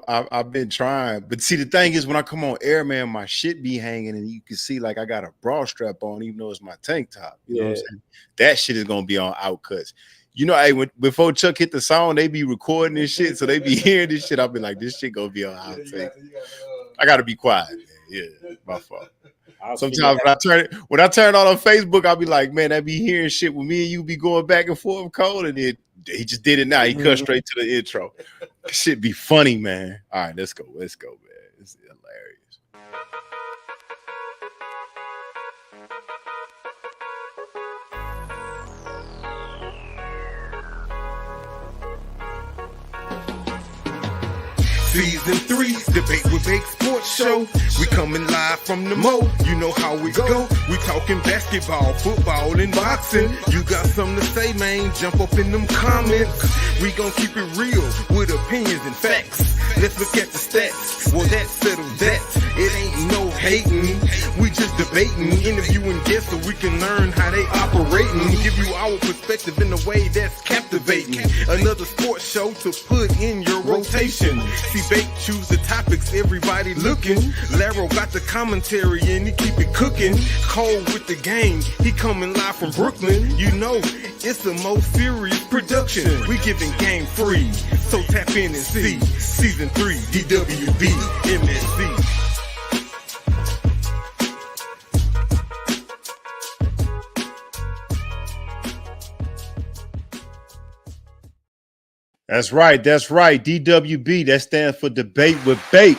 I've been trying, but see, the thing is, when I come on air, man, my shit be hanging, and you can see like I got a bra strap on, even though it's my tank top. You know what I'm saying? That shit is gonna be on outcuts. You know, before Chuck hit the song, they be recording this shit, so they be hearing this shit. I'll be like, this shit gonna be on outtake. I gotta be quiet, man. Yeah, my fault. Sometimes when I turn it on Facebook, I'll be like, man, I be hearing shit with me and you be going back and forth cold, and then he just did it now. He cut straight to the intro. Shit be funny, man. All right, let's go, man. It's hilarious. Season 3, Debate with Bake Sports Show. We coming live from the Mo. You know how we go. We talking basketball, football, and boxing. You got something to say, man? Jump up in them comments. We gon' keep it real with opinions and facts. Let's look at the stats. Well, that settles that. It ain't no hating. We just debating, interviewing guests so we can learn how they operating. Give you our perspective in a way that's captivating. Another sports show to put in your rotation. See, Bake choose the topics, everybody looking. Laro got the commentary and he keep it cooking. Cole with the game, he coming live from Brooklyn. You know, it's the most serious production. We giving game free, so tap in and see. Season 3, DWB, MSC. That's right. DWB, that stands for Debate with Bake.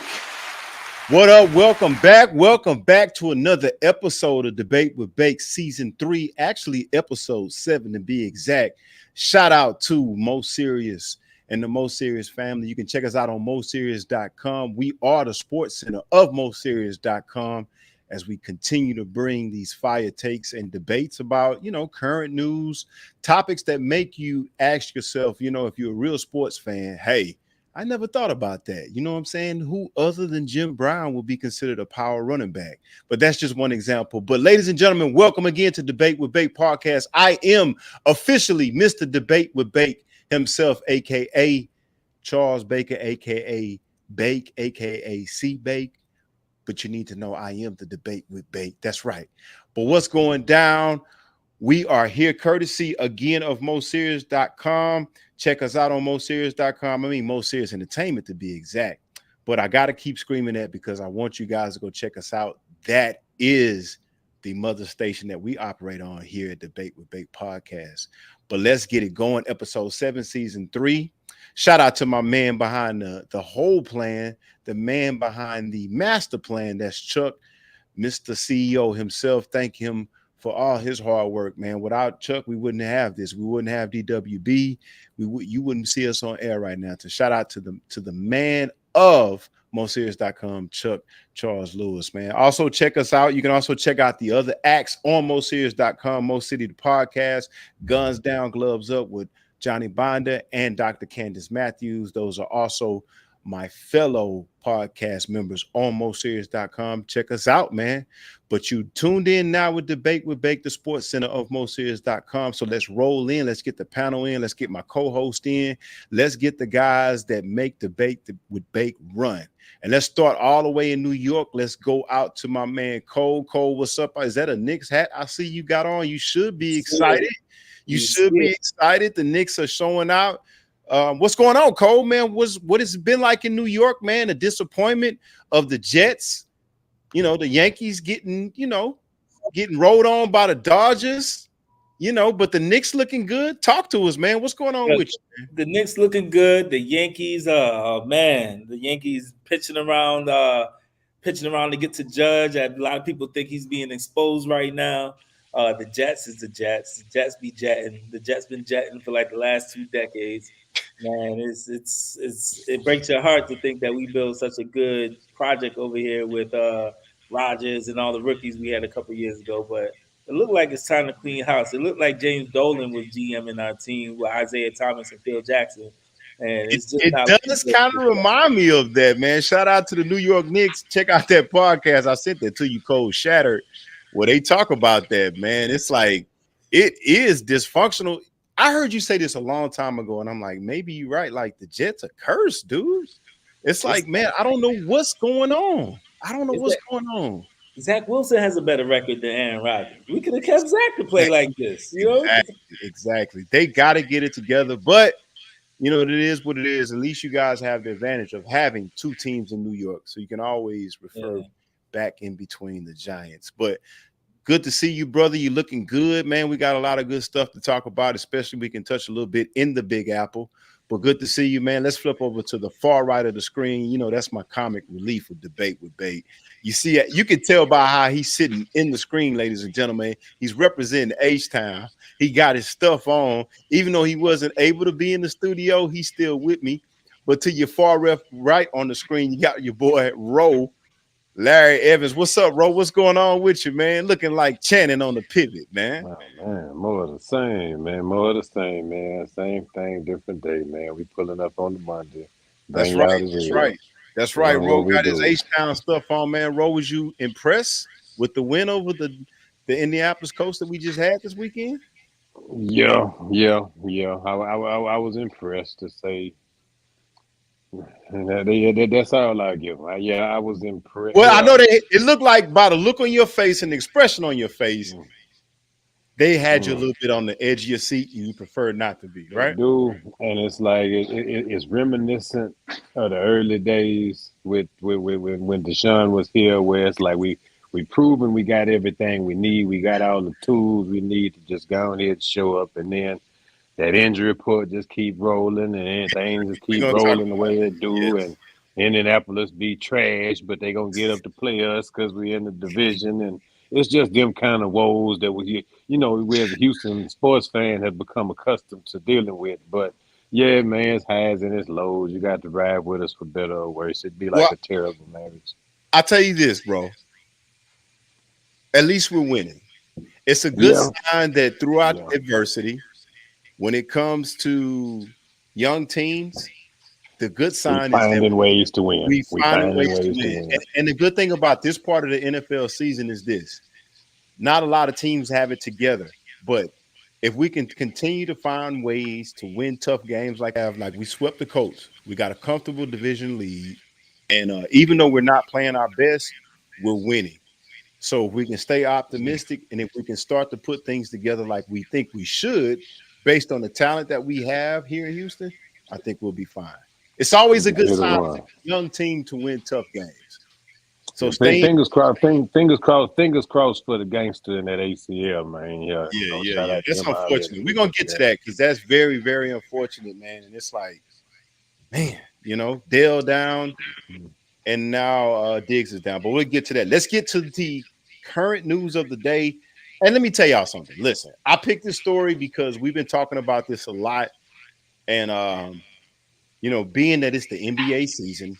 What up? Welcome back to another episode of Debate with Bake, Season 3, actually episode 7 to be exact. Shout out to Mo Serious and the Mo Serious family. You can check us out on moserious.com. We are the sports center of moserious.com as we continue to bring these fire takes and debates about, current news, topics that make you ask yourself, if you're a real sports fan, hey, I never thought about that. You know what I'm saying? Who other than Jim Brown will be considered a power running back? But that's just one example. But ladies and gentlemen, welcome again to Debate with Bake podcast. I am officially Mr. Debate with Bake himself, a.k.a. Charles Baker, a.k.a. Bake, a.k.a. C. Bake. But you need to know I am the Debate with Bake. That's right. But what's going down? We are here courtesy again of moserious.com. Check us out on moserious.com. I mean, Mo Serious Entertainment to be exact. But I got to keep screaming that because I want you guys to go check us out. That is the mother station that we operate on here at Debate with Bake podcast. But let's get it going. Episode 7, Season 3. Shout out to my man behind the whole plan, the man behind the master plan. That's Chuck, Mr. CEO himself. Thank him for all his hard work, man. Without Chuck, we wouldn't have this. We wouldn't have DWB. You wouldn't see us on air right now. So shout out to the man of moserious.com, Chuck Charles Lewis, man. Also check us out. You can also check out the other acts on moserious.com, Mo City the podcast, Guns Down, Gloves Up with Johnny Bonda and Dr. Candace Matthews. Those are also my fellow podcast members on moserious.com. Check us out, man. But you tuned in now with Debate with Bake, the sports center of moserious.com. So let's roll in. Let's get the panel in. Let's get my co-host in. Let's get the guys that make Debate with Bake run. And let's start all the way in New York. Let's go out to my man Cole. Cole, what's up? Is that a Knicks hat I see you got on? You should be excited. You should be excited. The Knicks are showing out. What's going on, Cole, man? What has it been like in New York, man? The disappointment of the Jets, the Yankees getting rolled on by the Dodgers, but the Knicks looking good. Talk to us, man. What's going on with you, man? The Knicks looking good. The Yankees, the Yankees pitching around to get to Judge. A lot of people think he's being exposed right now. The Jets is the Jets. The Jets be jetting. The Jets been jetting for like the last 2 decades. Man, it breaks your heart to think that we built such a good project over here with Rodgers and all the rookies we had a couple years ago. But it looked like it's time to clean house. It looked like James Dolan was GM in our team with Isaiah Thomas and Phil Jackson. And it does kind of remind me of that, man. Shout out to the New York Knicks. Check out that podcast. I sent that to you, Cold Shattered, where they talk about that, man. It's like it is dysfunctional. I heard you say this a long time ago, and I'm like, maybe you're right. Like the Jets are cursed, dude. It's like, man, I don't know what's going on. I don't know what's going on. Zach Wilson has a better record than Aaron Rodgers. We could have kept Zach to play like this, you know? Exactly. They got to get it together. But, you know, it is what it is. At least you guys have the advantage of having two teams in New York. So you can always refer back in between the Giants. But good to see you, brother. You looking good, man. We got a lot of good stuff to talk about, especially we can touch a little bit in the Big Apple. But good to see you, man. Let's flip over to the far right of the screen. You know, that's my comic relief with Debate with Bait. You see, you can tell by how he's sitting in the screen, ladies and gentlemen. He's representing H-Town. He got his stuff on. Even though he wasn't able to be in the studio, he's still with me. But to your far right on the screen, you got your boy, Ro, Larry Evans. What's up, Ro? What's going on with you, man? Looking like Channing on the pivot, man. Oh, man, more of the same, man. More of the same, man. Same thing, different day, man. We pulling up on the Monday. That's right. That's right. That's right. Ro got his H-Town stuff on, man. Ro, was you impressed with the win over the Indianapolis Colts that we just had this weekend? Yeah. I was impressed to say. That's all I give. Yeah, I was impressed. Well, I know it looked like by the look on your face and the expression on your face, they had you a little bit on the edge of your seat, and you preferred not to be, right? Dude, and it's like it's reminiscent of the early days with when Deshaun was here, where it's like we proven we got everything we need, we got all the tools we need to just go ahead and show up, and then that injury report just keep rolling, and things just keep rolling the way they do, and Indianapolis be trash, but they gonna get up to play us because we're in the division, and it's just them kind of woes that we as a Houston sports fan have become accustomed to dealing with. But yeah, man, it's highs and it's lows. You got to ride with us for better or worse. It'd be like a terrible marriage. I'll tell you this, bro. At least we're winning. It's a good sign that throughout adversity, when it comes to young teams, the good sign is finding ways to win. We finding ways to win. And the good thing about this part of the NFL season is this. Not a lot of teams have it together, but if we can continue to find ways to win tough games like we swept the Colts, we got a comfortable division lead, and even though we're not playing our best, we're winning. So if we can stay optimistic and if we can start to put things together like we think we should, based on the talent that we have here in Houston, I think we'll be fine. It's always a good sign for a young team to win tough games. So fingers crossed for the gangster in that ACL, man. Yeah. That's unfortunate. We're gonna get to that because that's very, very unfortunate, man. And it's like, man, Dale down, and now Diggs is down. But we'll get to that. Let's get to the current news of the day. And let me tell y'all something. Listen, I picked this story because we've been talking about this a lot, and being that it's the NBA season,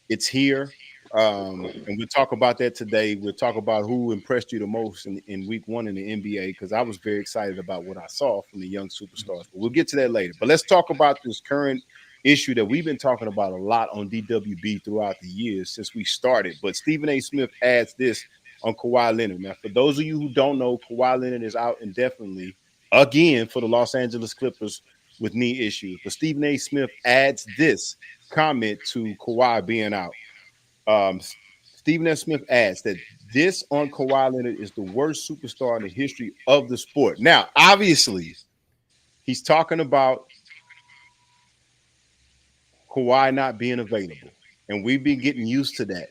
it's here. And we'll talk about that today. We'll talk about who impressed you the most in week one in the NBA, because I was very excited about what I saw from the young superstars. But we'll get to that later. But let's talk about this current issue that we've been talking about a lot on DWB throughout the years since we started. But Stephen A. Smith adds this on Kawhi Leonard. Now, for those of you who don't know, Kawhi Leonard is out indefinitely again for the Los Angeles Clippers with knee issues. But Stephen A. Smith adds this comment to Kawhi being out. Stephen A. Smith adds that this on Kawhi Leonard is the worst superstar in the history of the sport. Now, obviously, he's talking about Kawhi not being available, and we've been getting used to that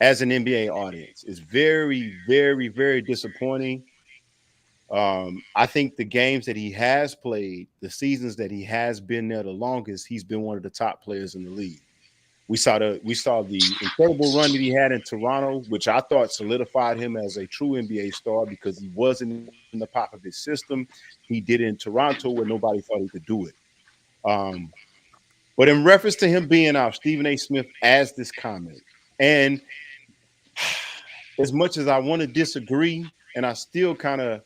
as an NBA audience. It's very, very, very disappointing. I think the games that he has played, the seasons that he has been there the longest, he's been one of the top players in the league. We saw the incredible run that he had in Toronto, which I thought solidified him as a true NBA star because he wasn't in the Popovich system. He did it in Toronto where nobody thought he could do it. But in reference to him being out, Stephen A. Smith adds this comment. And as much as I want to disagree, and I still kind of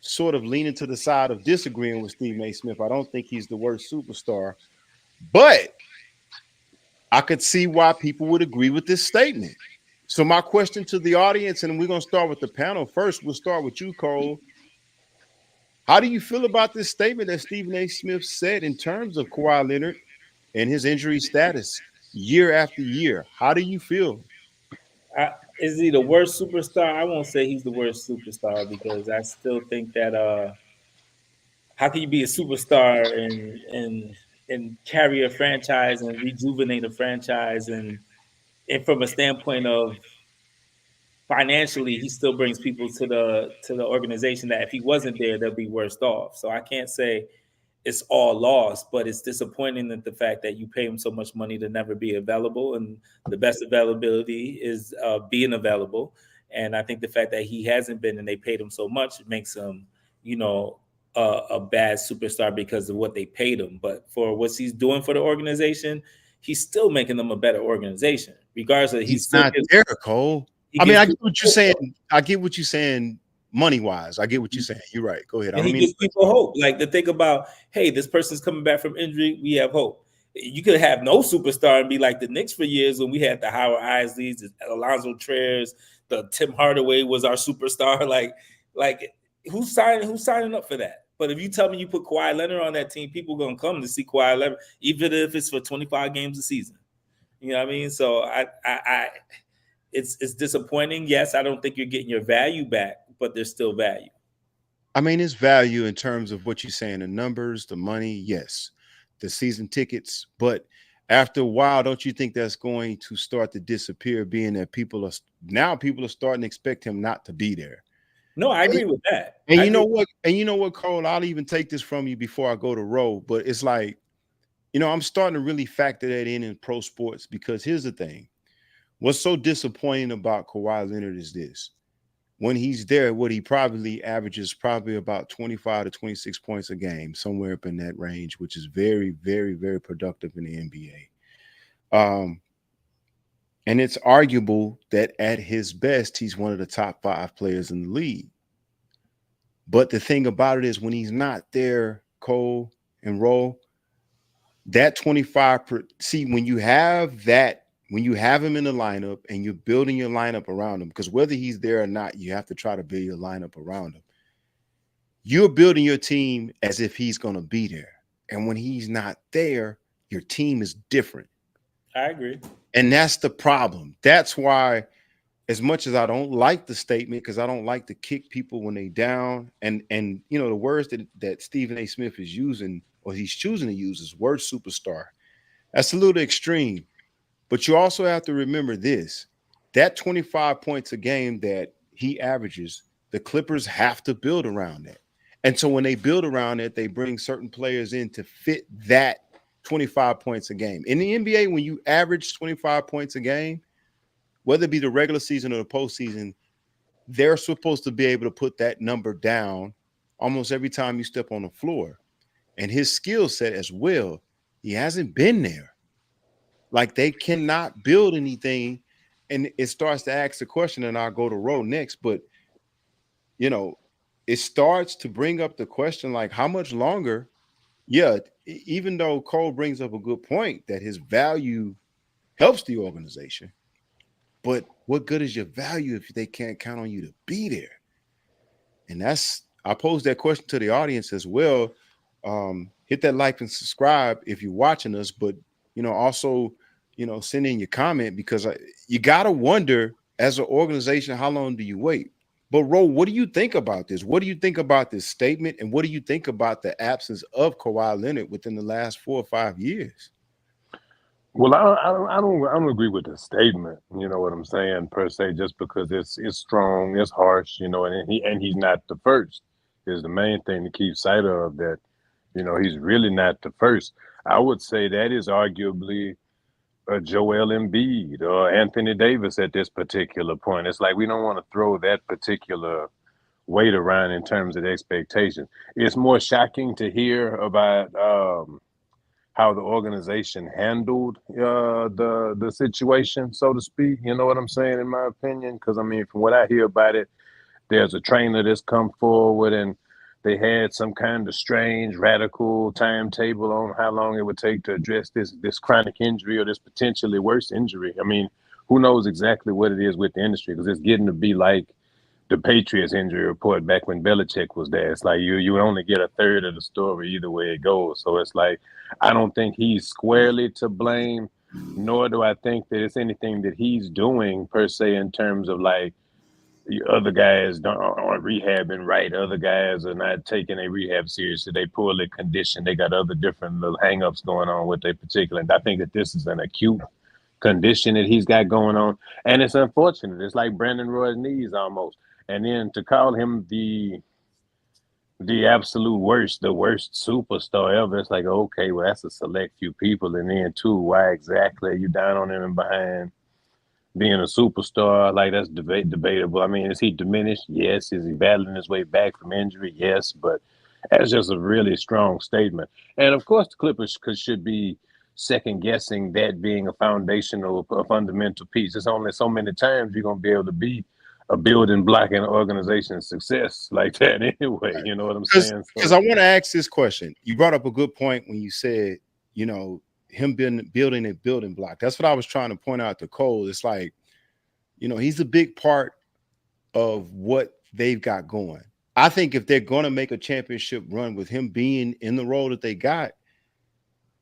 sort of leaning to the side of disagreeing with Stephen A. Smith, I don't think he's the worst superstar. But I could see why people would agree with this statement. So my question to the audience, and we're going to start with the panel first. We'll start with you, Cole. How do you feel about this statement that Stephen A. Smith said in terms of Kawhi Leonard and his injury status? year after year. How do you feel? Is he the worst superstar? I won't say he's the worst superstar because I still think that how can you be a superstar and carry a franchise and rejuvenate a franchise and from a standpoint of financially, he still brings people to the organization that if he wasn't there, they'll be worse off. So I can't say it's all lost, but it's disappointing that the fact that you pay him so much money to never be available, and the best availability is being available. And I think the fact that he hasn't been and they paid him so much makes him, a bad superstar because of what they paid him. But for what he's doing for the organization, he's still making them a better organization, regardless of He's not there, Cole. I mean, I get what you're saying. I get what you're saying money wise. I get what you're saying. You're right. Go ahead. And he gives people hope. Like to think about, hey, this person's coming back from injury. We have hope. You could have no superstar and be like the Knicks for years when we had the Howard Isleys, the Alonzo Triers, the Tim Hardaway was our superstar. Like who's signing up for that? But if you tell me you put Kawhi Leonard on that team, people are gonna come to see Kawhi Leonard, even if it's for 25 games a season. You know what I mean? So it's disappointing. Yes, I don't think you're getting your value back, but there's still value. I mean, it's value in terms of what you're saying, the numbers, the money, yes, the season tickets. But after a while, don't you think that's going to start to disappear, being that people are starting to expect him not to be there? No, I agree with that. And you know what? And you know what, Cole? I'll even take this from you before I go to Roe. But it's like, I'm starting to really factor that in pro sports, because here's the thing. What's so disappointing about Kawhi Leonard is this. When he's there, what he probably averages probably about 25 to 26 points a game, somewhere up in that range, which is very, very, very productive in the NBA. And it's arguable that at his best, he's one of the top 5 players in the league. But the thing about it is, when he's not there, Cole and Roll, that 25 when you have him in the lineup and you're building your lineup around him, because whether he's there or not, you have to try to build your lineup around him. You're building your team as if he's going to be there. And when he's not there, your team is different. I agree. And that's the problem. That's why, as much as I don't like the statement, because I don't like to kick people when they down, and the words that Stephen A. Smith is using, or he's choosing to use, is word superstar. That's a little extreme. But you also have to remember this. That 25 points a game that he averages, the Clippers have to build around that. And so when they build around it, they bring certain players in to fit that 25 points a game. In the NBA, when you average 25 points a game, whether it be the regular season or the postseason, they're supposed to be able to put that number down almost every time you step on the floor. And his skill set as well, he hasn't been there. Like, they cannot build anything. And it starts to ask the question, and I'll go to Roe next, but, it starts to bring up the question, like, how much longer? Yeah, even though Cole brings up a good point that his value helps the organization, but what good is your value if they can't count on you to be there? And I pose that question to the audience as well. Hit that like and subscribe if you're watching us, but also send in your comment, because you gotta wonder, as an organization, how long do you wait? But Ro, what do you think about this? What do you think about this statement, and what do you think about the absence of Kawhi Leonard within the last 4 or 5 years? Well, I don't agree with the statement. You know what I'm saying, per se, just because it's strong, it's harsh, and he's not the first is the main thing to keep sight of, that he's really not the first. I would say that is arguably Joel Embiid or Anthony Davis at this particular point. It's like we don't want to throw that particular weight around in terms of expectation. It's more shocking to hear about how the organization handled the situation, so to speak. You know what I'm saying, in my opinion? Because, from what I hear about it, there's a trainer that's come forward and they had some kind of strange, radical timetable on how long it would take to address this chronic injury or this potentially worse injury. Who knows exactly what it is with the industry, because it's getting to be like the Patriots injury report back when Belichick was there. It's like you only get a third of the story either way it goes. So it's like, I don't think he's squarely to blame. nor do I think that it's anything that he's doing per se in terms of like the other guys aren't rehabbing right. Other guys are not taking a rehab seriously. They poorly conditioned. They got other different little hang-ups going on with their particular. And I think that this is an acute condition that he's got going on. And it's unfortunate. It's like Brandon Roy's knees almost. And then to call him the absolute worst, the worst superstar ever, it's like, okay, well, that's a select few people. And then, too, why exactly are you down on him and behind being a superstar? Like, that's debatable. I mean, is he diminished? Yes. Is he battling his way back from injury? Yes. But that's just a really strong statement. And, of course, the Clippers should be second-guessing that being a foundational, a fundamental piece. There's only so many times you're going to be able to be a building block in an organization's success like that anyway. You know what I'm saying? Because I want to ask this question. You brought up a good point when you said, you know, him building a building block. That's what I was trying to point out to Cole. It's like, you know, he's a big part of what they've got going. I think if they're going to make a championship run with him being in the role that they got,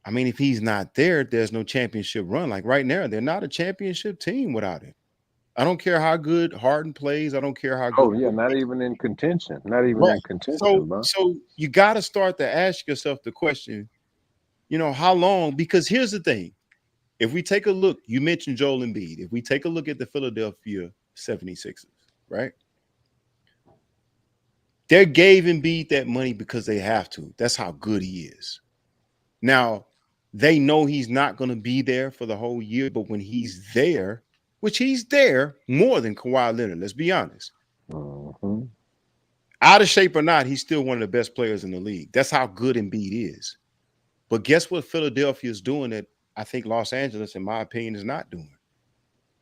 I mean, if he's not there, there's no championship run. Like right now, they're not a championship team without him. I don't care how good Harden plays. I don't care how good. Oh, yeah, not even in contention. Not even in contention, bro. So you got to start to ask yourself the question, you know, how long? Because here's the thing. If we take a look, you mentioned Joel Embiid. If we take a look at the Philadelphia 76ers, right? They gave Embiid that money because they have to. That's how good he is. Now, they know he's not going to be there for the whole year, but when he's there, which he's there more than Kawhi Leonard, let's be honest. Mm-hmm. Out of shape or not, he's still one of the best players in the league. That's how good Embiid is. But guess what Philadelphia is doing that I think Los Angeles, in my opinion, is not doing?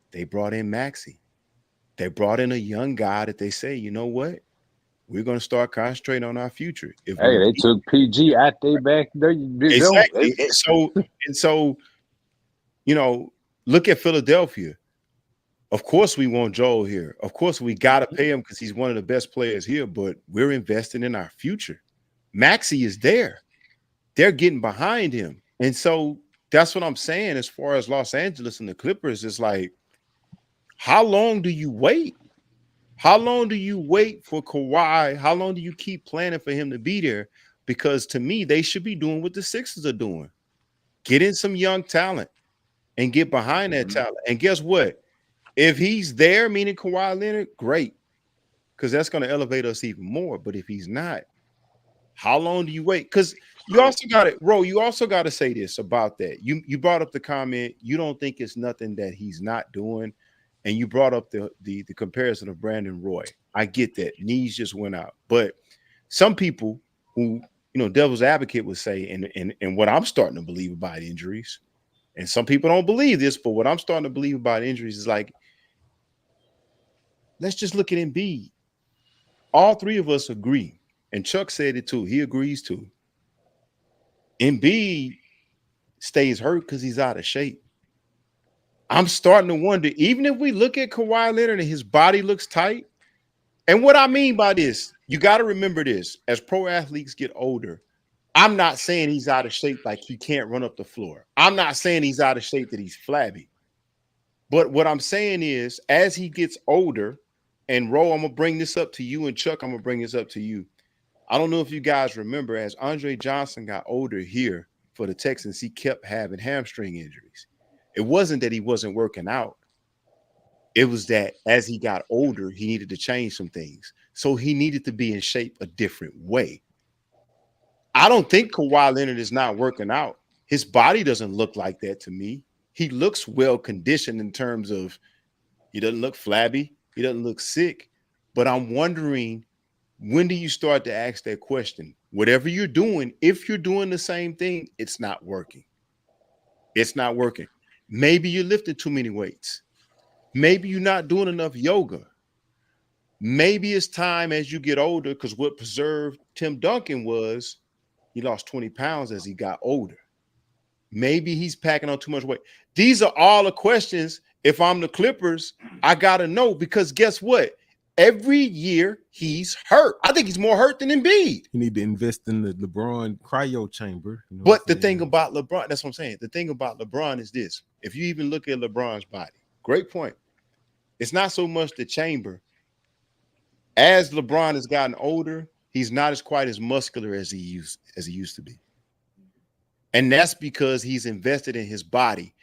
They brought in Maxey. They brought in a young guy that they say, you know what? We're going to start concentrating on our future. They took PG out there back there. Exactly. And so, you know, look at Philadelphia. Of course, we want Joel here. Of course, we got to pay him because he's one of the best players here, but we're investing in our future. Maxey is there. They're getting behind him. And so that's what I'm saying as far as Los Angeles and the Clippers. It's like, how long do you wait? How long do you wait for Kawhi? How long do you keep planning for him to be there? Because to me, they should be doing what the Sixers are doing. Get in some young talent and get behind that talent. And guess what? If he's there, meaning Kawhi Leonard, great, because that's going to elevate us even more. But if he's not, how long do you wait? Because you also got it, Ro. You also got to say this about that. You brought up the comment. You don't think it's nothing that he's not doing, and you brought up the comparison of Brandon Roy. I get that knees just went out, but some people who, you know, devil's advocate would say, and what I'm starting to believe about injuries, and some people don't believe this, but what I'm starting to believe about injuries is like, let's just look at Embiid. All three of us agree, and Chuck said it too. He agrees too. Embiid stays hurt because he's out of shape. I'm starting to wonder, even if we look at Kawhi Leonard and his body looks tight, and what I mean by this, you got to remember this, as pro athletes get older, I'm not saying he's out of shape like he can't run up the floor. I'm not saying he's out of shape that he's flabby. But what I'm saying is, as he gets older, and Ro, I'm going to bring this up to you, and Chuck, I'm going to bring this up to you. I don't know if you guys remember, as Andre Johnson got older here for the Texans, he kept having hamstring injuries. It wasn't that he wasn't working out. It was that as he got older, he needed to change some things. So he needed to be in shape a different way. I don't think Kawhi Leonard is not working out. His body doesn't look like that to me. He looks well conditioned in terms of he doesn't look flabby. He doesn't look sick. But I'm wondering, when do you start to ask that question? Whatever you're doing, if you're doing the same thing, it's not working. It's not working. Maybe you're lifting too many weights. Maybe you're not doing enough yoga. Maybe it's time as you get older, because what preserved Tim Duncan was he lost 20 pounds as he got older. Maybe he's packing on too much weight. These are all the questions. If I'm the Clippers, I got to know, because guess what? Every year he's hurt. I think he's more hurt than Embiid. You need to invest in the LeBron cryo chamber. You know But the thing about LeBron, that's what I'm saying. The thing about LeBron is this. If you even look at LeBron's body, great point. It's not so much the chamber. As LeBron has gotten older, he's not as quite as muscular as he used to be. And that's because he's invested in his body.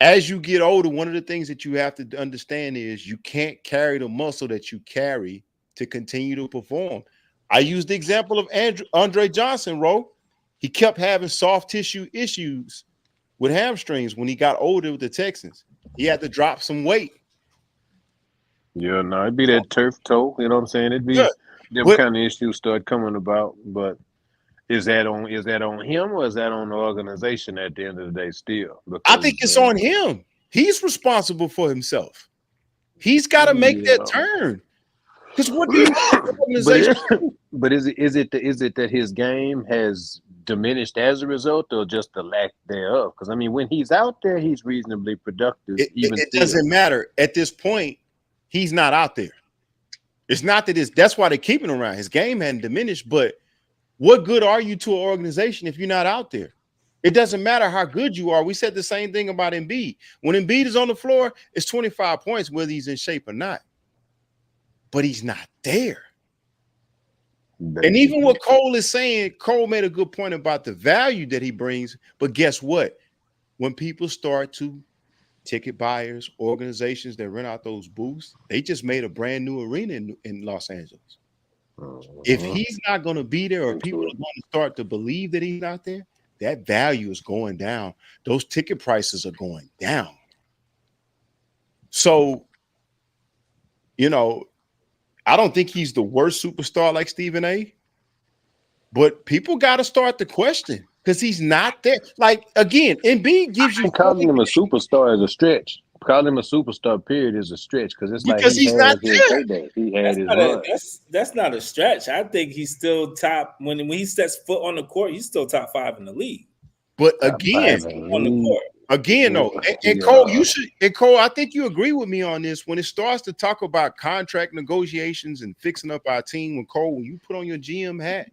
As you get older, one of the things that you have to understand is you can't carry the muscle that you carry to continue to perform. I used the example of Andre Johnson, Ro. He kept having soft tissue issues with hamstrings when he got older with the Texans. He had to drop some weight. Yeah, no, it'd be that turf toe. You know what I'm saying? It'd be them kind of issues start coming about. But is that on him or is that on the organization at the end of the day still? Because, I think it's on him. He's responsible for himself. He's got to make that turn. Because what do you organization? But is it that his game has diminished as a result, or just the lack thereof? Because I mean, when he's out there, he's reasonably productive. It doesn't matter at this point. He's not out there. It's not that that's why they're keeping him around. His game hadn't diminished, but what good are you to an organization if you're not out there? It doesn't matter how good you are. We said the same thing about Embiid. When Embiid is on the floor, it's 25 points, whether he's in shape or not. But he's not there. And even what Cole is saying, Cole made a good point about the value that he brings. But guess what? When people start to ticket buyers, organizations that rent out those booths, they just made a brand new arena in Los Angeles. If he's not going to be there, or people are going to start to believe that he's not there, that value is going down. Those ticket prices are going down. So, you know, I don't think he's the worst superstar like Stephen A. But people got to start to question because he's not there. Like, again, Embiid gives you. Calling him a superstar is a stretch. Calling him a superstar, period, is a stretch because it's because like he's not there. He had his run. That's not a stretch. I think he's still top when he sets foot on the court. He's still top 5 in the league. But again, on the court. Again, though, and Cole, Cole, I think you agree with me on this. When it starts to talk about contract negotiations and fixing up our team, when you put on your GM hat,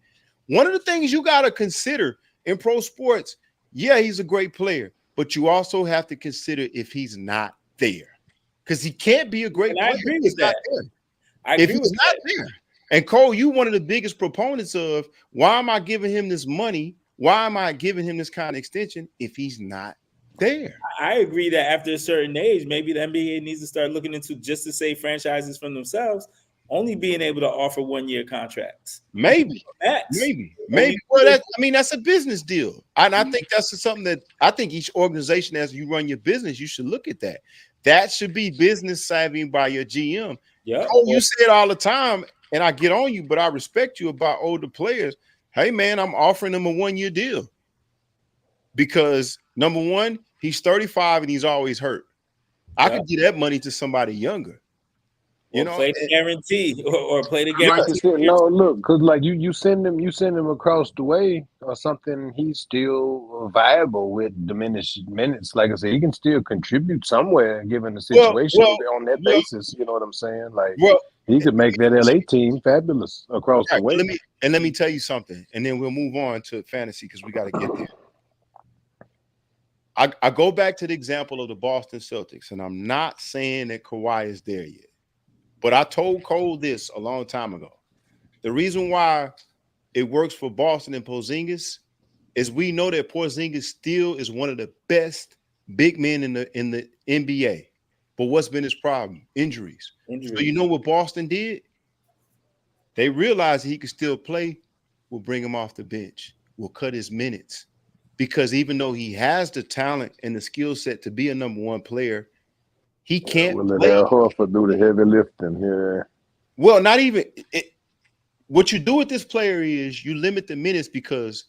one of the things you got to consider in pro sports, yeah, he's a great player, but you also have to consider if he's not there, because he can't be a great player. I agree with that. If he's not there, and Cole, you one of the biggest proponents of why am I giving him this money? Why am I giving him this kind of extension if he's not there? I agree that after a certain age, maybe the NBA needs to start looking into, just to save franchises from themselves, only being able to offer 1-year contracts. Maybe. Well, that's a business deal. And I think that's something that I think each organization, as you run your business, you should look at that. That should be business savvy by your GM. Yeah. Oh, you say it all the time, and I get on you, but I respect you about older players. Hey, man, I'm offering them a 1-year deal because, number one, he's 35 and he's always hurt. I could give that money to somebody younger. You know, play the guarantee or play the guarantee. No, look, because like you send him across the way or something, he's still viable with diminished minutes. Like I said, he can still contribute somewhere given the situation on that basis. You know what I'm saying? Like he could make that LA team fabulous across the way. Let me tell you something, and then we'll move on to fantasy because we got to get there. I go back to the example of the Boston Celtics, and I'm not saying that Kawhi is there yet. But I told Cole this a long time ago. The reason why it works for Boston and Porzingis is we know that Porzingis still is one of the best big men in the NBA. But what's been his problem? Injuries. So you know what Boston did? They realized he could still play. We'll bring him off the bench. We'll cut his minutes. Because even though he has the talent and the skill set to be a number one player, he can't let Al Horford do the heavy lifting here. Well, not even what you do with this player is you limit the minutes because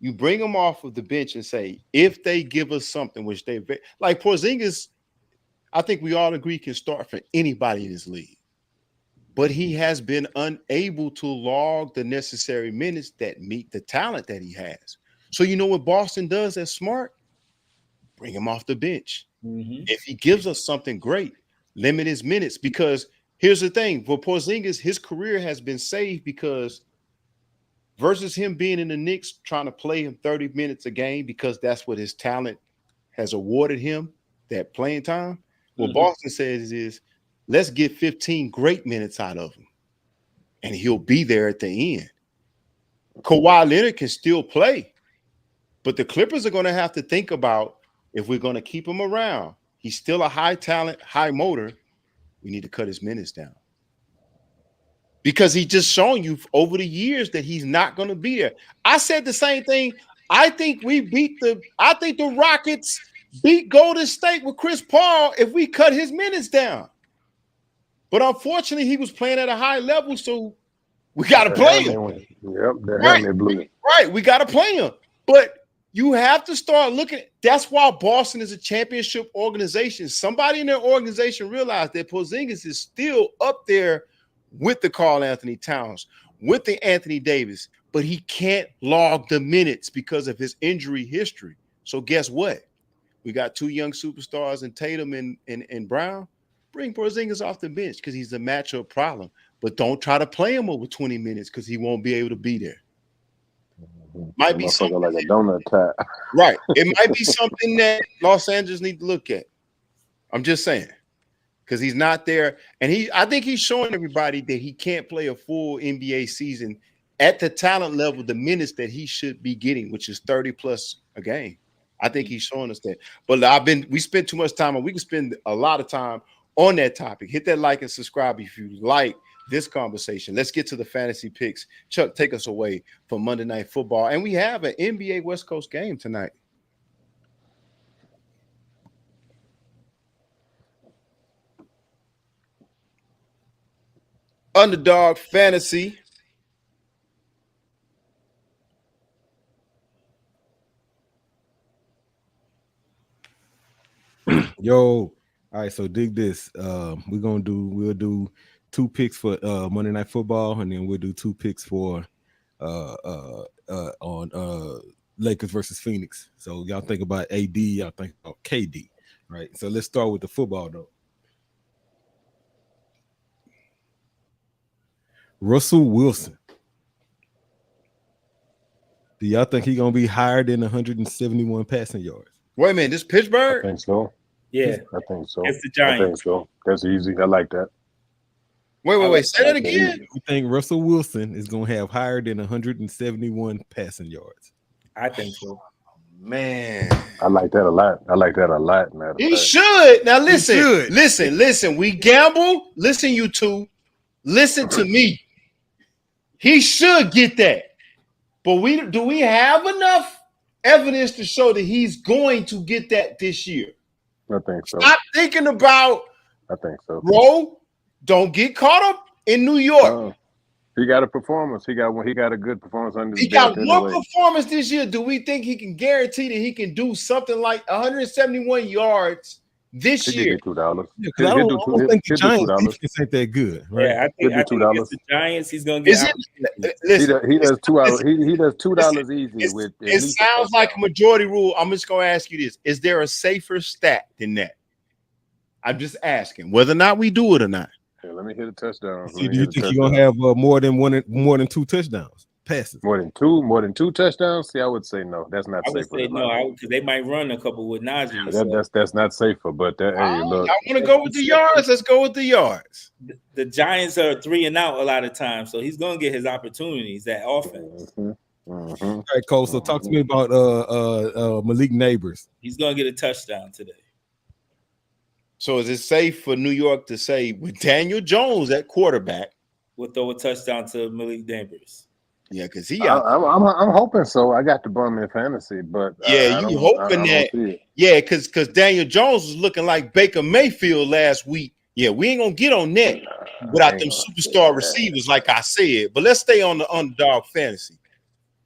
you bring them off of the bench and say, if they give us something, which they like Porzingis, I think we all agree can start for anybody in this league. But he has been unable to log the necessary minutes that meet the talent that he has. So you know what Boston does that's smart? Bring him off the bench. Mm-hmm. If he gives us something great, limit his minutes, because Here's the thing. For Porzingis, his career has been saved because versus him being in the Knicks trying to play him 30 minutes a game because that's what his talent has awarded him, that playing time. What Boston says is, let's get 15 great minutes out of him, and he'll be there at the end. Kawhi Leonard can still play, but the Clippers are going to have to think about if we're going to keep him around. He's still a high talent, high motor. We need to cut his minutes down because he's just shown you over the years that he's not going to be there. I said the same thing. I think the Rockets beat Golden State with Chris Paul if we cut his minutes down. But unfortunately, he was playing at a high level, so we got to play him. Right, we got to play him. But you have to start looking. That's why Boston is a championship organization. Somebody in their organization realized that Porzingis is still up there with the Karl Anthony Towns, with the Anthony Davis, but he can't log the minutes because of his injury history. So guess what? We got two young superstars in Tatum and Brown. Bring Porzingis off the bench because he's a matchup problem. But don't try to play him over 20 minutes because he won't be able to be there. Might be something like a donut tap. Right. It might be something that Los Angeles need to look at. I'm just saying. Because he's not there. And I think he's showing everybody that he can't play a full NBA season at the talent level, the minutes that he should be getting, which is 30 plus a game. I think he's showing us that. But we spent too much time, and we can spend a lot of time on that topic. Hit that like and subscribe if you like this conversation. Let's get to the fantasy picks. Chuck, take us away for Monday Night Football. And we have an NBA West Coast game tonight. Underdog Fantasy. Yo, all right, so dig this. We'll do 2 picks for Monday Night Football, and then we'll do 2 picks for on Lakers versus Phoenix. So y'all think about AD, y'all think about KD, right? So let's start with the football though. Russell Wilson. Do y'all think he's gonna be higher than 171 passing yards? Wait a minute, this Pittsburgh? I think so. Yeah, I think so. It's the Giants. I think so. That's easy. I like that. Wait. Say that again. You think Russell Wilson is going to have higher than 171 passing yards? I think so. Man, I like that a lot. Man. He should. Now listen. We gamble. Listen, you two. Listen to me. He should get that. But do we have enough evidence to show that he's going to get that this year? I think so. Stop thinking about. I think so. Bro, don't get caught up in New York. He got a performance. He got a good performance under He got one performance this year. Do we think he can guarantee that he can do something like 171 yards this year? $2. Yeah, I don't think the Giants defense ain't that good. Right? Yeah, I think against the Giants, he's gonna get. He does $2. He does $2 easy with. It sounds like a majority rule. I'm just gonna ask you this: is there a safer stat than that? I'm just asking whether or not we do it or not. Yeah, let me hit a touchdown. Do you think you're gonna have more than 2 touchdowns passes? More than two touchdowns? See, I would say no. That's not safe. I would say no, because they might run a couple with Najee. That's not safer. But hey, look, I want to go with the yards. Let's go with the yards. The Giants are 3 and out a lot of times, so he's gonna get his opportunities. That offense. All right, Cole. So talk to me about Malik Neighbors. He's gonna get a touchdown today. So is it safe for New York to say with Daniel Jones at quarterback, we'll throw a touchdown to Malik Neighbors? Yeah, because I'm hoping so. I got the bum in fantasy, but you hoping that? Yeah, because Daniel Jones was looking like Baker Mayfield last week. Yeah, we ain't gonna get on that without them superstar receivers, like I said. But let's stay on the underdog fantasy.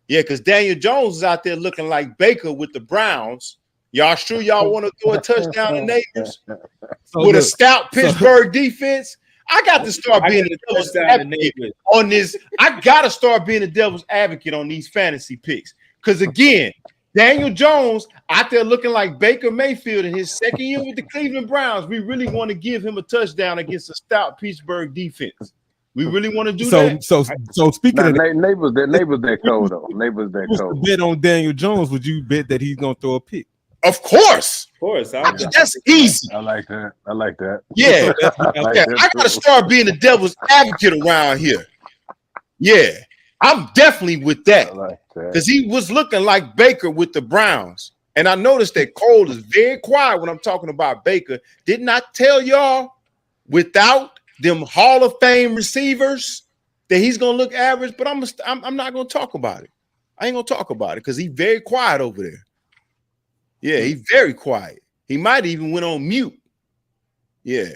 Yeah, because Daniel Jones is out there looking like Baker with the Browns. Y'all sure y'all want to throw a touchdown to Neighbors with a stout Pittsburgh defense? I got to start being the devil's advocate on this. I got to start being the devil's advocate on these fantasy picks. Because, again, Daniel Jones out there looking like Baker Mayfield in his second year with the Cleveland Browns. We really want to give him a touchdown against a stout Pittsburgh defense. We really want to do that. So speaking of that, neighbors that cold though. Neighbors that what's cold. the bet on Daniel Jones? Would you bet that he's gonna throw a pick? Of course. That's easy. I like that. Yeah. I gotta too. start being the devil's advocate around here. Yeah, I'm definitely with that. I like that. Because he was looking like Baker with the Browns. And I noticed that Cole is very quiet when I'm talking about Baker. Didn't I tell y'all without them Hall of Fame receivers that he's gonna look average? But I'm not gonna talk about it. I ain't gonna talk about it because he's very quiet over there. Yeah, he's very quiet. He might even went on mute. Yeah.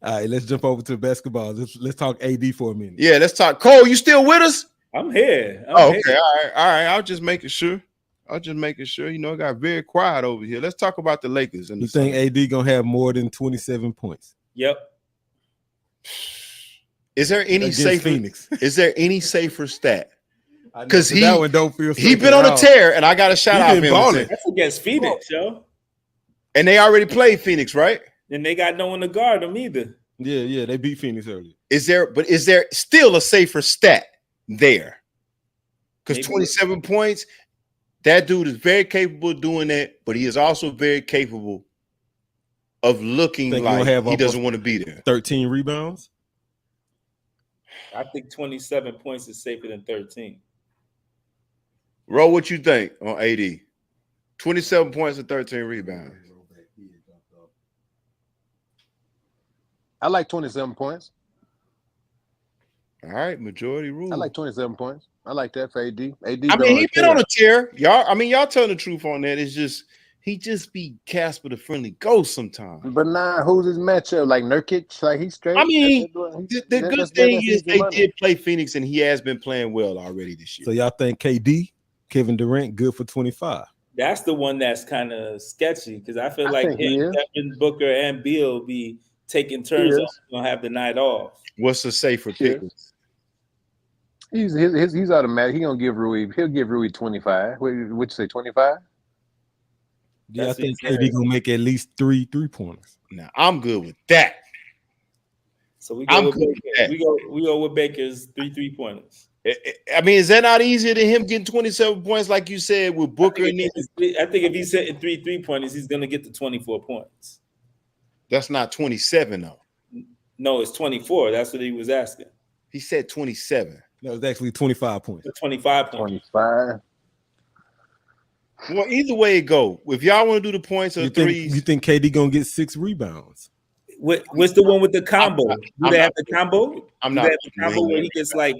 All right, let's jump over to basketball. Let's talk AD for a minute. Yeah, let's talk. Cole, you still with us? I'm here. Okay. All right. I'll just make it sure. You know, it got very quiet over here. Let's talk about the Lakers. You think AD gonna have more than 27 points? Yep. Is there any safer Phoenix? Is there any safer stat? Because that one don't feel he been on a tear, and I got a shout out him. That's against Phoenix, yo. And they already played Phoenix, right? And they got no one to guard them either. Yeah, they beat Phoenix earlier. Is there still a safer stat there? Because 27 points, that dude is very capable of doing that, but he is also very capable of looking like he doesn't want to be there. 13 rebounds. I think 27 points is safer than 13. Ro, what you think on AD? 27 points and 13 rebounds. I like 27 points. All right, majority rule. I like 27 points. I like that for AD. I mean, he's been on a tear. Y'all telling the truth on that. It's just he just be Casper the Friendly Ghost sometimes. But nah, who's his matchup? Like Nurkic? Like he's straight. I mean, the good thing is they did play Phoenix, and he has been playing well already this year. So y'all think KD, Kevin Durant, good for 25? That's the one that's kind of sketchy because I feel like him, Kevin Booker, and Beal be taking turns off, gonna have the night off. What's the safer pick? He's automatic. He'll give Rui 25. What you say, 25? Yeah, I think KD gonna make at least 3 3-pointers. Now I'm good with that. So we go with Baker's 3 3-pointers. I mean, is that not easier than him getting 27 points, like you said, with Booker? I think if he's hitting 3 3-pointers, he's gonna get to 24 points. That's not 27 though. No, it's 24. That's what he was asking. He said 27. That was actually 25 points. 25 points. 25. Well, either way it go. If y'all want to do the points or threes, you think KD gonna get 6 rebounds? What's the one with the combo? Do they have the combo? I'm not. They have the combo where he gets like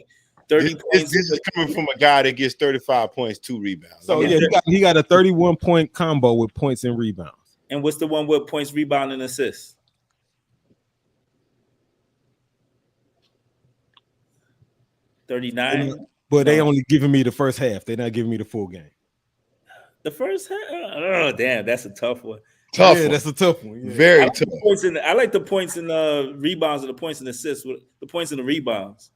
30 points. This is coming from a guy that gets 35 points, 2 rebounds. So yeah, he got a 31-point combo with points and rebounds. And what's the one with points, rebound, and assists? 39. But they only giving me the first half. They're not giving me the full game. The first half? Oh, damn, that's a tough one. That's a tough one. Yeah. Very tough. I like the points in the rebounds and the points and assists. With the points and the rebounds,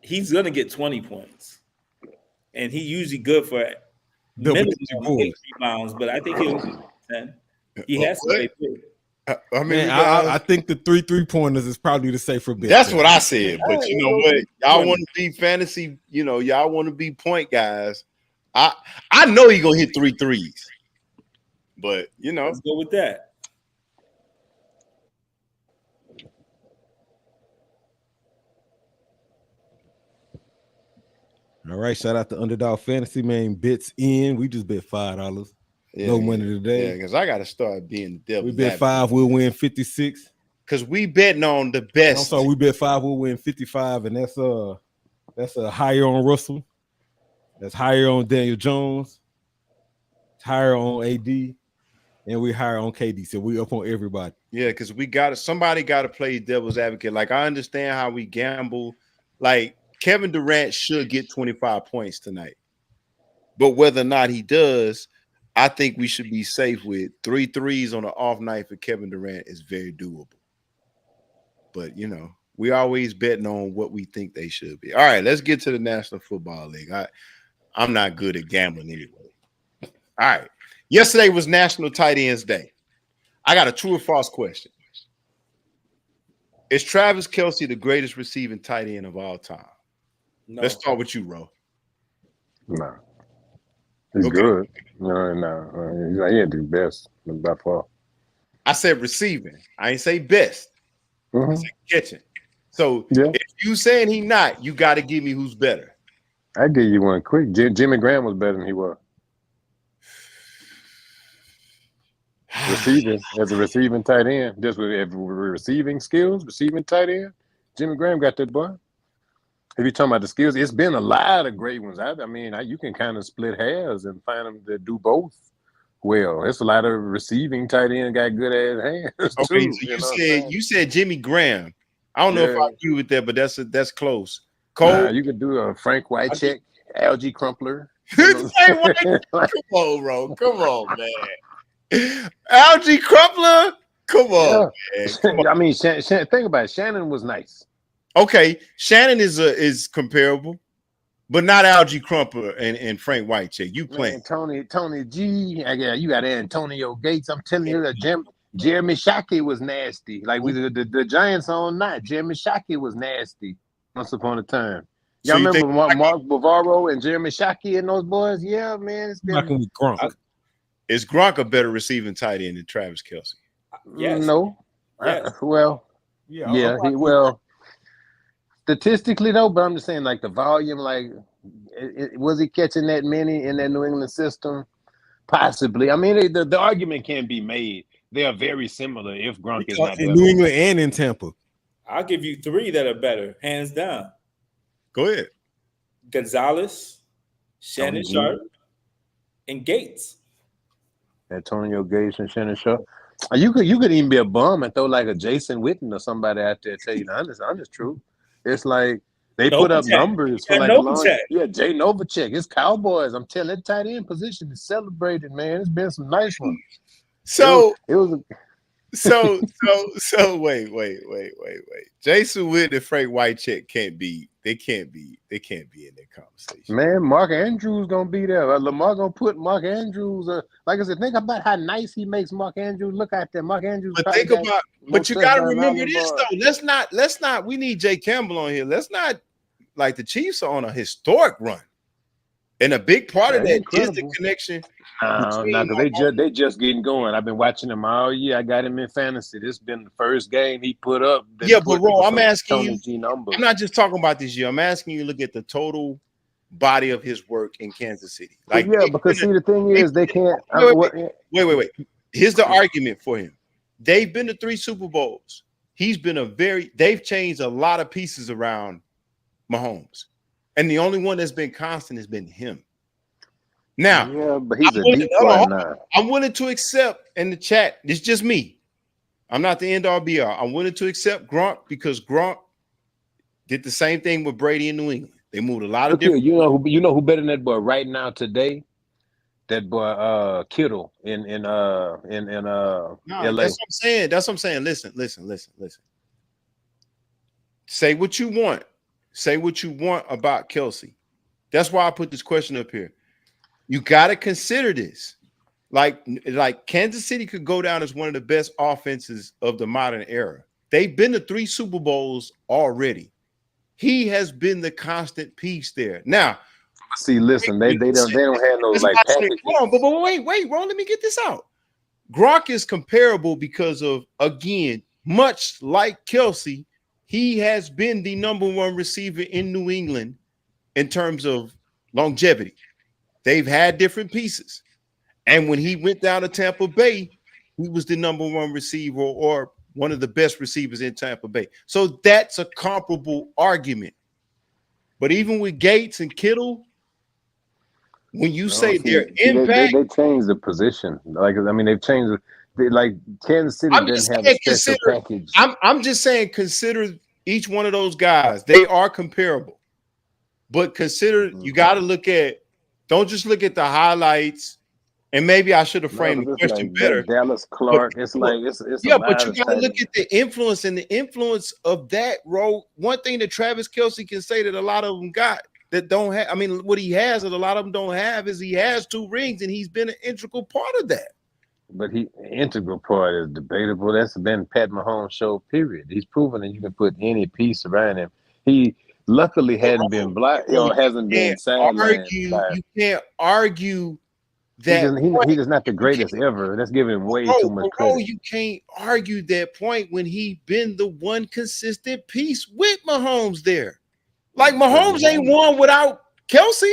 he's gonna get 20 points, and he usually good for minimum 8 rebounds. But I think he'll get 10. He has to play good. I mean, I think the 3 3-pointers is probably the safer bet. That's what I said. But you know what? Y'all want to be fantasy, y'all want to be point guys. I know he's gonna hit 3 threes. But let's go with that. All right, shout out to Underdog Fantasy, man. Bits in. We just bet $5. No money today. Yeah, because I got to start being the devil. We bet 5, we'll win 56. Because we betting on the best. So we bet 5, we'll win 55, and that's a higher on Russell. That's higher on Daniel Jones. It's higher on AD, and we're higher on KD. So we up on everybody. Yeah, because somebody got to play devil's advocate. Like, I understand how we gamble. Like, Kevin Durant should get 25 points tonight. But whether or not he does, I think we should be safe with 3 threes on an off night for Kevin Durant is very doable. But, we always betting on what we think they should be. All right, let's get to the National Football League. I'm not good at gambling anyway. All right. Yesterday was National Tight Ends Day. I got a true or false question. Is Travis Kelce the greatest receiving tight end of all time? No. Let's start with you, Ro. No. He's Okay. good. No. He ain't the best by far. I said receiving. I ain't say best. I said catching. So if you saying he not, you got to give me who's better. I give you one quick. Jimmy Graham was better than he was. Receiving as a receiving tight end, just with receiving skills, receiving tight end. Jimmy Graham got that boy. If you're talking about the skills, it's been a lot of great ones. I mean, you can kind of split hairs and find them that do both well. It's a lot of receiving tight end got good ass hands. Okay, too, so you said Jimmy Graham. I don't know if I agree with that, but that's close. Cole, you could do a Frank Whitecheck, Algie Crumpler. Come on, bro. Come on, man. Algie Crumpler. Come on, man. Come on. I mean, think about it. Shannon was nice. Okay, Shannon is comparable, but not Algie Crumpler and Frank Whitecheck. You playing Tony G? You got Antonio Gates. I'm telling you that Jeremy Shockey was nasty. Like the Giants on night. Jeremy Shockey was nasty once upon a time. Y'all remember Mark Bavaro and Jeremy Shockey and those boys? Yeah, man. It's been Gronk. Is Gronk a better receiving tight end than Travis Kelce? Yes. No. Yes. Well, statistically though, but I'm just saying like the volume, like was he catching that many in that New England system? Possibly. I mean, the argument can be made. They are very similar if Gronk is not in better. New England and in Tampa. I'll give you three that are better, hands down. Go ahead. Gonzalez, Shannon Sharp, and Gates. Antonio Gates and Shannon Sharp. You could even be a bum and throw like a Jason Witten or somebody out there tell you the honest truth. It's like they put up numbers for like Jay Novacek. It's Cowboys. I'm telling that tight end position is celebrated, man. It's been some nice ones. So it was so wait. Jason Witten and Frank Whitecheck can't be in that conversation. Man, Mark Andrews gonna be there. Lamar gonna put Mark Andrews. Like I said, think about how nice he makes Mark Andrews look out there. Mark Andrews. But you gotta remember this though. Let's not. We need Jay Campbell on here. Let's not like the Chiefs are on a historic run, and a big part of that is the connection. Because they just getting going. I've been watching him all year. I got him in fantasy. This has been the first game he put up. But Ro, I'm asking you. I'm not just talking about this year. I'm asking you to look at the total body of his work in Kansas City. Like, because the thing is, they can't. Wait. Here's the argument for him. They've been to 3 Super Bowls. They've changed a lot of pieces around Mahomes, and the only one that's been constant has been him. Now, but he's a deep one now. I'm willing to accept in the chat. It's just me. I'm not the end all be all. I'm willing to accept Gronk because Gronk did the same thing with Brady in New England. They moved a lot of different. You know who better than that boy right now today? That boy Kittle in LA. That's what I'm saying. Listen. Say what you want. Say what you want about Kelce. That's why I put this question up here. You got to consider this. Like Kansas City could go down as one of the best offenses of the modern era. They've been to 3 Super Bowls already. He has been the constant piece there. Now, see, listen, they don't have no like packages. But wait, Ron, let me get this out. Gronk is comparable because of, again, much like Kelce, he has been the number 1 receiver in New England in terms of longevity. They've had different pieces. And when he went down to Tampa Bay, he was the number 1 receiver or one of the best receivers in Tampa Bay. So that's a comparable argument. But even with Gates and Kittle, when you say their impact, they changed the position. Like, I mean, they've changed. Like Kansas City didn't have a special package. I'm just saying, consider each one of those guys. They are comparable, but consider you got to look at. Don't just look at the highlights. And maybe I should have framed the question better. Dallas Clark, but you got to look at the influence and the influence of that role. One thing that Travis Kelce can say that a lot of them got that don't have. I mean, what he has that a lot of them don't have is he has 2 rings, and he's been an integral part of that. But integral part is debatable. That's been Pat Mahomes' show, period. He's proven that you can put any piece around him. He luckily hadn't been blocked or hasn't been sidelined. You can't argue that he is not the greatest ever. That's giving him way too much credit. You can't argue that point when he been the one consistent piece with Mahomes there. Like Mahomes ain't won without Kelce.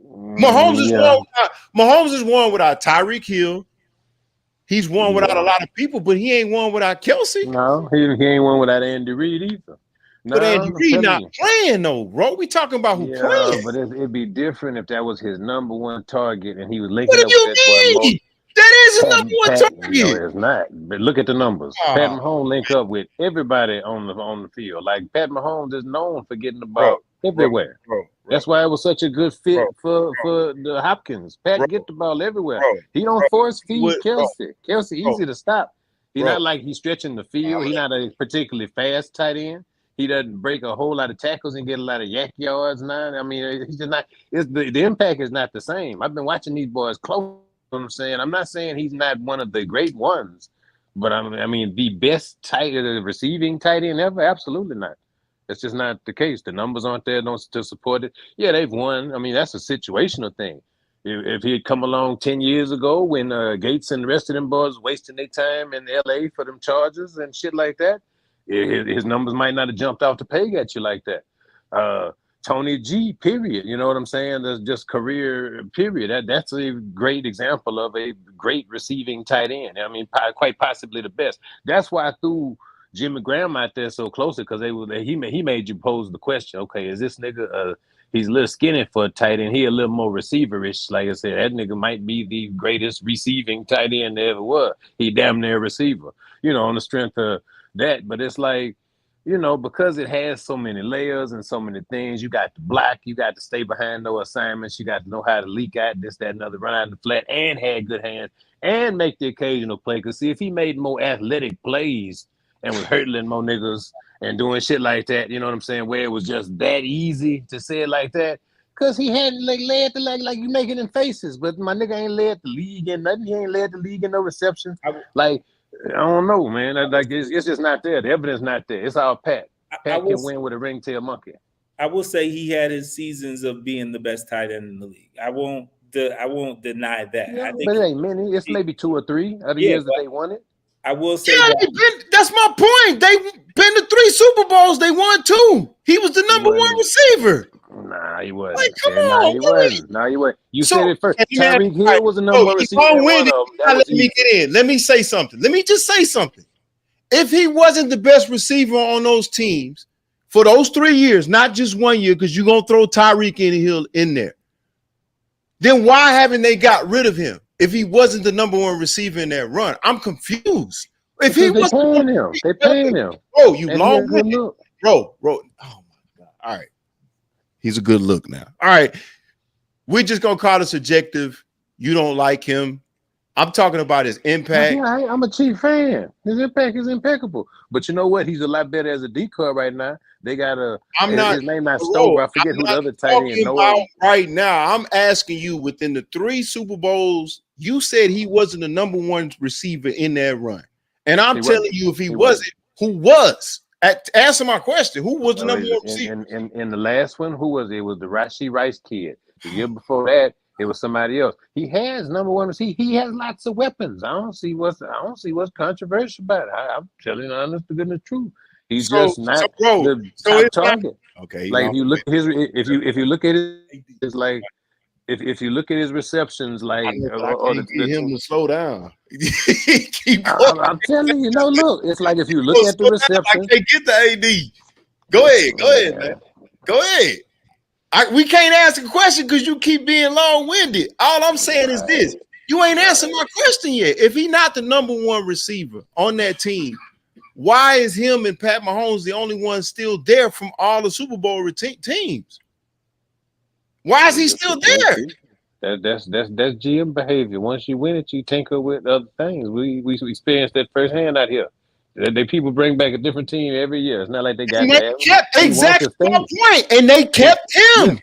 Mahomes is won without Tyreek Hill. He's won without a lot of people, but he ain't won without Kelce. No, he ain't won without Andy Reid either. No, but Andy Reid not playing though, bro. We talking about who playing. But it'd be different if that was his number 1 target and he was linking up with that boy. That is his number 1 target. No, it's not. But look at the numbers. Pat Mahomes link up with everybody on the field. Like Pat Mahomes is known for getting the ball everywhere. That's why it was such a good fit for the Hopkins. Pat get the ball everywhere. He don't force feed Kelce. Kelce easy to stop. He's not like he's stretching the field. He's not a particularly fast tight end. He doesn't break a whole lot of tackles and get a lot of yak yards now. I mean, he's just not. The impact is not the same. I've been watching these boys close. You know what I'm saying, I'm not saying he's not one of the great ones, but I mean the best receiving tight end ever. Absolutely not. That's just not the case. The numbers aren't there to support it. Yeah, they've won. I mean, that's a situational thing. If he had come along 10 years ago when Gates and the rest of them boys wasting their time in LA for them Chargers and shit like that, his numbers might not have jumped off the page at you like that. Tony G, period. You know what I'm saying? That's just career, period. That's a great example of a great receiving tight end. I mean, quite possibly the best. That's why I threw Jimmy Graham out there so closely, because he made you pose the question, okay, is this nigga he's a little skinny for a tight end. He a little more receiverish. Like I said, that nigga might be the greatest receiving tight end there ever was. He damn near receiver, on the strength of that. But it's like, because it has so many layers and so many things, you got to block, you got to stay behind no assignments, you got to know how to leak out this, that, and other, run out in the flat, and had good hands, and make the occasional play. Because see, if he made more athletic plays and was hurtling more niggas and doing shit like that, you know what I'm saying, where it was just that easy to say it like that, because he had led the like you making in faces, but my nigga ain't led the league in nothing. He ain't led the league in no receptions. I don't know, man. It's just not there. The evidence not there. It's all Pat. Pat can win with a ringtail monkey. I will say he had his seasons of being the best tight end in the league. I won't deny that. Yeah, I think but it ain't many. It's maybe 2 or 3 other years that they won it. I will say that's my point. They been to 3 Super Bowls. They won 2. He was the number 1 receiver. Nah, he wasn't. Like, come on, he wasn't. Nah, he wasn't. You said it first. Tyreek Hill was the number 1 receiver. Let me get in. Let me say something. Let me just say something. If he wasn't the best receiver on those teams for those 3 years, not just 1 year, because you're gonna throw Tyreek Hill in there, then why haven't they got rid of him? If he wasn't the number 1 receiver in that run, I'm confused. If he was paying him, they paying him. Bro, you long-winded. Bro. Oh my God. All right. He's a good look now. All right. We're just gonna call it subjective. You don't like him. I'm talking about his impact. Yeah, I'm a Chief fan. His impact is impeccable. But you know what? He's a lot better as a decoy right now. They got his name not Stover. I forget who the other tight end knows. Right now, I'm asking you, within the 3 Super Bowls, you said he wasn't the number 1 receiver in that run. And I'm telling you, if he wasn't, who was? Answer my question. Who was the number 1 receiver? In the last one, who was it? It was the Rashee Rice kid. The year before that, it was somebody else. He has number 1 receiver. He has lots of weapons. I don't see what's controversial about it. I'm telling you the honest to goodness truth. He's just not the top target. Okay. Like if you look at if you look at it, it's like if you look at his receptions, like I can't get him to slow down. I'm telling you, look, it's like if you look at the receptions. I can't get the AD. Go ahead, man. Go ahead. We can't ask a question because you keep being long-winded. All I'm saying is this: you ain't answering my question yet. If he's not the number 1 receiver on that team, why is him and Pat Mahomes the only one still there from all the Super Bowl teams? Why is he still there? That's GM behavior. Once you win it, you tinker with other things. We experienced that firsthand out here. They people bring back a different team every year. It's not like they got And to they have him. kept He wants to exactly my stay. point, and they kept him.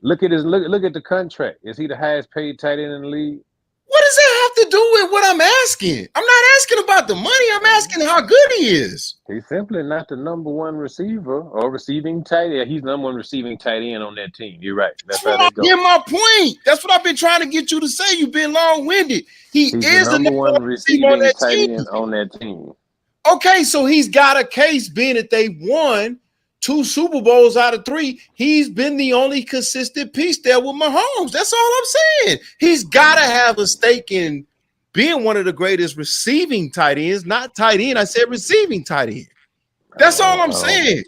Listen, look at the contract. Is he the highest paid tight end in the league? What does that have to do with what I'm asking? I'm not asking about the money. I'm asking how good he is. He's simply not the number one receiver or receiving tight end. He's number one receiving tight end on that team. You're right. That's how they go. Get my point. That's what I've been trying to get you to say. You've been long-winded. He's the number one receiving tight end on that team. Okay, so he's got a case being that they won 2 Super Bowls out of 3. He's been the only consistent piece there with Mahomes. That's all I'm saying. He's got to have a stake in being one of the greatest receiving tight ends, not tight end. I said receiving tight end. That's all I'm saying.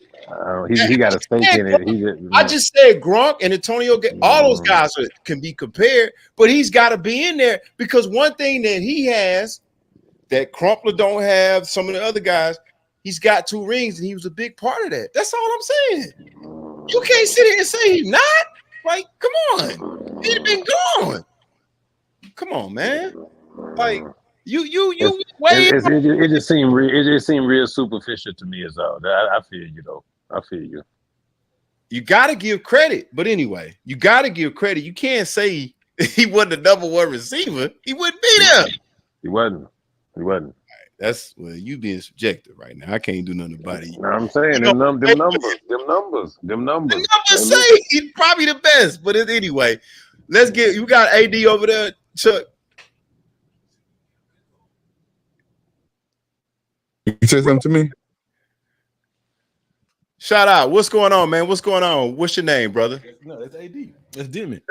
He got a stake in it. I just said Gronk and Antonio. All those guys can be compared, but he's got to be in there because one thing that he has that Crumpler don't have, some of the other guys, he's got 2 rings, and he was a big part of that. That's all I'm saying. You can't sit here and say he's not. Like, come on. He's been gone. Come on, man. Like, it just seemed real superficial to me as all. I feel you, though. I feel you. You got to give credit. But anyway, you got to give credit. You can't say he wasn't the number 1 receiver. He wouldn't be there. He wasn't. That's you being subjective right now. I can't do nothing about it. No, I'm saying them numbers. The numbers say he's probably the best. But anyway, you got AD over there, Chuck. You said something to me? Shout out. What's going on, man? What's going on? What's your name, brother? No, that's AD. That's Dimmy.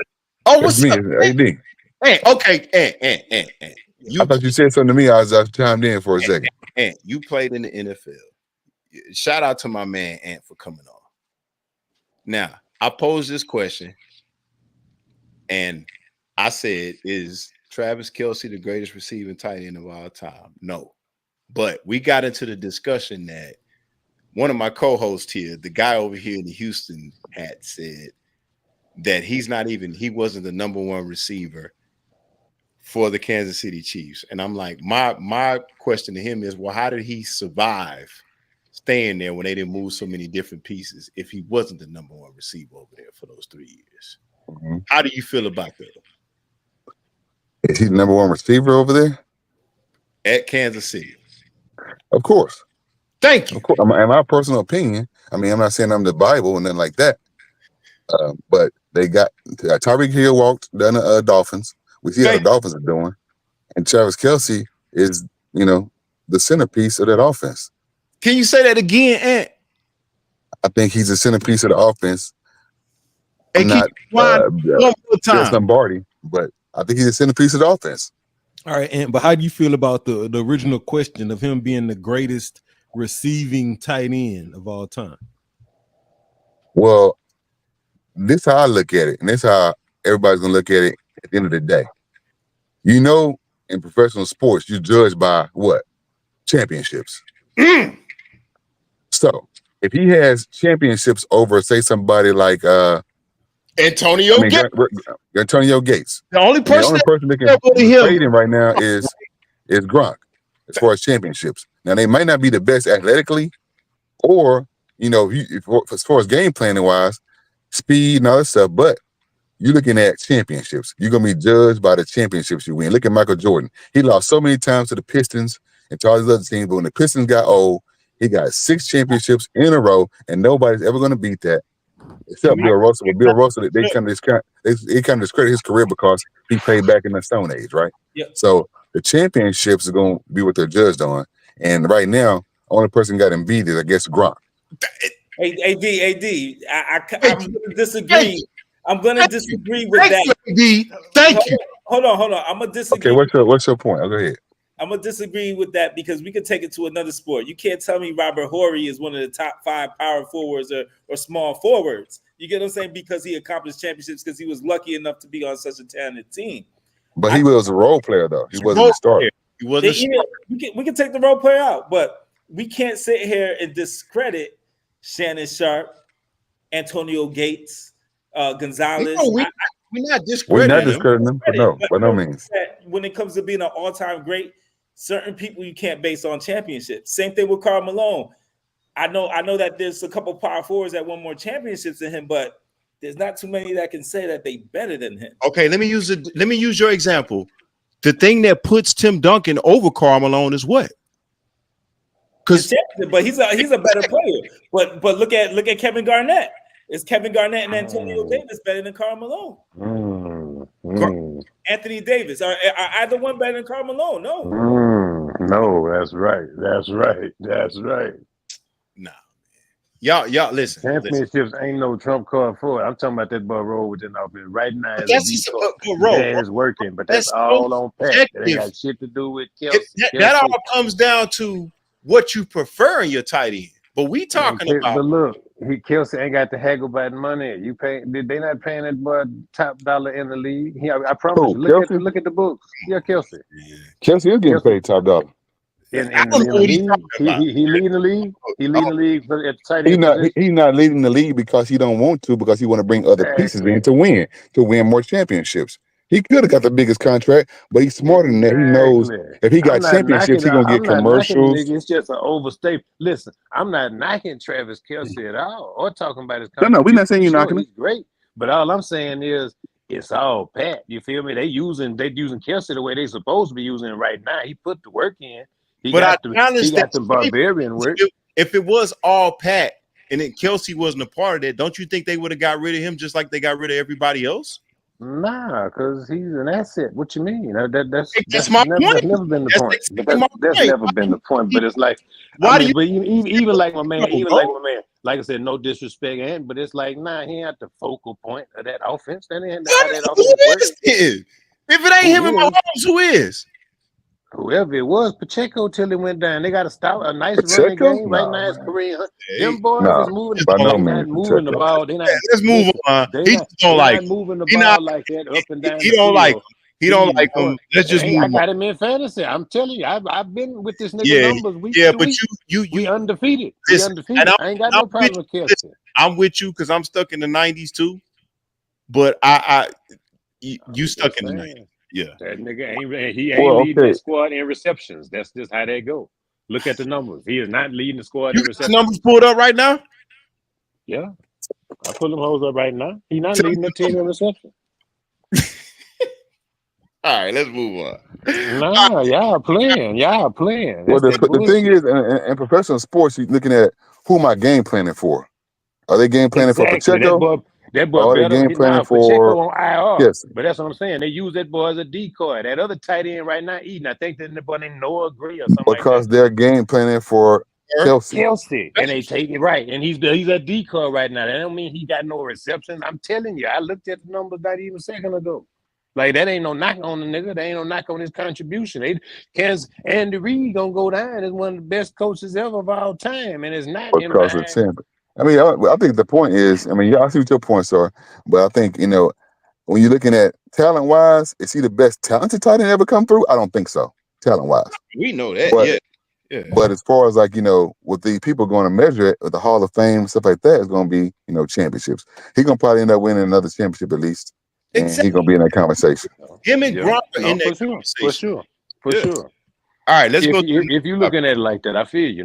Oh, what's me? up? It's AD. Hey, okay. I thought you said something to me. I was chimed in for a second. Ant, you played in the NFL. Shout out to my man Ant for coming on. Now, I posed this question, and I said, is Travis Kelce the greatest receiving tight end of all time? No. But we got into the discussion that one of my co-hosts here, the guy over here in the Houston hat, said that he wasn't the number 1 receiver for the Kansas City Chiefs. And I'm like, my question to him is, well, how did he survive staying there when they didn't move so many different pieces if he wasn't the number 1 receiver over there for those 3 years? Mm-hmm. How do you feel about that? Is he the number 1 receiver over there? At Kansas City. Of course. Thank you. Of course. In my personal opinion, I mean, I'm not saying I'm the Bible and nothing like that, but they got Tyreek Hill walked down the Dolphins. We see how the Dolphins are doing. And Travis Kelce is, the centerpiece of that offense. Can you say that again, Ant? I think he's the centerpiece of the offense. And not one more time. Lombardi, but I think he's the centerpiece of the offense. All right, Ant, but how do you feel about the original question of him being the greatest receiving tight end of all time? Well, this is how I look at it, and this is how everybody's going to look at it at the end of the day. In professional sports, you judge by what? Championships. So, if he has championships over, say, somebody like Antonio Gates. The only person that can trade him right now is Gronk as far as championships. Now, they might not be the best athletically or, as far as game planning wise, speed and all that stuff, but you're looking at championships. You're going to be judged by the championships you win. Look at Michael Jordan. He lost so many times to the Pistons and to all these other teams, but when the Pistons got old, he got 6 championships in a row, and nobody's ever going to beat that. Except Bill Russell. But Bill Russell, they kind of discredit his career because he played back in the Stone Age, right? Yep. So the championships are going to be what they're judged on. And right now, only person got him beat is, I guess, Gronk. Hey, AD, I'm going to disagree. I'm going to disagree with that. Thank you. Hold on. I'm going to disagree. Okay, what's your point? Go ahead. I'm going to disagree with that because we could take it to another sport. You can't tell me Robert Horry is one of the top 5 power forwards or small forwards. You get what I'm saying? Because he accomplished championships because he was lucky enough to be on such a talented team. But he was a role player, though. He wasn't a starter. He wasn't. We can take the role player out, but we can't sit here and discredit Shannon Sharp, Antonio Gates, Gonzalez. No, we're not discrediting. We're not discrediting them, but no, by no means. When it comes to being an all-time great, certain people you can't base on championships. Same thing with Karl Malone. I know that there's a couple power forwards that won more championships than him, but there's not too many that can say that they better than him. Okay, let me use your example. The thing that puts Tim Duncan over Karl Malone is what? Because but he's a better player. But look at Kevin Garnett. Is Kevin Garnett and Antonio Davis better than Karl Malone? Anthony Davis. Are either one better than Karl Malone? No. No, that's right. Nah. Y'all listen. Championships ain't no trump card for it. I'm talking about that boy Roll within offense right now. That is working, but that's all on Pat. It ain't got shit to do with Kelce. That all comes down to what you prefer in your tight end. But we talking about. But look, Kelce ain't got to haggle about money. You pay? They not paying that boy top dollar in the league. I promise you. Look at the books. Yeah, Kelce. Kelce is getting paid top dollar. In the league, he leading the league. He leading the league at the tight end. He's not leading the league because he don't want to, because he want to bring other pieces in to win more championships. He could have got the biggest contract, but he's smarter than that. He knows if he got championships, he's gonna get commercials. It's just an overstatement. Listen, I'm not knocking Travis Kelce at all, or talking about his contract. No, we're not saying you're knocking him. He's great, but all I'm saying is it's all Pat. You feel me? They using Kelce the way they supposed to be using him right now. He put the work in. He got the barbarian work. If it was all Pat and then Kelce wasn't a part of that, don't you think they would have got rid of him just like they got rid of everybody else? Nah, because he's an asset. What you mean? That's my point. That's never been the point. That's never been the point. But it's like, even like my man, like I said, no disrespect, but it's like, nah, he ain't at the focal point of that offense. That ain't how that offense works. If it ain't him and Mahomes, who is? Whoever it was, Pacheco till he went down. They got to stop a nice running game right now. It's Kareem Hunt. Them boys is moving. They're not moving the ball. They're not. Let's move on. He don't like moving the ball like that up and down. He don't like. He don't like them. Let's just move. I got him in fantasy. I'm telling you, I've been with this nigga numbers. We undefeated. We undefeated. I ain't got no problem with Kelce. I'm with you because I'm stuck in the 90s too. But you stuck in the 90s. Yeah, that nigga ain't leading the squad in receptions. That's just how they go. Look at the numbers. He is not leading the squad in receptions. Numbers pulled up right now. Yeah, I pull them hoes up right now. He's not leading the team in reception. All right, let's move on. Nah, y'all playing. Well, the thing is, in professional sports, you're looking at who am I game planning for? Are they game planning for Pacheco? That boy better game planning for Pacheco on IR. Yes. But that's what I'm saying. They use that boy as a decoy. That other tight end right now eating. I think that the boy named Noah Gray or something because like that. they're game planning for Kelce. And they take it right. And he's a decoy right now. That don't mean he got no reception. I'm telling you, I looked at the numbers not even a second ago. Like, that ain't no knock on the nigga. That ain't no knock on his contribution. Andy Reid gonna go down as one of the best coaches ever of all time. And it's not because of Tampa. I mean, I think the point is, I see what your points are, but I think, when you're looking at talent-wise, is he the best talented tight end ever come through? I don't think so, talent-wise. We know that, yeah. But as far as with the people going to measure it, with the Hall of Fame, stuff like that, it's going to be, championships. He's going to probably end up winning another championship at least, and he's going to be in that conversation. Him and Gronk in that conversation. For sure. All right, let's go. If you're looking at it like that, I feel you.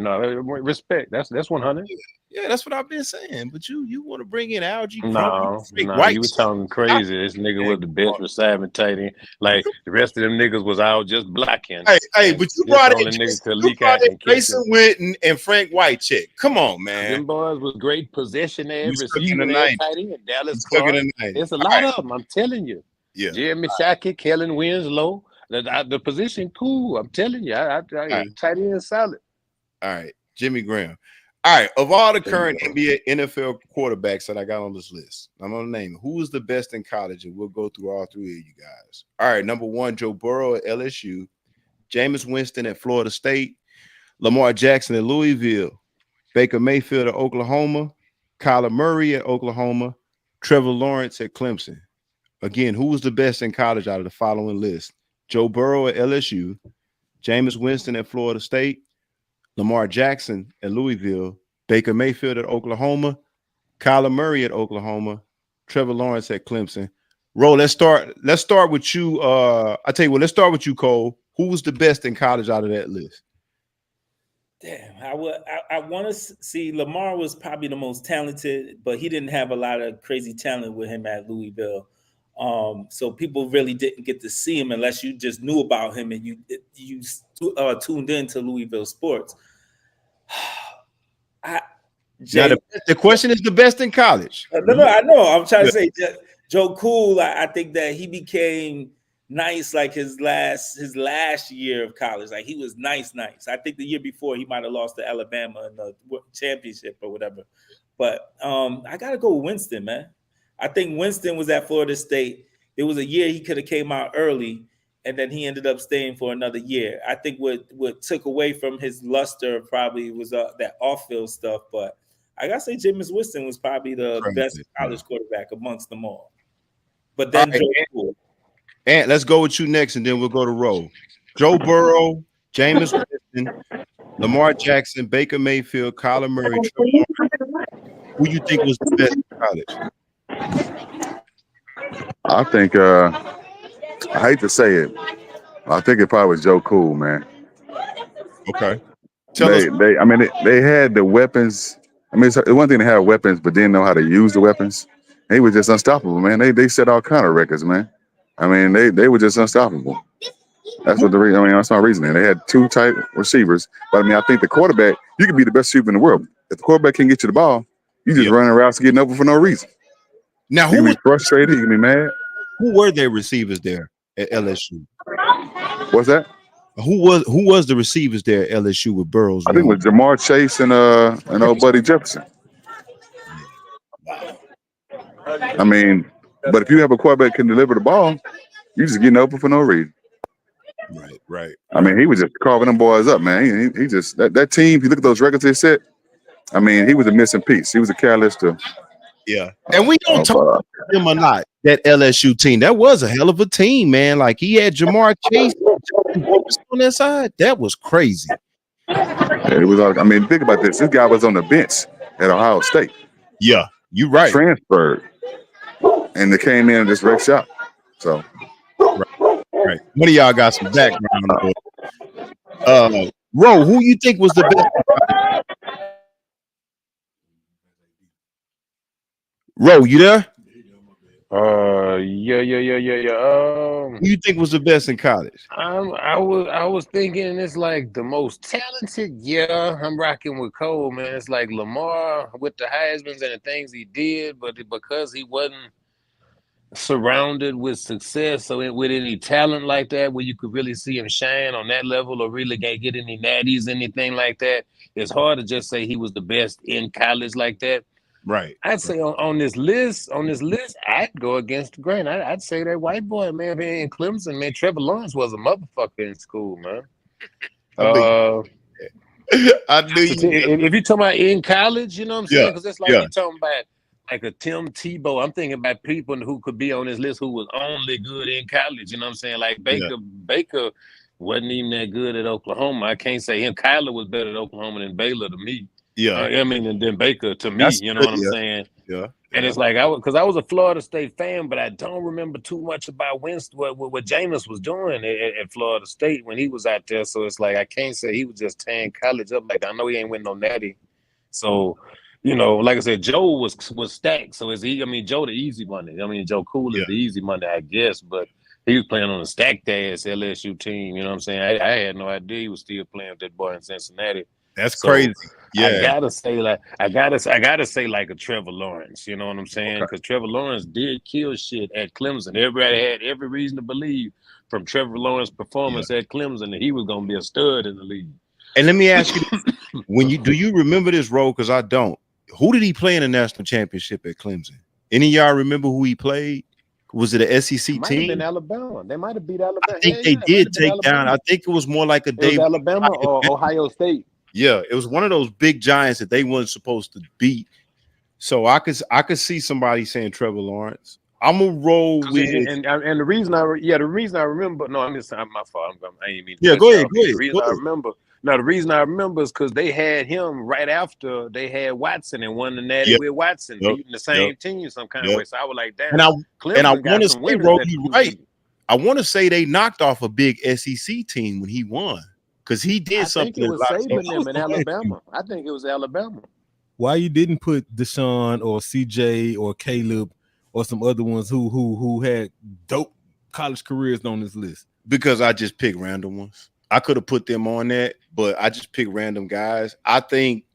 Respect. That's 100. Yeah, that's what I've been saying. But you want to bring in Algie? No, you were talking crazy. This nigga was the best receiving tight end. Like the rest of them niggas was out just blocking. Hey, but you brought in Jason Witten and Frank Whitecheck. Come on, man. Them boys was great possession and receiving and tight end. Dallas Clark. It's a lot of them. I'm telling you. Yeah. Jeremy Shockey, Kellen Winslow. The position cool. I'm telling you. Tight end solid. All right, Jimmy Graham. All right, of all the current NFL quarterbacks that I got on this list, I'm going to name it. Who is the best in college? And we'll go through all three of you guys. All right, number 1, Joe Burrow at LSU. Jameis Winston at Florida State. Lamar Jackson at Louisville. Baker Mayfield at Oklahoma. Kyler Murray at Oklahoma. Trevor Lawrence at Clemson. Again, who was the best in college out of the following list? Joe Burrow at LSU. Jameis Winston at Florida State. Lamar Jackson at Louisville, Baker Mayfield at Oklahoma, Kyler Murray at Oklahoma, Trevor Lawrence at Clemson. Ro, let's start with you. I tell you what, let's start with you, Cole. Who was the best in college out of that list? Damn, I want to see Lamar was probably the most talented, but he didn't have a lot of crazy talent with him at Louisville. So people really didn't get to see him unless you just knew about him and you tuned into Louisville sports. Now the question is the best in college. No, I know. I'm trying to say Joe Cool. I think that he became nice like his last year of college. Like he was nice. I think the year before he might have lost to Alabama in the championship or whatever. But I gotta go with Winston, man. I think Winston was at Florida State. There was a year he could have came out early, and then he ended up staying for another year. I think what took away from his luster probably was that off-field stuff. But I gotta say Jameis Winston was probably the best college quarterback amongst them all. But then Joe Cool. And let's go with you next, and then we'll go to Roe. Joe Burrow, Jameis Winston, Lamar Jackson, Baker Mayfield, Kyler Murray, who you think was the best in college? I think I hate to say it. I think it probably was Joe Cool, man. Okay. They had the weapons. I mean, it's one thing to have weapons, but didn't know how to use the weapons. He was just unstoppable, man. They set all kind of records, man. I mean, they were just unstoppable. That's what the reason. I mean, that's my reasoning. They had two tight receivers, but I mean, I think the quarterback. You can be the best receiver in the world. If the quarterback can get you the ball, you just running routes getting open for no reason. Now, you can be frustrated. You can be mad. Who were their receivers there at LSU? What's that? Who was the receivers there at LSU with Burrows? I think it was Jamar Chase and old buddy Jefferson. I mean, but if you have a quarterback that can deliver the ball, you just getting open for no reason. Right. I mean, he was just carving them boys up, man. He just that team. If you look at those records they set, I mean, he was a missing piece. He was a catalyst to. Yeah, and we don't talk about him or not. That LSU team, that was a hell of a team, man. Like he had Jamar Chase on that side. That was crazy. Yeah, it was. I mean, think about this. This guy was on the bench at Ohio State. Yeah, you're right. Transferred, and they came in and just wrecked shop. So, right. One of y'all got some background. Ro, who you think was the best? Ro, you there? Yeah. Who you think was the best in college? I was thinking it's like the most talented. Yeah, I'm rocking with Cole, man. It's like Lamar with the Heismans and the things he did, but because he wasn't surrounded with success, so with any talent like that, where you could really see him shine on that level or really get any natties, anything like that, it's hard to just say he was the best in college like that. Right. I'd say on this list, I'd go against the grain. I'd say that white boy, man, in Clemson, man, Trevor Lawrence was a motherfucker in school, man. I knew you. If you're talking about in college, you know what I'm saying? Because it's like you're talking about like a Tim Tebow. I'm thinking about people who could be on this list who was only good in college. You know what I'm saying? Like Baker wasn't even that good at Oklahoma. I can't say him. Kyler was better at Oklahoma than Baylor to me. Yeah, I mean, and then Baker to me, that's you know what I'm saying? Yeah. And it's like I was a Florida State fan, but I don't remember too much about Winston, what Jameis was doing at Florida State when he was out there. So it's like I can't say he was just tearing college up. Like I know he ain't win no natty. So, you know, like I said, Joe was stacked. So Joe the easy money. I mean, Joe Cool is the easy money, I guess, but he was playing on a stacked ass LSU team. You know what I'm saying? I had no idea he was still playing with that boy in Cincinnati. That's crazy. Yeah, I gotta say like a Trevor Lawrence. You know what I'm saying? Because Trevor Lawrence did kill shit at Clemson. Everybody had every reason to believe from Trevor Lawrence's performance at Clemson that he was gonna be a stud in the league. And let me ask you, do you remember this role? Because I don't. Who did he play in the national championship at Clemson? Any of y'all remember who he played? Was it an SEC might team? Have been Alabama. They might have beat Alabama. I think they did take down. I think it was more like a David Alabama or Ohio State. Yeah, it was one of those big giants that they weren't supposed to beat. So I could see somebody saying Trevor Lawrence. I'm gonna roll with and the reason I remember. No, I'm just my fault. I ain't mean. Yeah, go ahead. The reason I remember is because they had him right after they had Watson and won the Natty with Watson beating the same team some kind of way. So I was like, damn. And I want to say, Ro, you right. I want to say they knocked off a big SEC team when he won because he did I something. think it was saving them in I Alabama. I think it was Alabama. Why you didn't put Deshaun or CJ or Caleb or some other ones who had dope college careers on this list? Because I just picked random ones. I could have put them on that, but I just picked random guys. I think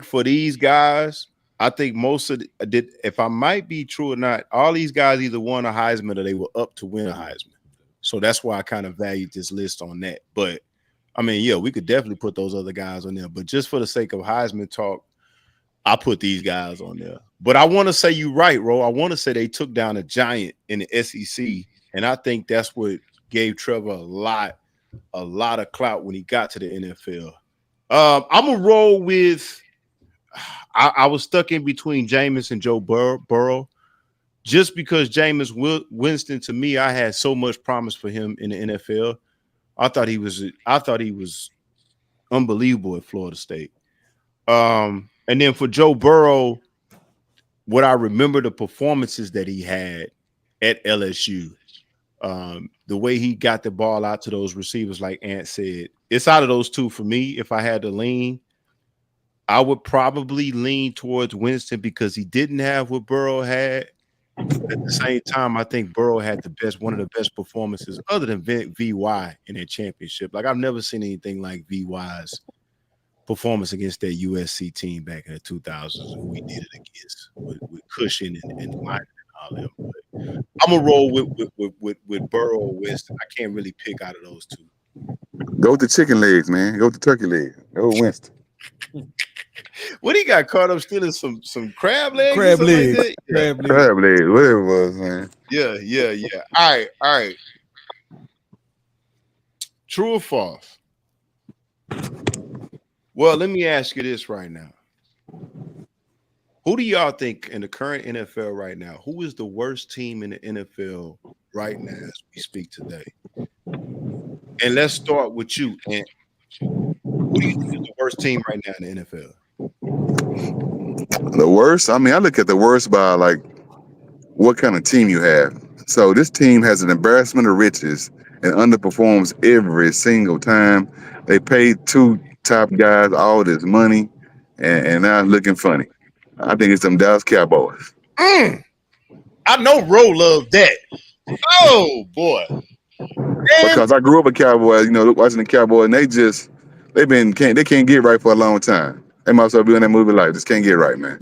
for these guys, I think most of if I might be true or not, all these guys either won a Heisman or they were up to win a Heisman. So that's why I kind of valued this list on that. But I mean, yeah, we could definitely put those other guys on there. But just for the sake of Heisman talk, I put these guys on there. But I want to say you're right, Ro. I want to say they took down a giant in the SEC, and I think that's what gave Trevor a lot of clout when he got to the NFL. I'm gonna roll with. I was stuck in between Jameis and Joe Burrow, just because Jameis Winston, to me, I had so much promise for him in the NFL. I thought he was unbelievable at Florida State. And then for Joe Burrow, what I remember the performances that he had at LSU, the way he got the ball out to those receivers, like Ant said, it's out of those two for me. If I had to lean, I would probably lean towards Winston because he didn't have what Burrow had. At the same time, I think Burrow had one of the best performances other than VY in their championship. Like, I've never seen anything like VY's performance against that USC team back in the 2000s when we did it against with Cushion and Lyman and all them. But I'm gonna roll with Burrow or Winston. I can't really pick out of those two. Go with the chicken legs, man. Go with the turkey leg. Go with Winston. What he got caught up stealing some crab legs? Crab legs. Like Crab legs, whatever it was, man. Yeah. All right. True or false? Well, let me ask you this right now. Who do y'all think in the current NFL right now, who is the worst team in the NFL right now as we speak today? And let's start with you, Ant. Who do you think is the worst team right now in the NFL? The worst? I mean, I look at the worst by, like, what kind of team you have. So this team has an embarrassment of riches and underperforms every single time. They paid two top guys all this money, and now it's looking funny. I think it's them Dallas Cowboys. I know Ro loved that. Oh, boy. Because I grew up a Cowboy, watching the Cowboys, and they can't get right for a long time. They might as well be on that movie life. Just can't get right, man.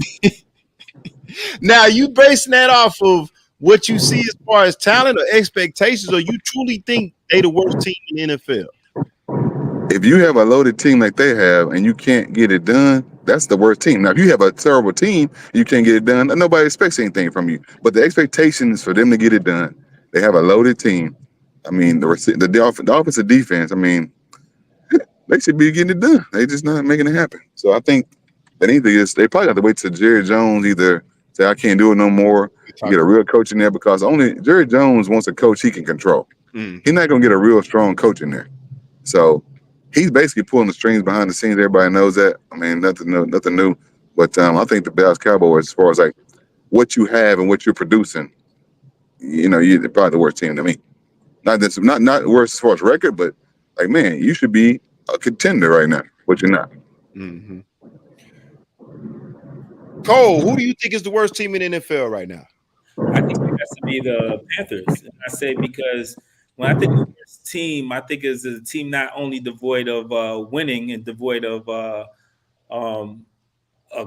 Now, you basing that off of what you see as far as talent or expectations, or you truly think they the worst team in the NFL? If you have a loaded team like they have and you can't get it done, that's the worst team. Now, if you have a terrible team, you can't get it done, nobody expects anything from you. But the expectation is for them to get it done. They have a loaded team. I mean, the offensive defense, I mean, they should be getting it done. They just not making it happen. So I think they probably have to wait till Jerry Jones either say, I can't do it no more. You get a real coach in there, because only Jerry Jones wants a coach he can control. He's not going to get a real strong coach in there. So he's basically pulling the strings behind the scenes. Everybody knows that. I mean, nothing new. But I think the Dallas Cowboys, as far as like what you have and what you're producing, you're probably the worst team to me. Not worse as far as record, but like, man, you should be a contender right now, but you're not. Mm-hmm. Cole, who do you think is the worst team in the NFL right now? I think it has to be the Panthers. And I say because when I think of the worst team, I think it's a team not only devoid of winning and devoid of a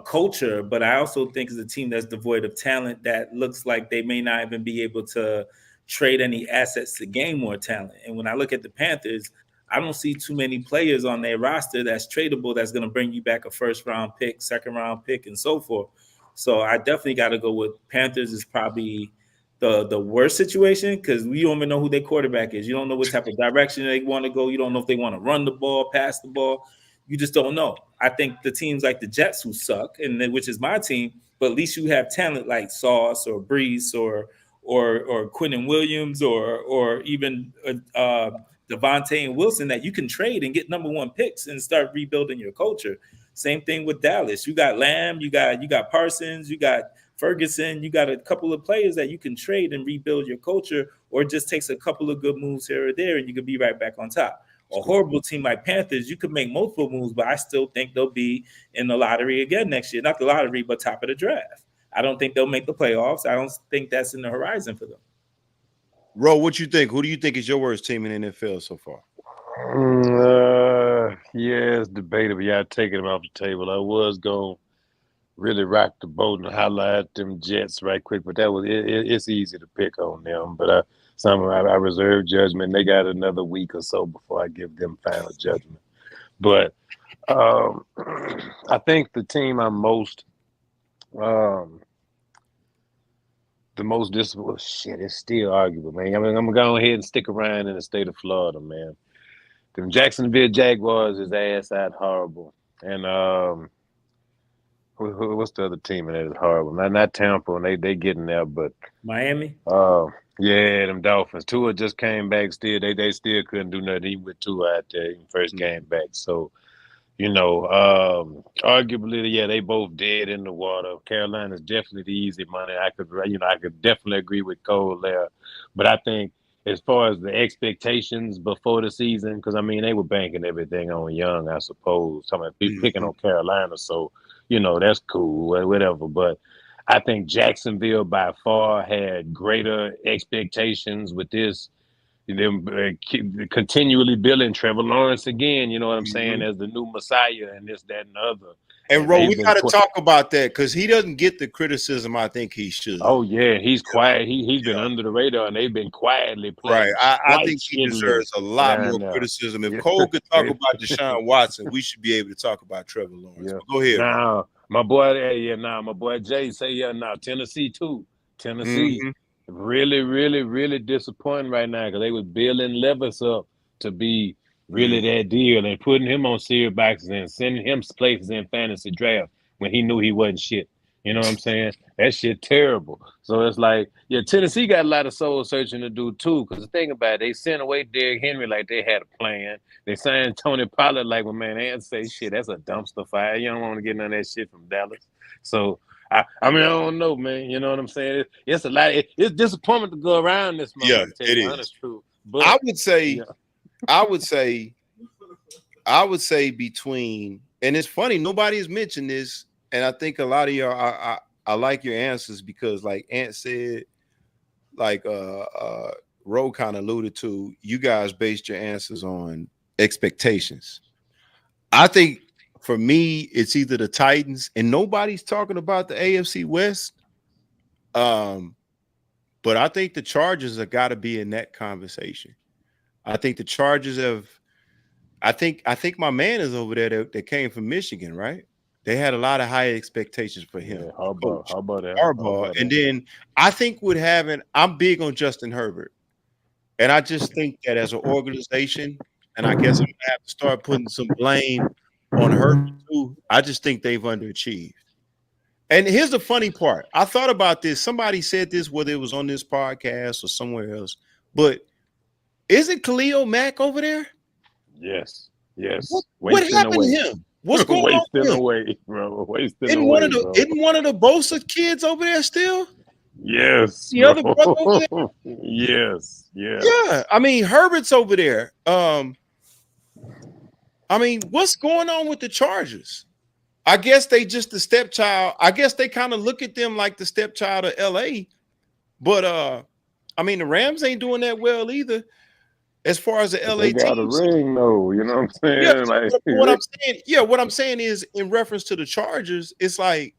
culture, but I also think it's a team that's devoid of talent that looks like they may not even be able to trade any assets to gain more talent. And when I look at the Panthers, I don't see too many players on their roster that's tradable that's going to bring you back a first-round pick, second-round pick, and so forth. So I definitely got to go with Panthers is probably the worst situation, because we don't even know who their quarterback is. You don't know what type of direction they want to go. You don't know if they want to run the ball, pass the ball. You just don't know. I think the teams like the Jets, who suck, and which is my team, but at least you have talent like Sauce or Brees or Quinnen Williams or even Devontae and Wilson that you can trade and get number one picks and start rebuilding your culture. Same thing with Dallas. You got Lamb, you got Parsons, you got Ferguson, you got a couple of players that you can trade and rebuild your culture, or it just takes a couple of good moves here or there, and you could be right back on top. A horrible team like Panthers, you could make multiple moves, but I still think they'll be in the lottery again next year. Not the lottery, but top of the draft. I don't think they'll make the playoffs. I don't think that's in the horizon for them. Ro, what you think? Who do you think is your worst team in the NFL so far? Yeah, it's debatable. Yeah, taking them off the table. I was going to really rock the boat and highlight them Jets right quick, but that was it's easy to pick on them. But I reserve judgment. They got another week or so before I give them final judgment. But I think the team I'm most the most disciplined. Shit, it's still arguable, man. I mean, I'm gonna go ahead and stick around in the state of Florida, man. Them Jacksonville Jaguars is ass out horrible, and what's the other team that is horrible? Not Tampa, and they getting there, but Miami. Yeah, them Dolphins. Tua just came back. Still, they still couldn't do nothing even with Tua out there. He first came back, so. Arguably, yeah, they both dead in the water. Carolina's definitely the easy money. I could definitely agree with Cole there. But I think as far as the expectations before the season, because, I mean, they were banking everything on Young, I suppose. I mean, picking on Carolina, so, that's cool, whatever. But I think Jacksonville by far had greater expectations with this. Them continually billing Trevor Lawrence again, you know what I'm saying, as the new Messiah and this, that, and the other. And Ro, we got to talk about that because he doesn't get the criticism I think he should. Oh yeah, he's quiet. He's been under the radar, and they've been quietly playing. Right, I think he deserves a lot more criticism. If Cole could talk about Deshaun Watson, we should be able to talk about Trevor Lawrence. Yeah. Go ahead. Now, my boy Jay say Tennessee too. Tennessee. Really, really, really disappointing right now because they was building Levis up to be really that deal and putting him on cereal boxes and sending him places in fantasy draft when he knew he wasn't shit. You know what I'm saying? That shit terrible. So it's like, Tennessee got a lot of soul searching to do too. Because the thing about it, they sent away Derrick Henry like they had a plan. They signed Tony Pollard like when man say shit, that's a dumpster fire. You don't want to get none of that shit from Dallas. So I mean, I don't know, man. You know what I'm saying? It's a lot. It's disappointment to go around this month. Yeah, it is. Honest truth. But I would say between, and it's funny, nobody has mentioned this, and I think a lot of y'all, I like your answers because, like Ant said, like Ro kind of alluded to, you guys based your answers on expectations. I think. For me, it's either the Titans, and nobody's talking about the AFC West. But I think the Chargers have got to be in that conversation. I think the Chargers have. I think my man is over there that came from Michigan, right? They had a lot of high expectations for him. Yeah, how about that? Harbaugh. And then I think I'm big on Justin Herbert, and I just think that as an organization, and I guess I'm gonna have to start putting some blame on Herbert too. I just think they've underachieved. And here's the funny part. I thought about this. Somebody said this, whether it was on this podcast or somewhere else. But isn't Khalil Mack over there? Yes. What happened to him? What's going on with him? Away, bro. Isn't one of the Bosa kids over there still? Yes. The other brother over there? Yes. Yeah. I mean, Herbert's over there. I mean, what's going on with the Chargers? I guess they just the stepchild. I guess they kind of look at them like the stepchild of LA. But I mean, the Rams ain't doing that well either. As far as the LA team, got a ring though, you know what I'm saying? Yeah, what I'm saying is in reference to the Chargers, it's like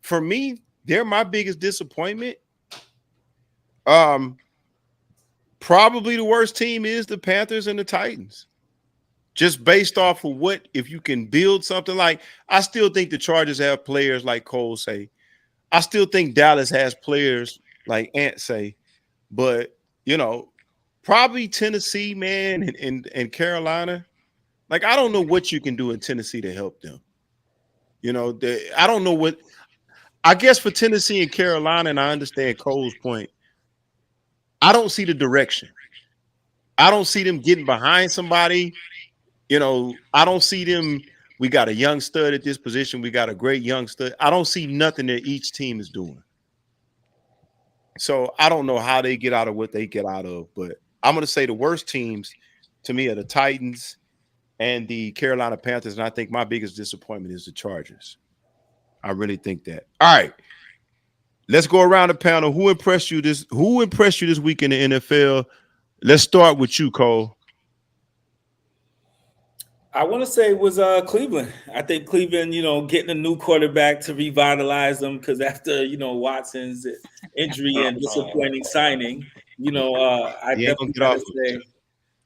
for me, they're my biggest disappointment. Probably the worst team is the Panthers and the Titans. Just based off of if you can build something like, I still think the Chargers have players like Cole say. I still think Dallas has players like Ant say, but probably Tennessee, man, and Carolina. Like, I don't know what you can do in Tennessee to help them. I don't know what. I guess for Tennessee and Carolina, and I understand Cole's point, I don't see the direction. I don't see them getting behind somebody. I don't see them. We got a young stud at this position. We got a great young stud. I don't see nothing that each team is doing. So I don't know how they get out of what they get out of, but I'm going to say the worst teams to me are the Titans and the Carolina Panthers. And I think my biggest disappointment is the Chargers. I really think that. All right. Let's go around the panel. Who impressed you this week in the NFL? Let's start with you, Cole. I want to say it was Cleveland. I think Cleveland, getting a new quarterback to revitalize them, because after, Watson's injury and disappointing signing, I definitely got to say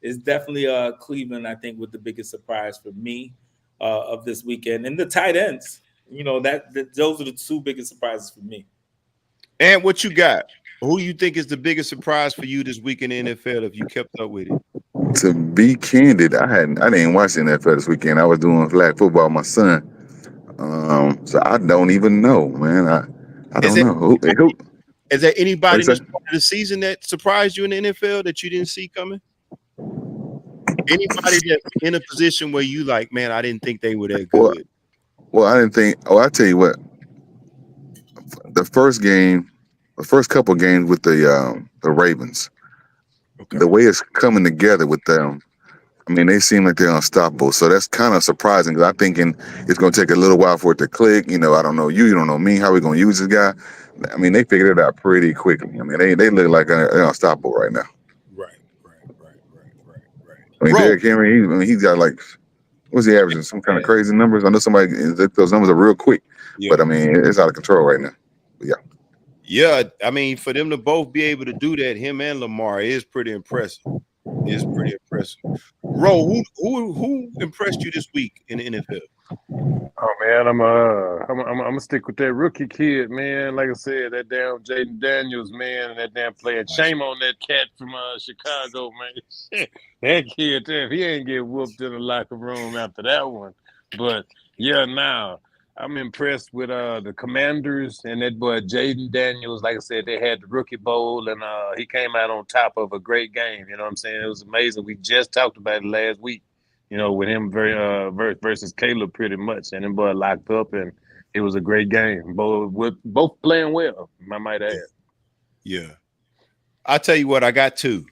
it's definitely Cleveland, I think, with the biggest surprise for me of this weekend. And the tight ends, those are the two biggest surprises for me. And what you got? Who do you think is the biggest surprise for you this week in the NFL if you kept up with it? To be candid, I didn't watch the NFL this weekend. I was doing flag football with my son. So I don't even know, man. I don't know. Who? Is there anybody in the season that surprised you in the NFL that you didn't see coming? Anybody that's in a position where you like, man, I didn't think they were that good? Well, I didn't think. Oh, I tell you what. The first couple games with the Ravens, the way it's coming together with them, I mean, they seem like they're unstoppable. So that's kind of surprising, because I'm thinking it's going to take a little while for it to click. I don't know you don't know me. How we going to use this guy? I mean, they figured it out pretty quickly. I mean, they look like they're unstoppable right now. Right. I mean, Derrick Henry, he's got like, what's he averaging? Some kind of crazy numbers. I know those numbers are real quick, but I mean, it's out of control right now. But yeah. Yeah, I mean, for them to both be able to do that, him and Lamar, is pretty impressive. Ro, who impressed you this week in the NFL? Oh man, I'm gonna stick with that rookie kid, man. Like I said, that damn Jayden Daniels, man, and that damn player. Shame on that cat from Chicago, man. That kid, if he ain't get whooped in the locker room after that one. But yeah, now I'm impressed with the Commanders and that boy Jayden Daniels. Like I said, they had the Rookie Bowl, and he came out on top of a great game. You know what I'm saying? It was amazing. We just talked about it last week. With him versus Caleb, pretty much, and them boy locked up, and it was a great game. Both playing well, I might add. Yeah, I'll tell you what, I got two.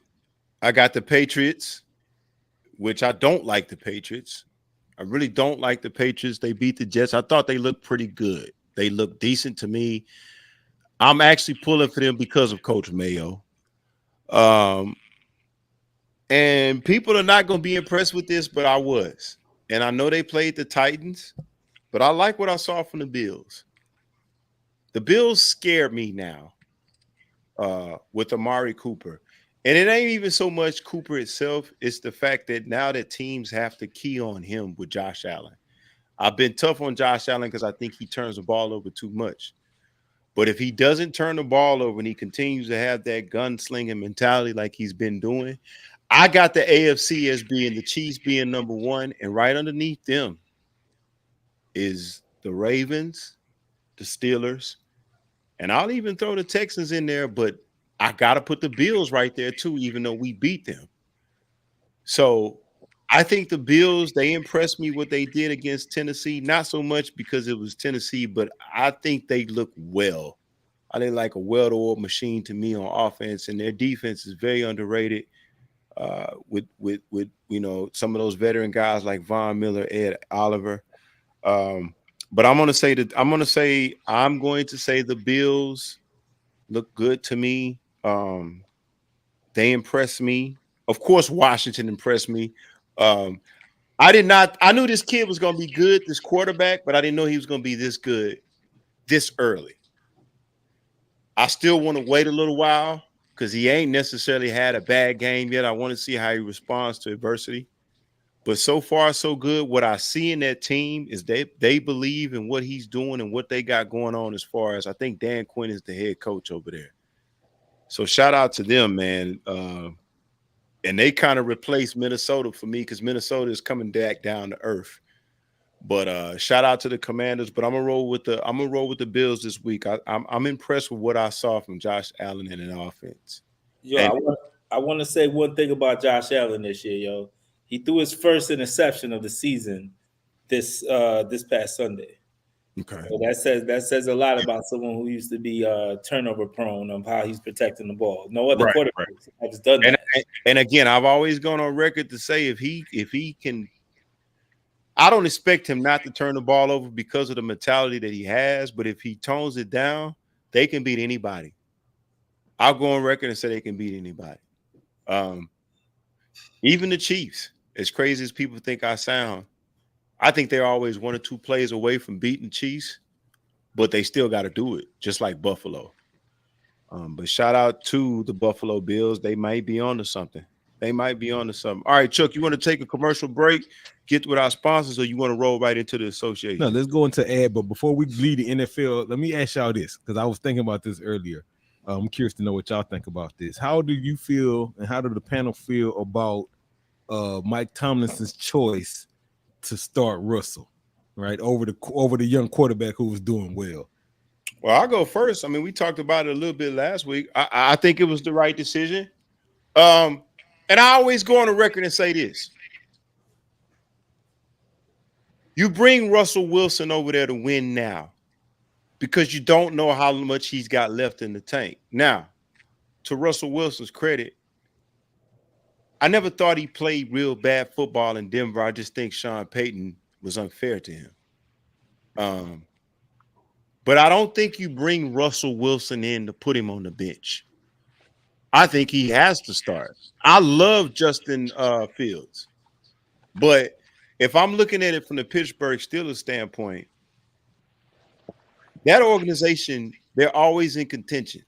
I got the Patriots, which I don't like the Patriots. I really don't like the Patriots. They beat the Jets. I thought they looked pretty good. They looked decent to me. I'm actually pulling for them because of Coach Mayo. And people are not going to be impressed with this, but I was. And I know they played the Titans, but I like what I saw from the Bills. The Bills scare me now with Amari Cooper. And it ain't even so much Cooper itself. It's the fact that now that teams have to key on him with Josh Allen. I've been tough on Josh Allen because I think he turns the ball over too much. But if he doesn't turn the ball over and he continues to have that gunslinging mentality like he's been doing, I got the AFC as being the Chiefs being number one, and right underneath them is the Ravens, the Steelers, and I'll even throw the Texans in there, but I got to put the Bills right there too, even though we beat them. So I think the Bills, they impressed me what they did against Tennessee, not so much because it was Tennessee, but I think they look well. I think like a well-oiled machine to me on offense, and their defense is very underrated. With some of those veteran guys like Von Miller, Ed Oliver, but I'm going to say the Bills look good to me. They impressed me. Of course, Washington impressed me. I knew this kid was going to be good, this quarterback, but I didn't know he was going to be this good this early. I still want to wait a little while, because he ain't necessarily had a bad game yet. I want to see how he responds to adversity. But so far, so good. What I see in that team is they believe in what he's doing and what they got going on, as far as I think Dan Quinn is the head coach over there. So shout out to them, man. And they kind of replaced Minnesota for me, because Minnesota is coming back down to earth. But shout out to the Commanders. But I'm gonna roll with the Bills this week. I'm impressed with what I saw from Josh Allen in an offense. Yo, I want to say one thing about Josh Allen this year, yo. He threw his first interception of the season this past Sunday. Okay. So that says a lot about someone who used to be turnover prone of how he's protecting the ball. No other Right, quarterback has done And that. and again, I've always gone on record to say if he can, I don't expect him not to turn the ball over because of the mentality that he has. But if he tones it down, they can beat anybody. I'll go on record and say they can beat anybody. Even the Chiefs, as crazy as people think I sound, I think they're always 1 or 2 plays away from beating the Chiefs, but they still got to do it, just like Buffalo. But shout out to the Buffalo Bills. They might be on to something. All right, Chuck, you want to take a commercial break, get with our sponsors, or you want to roll right into the association? No, let's go into ad. But before we leave the NFL, let me ask y'all this, because I was thinking about this earlier. I'm curious to know what y'all think about this. How do you feel, and how do the panel feel about Mike Tomlinson's choice to start Russell, right, over the young quarterback who was doing well? Well, I'll go first. I mean, we talked about it a little bit last week. I think it was the right decision. And I always go on the record and say this. You bring Russell Wilson over there to win now because you don't know how much he's got left in the tank. Now, to Russell Wilson's credit, I never thought he played real bad football in Denver. I just think Sean Payton was unfair to him. But I don't think you bring Russell Wilson in to put him on the bench. I think he has to start. I love Justin Fields. But if I'm looking at it from the Pittsburgh Steelers standpoint, that organization, they're always in contention.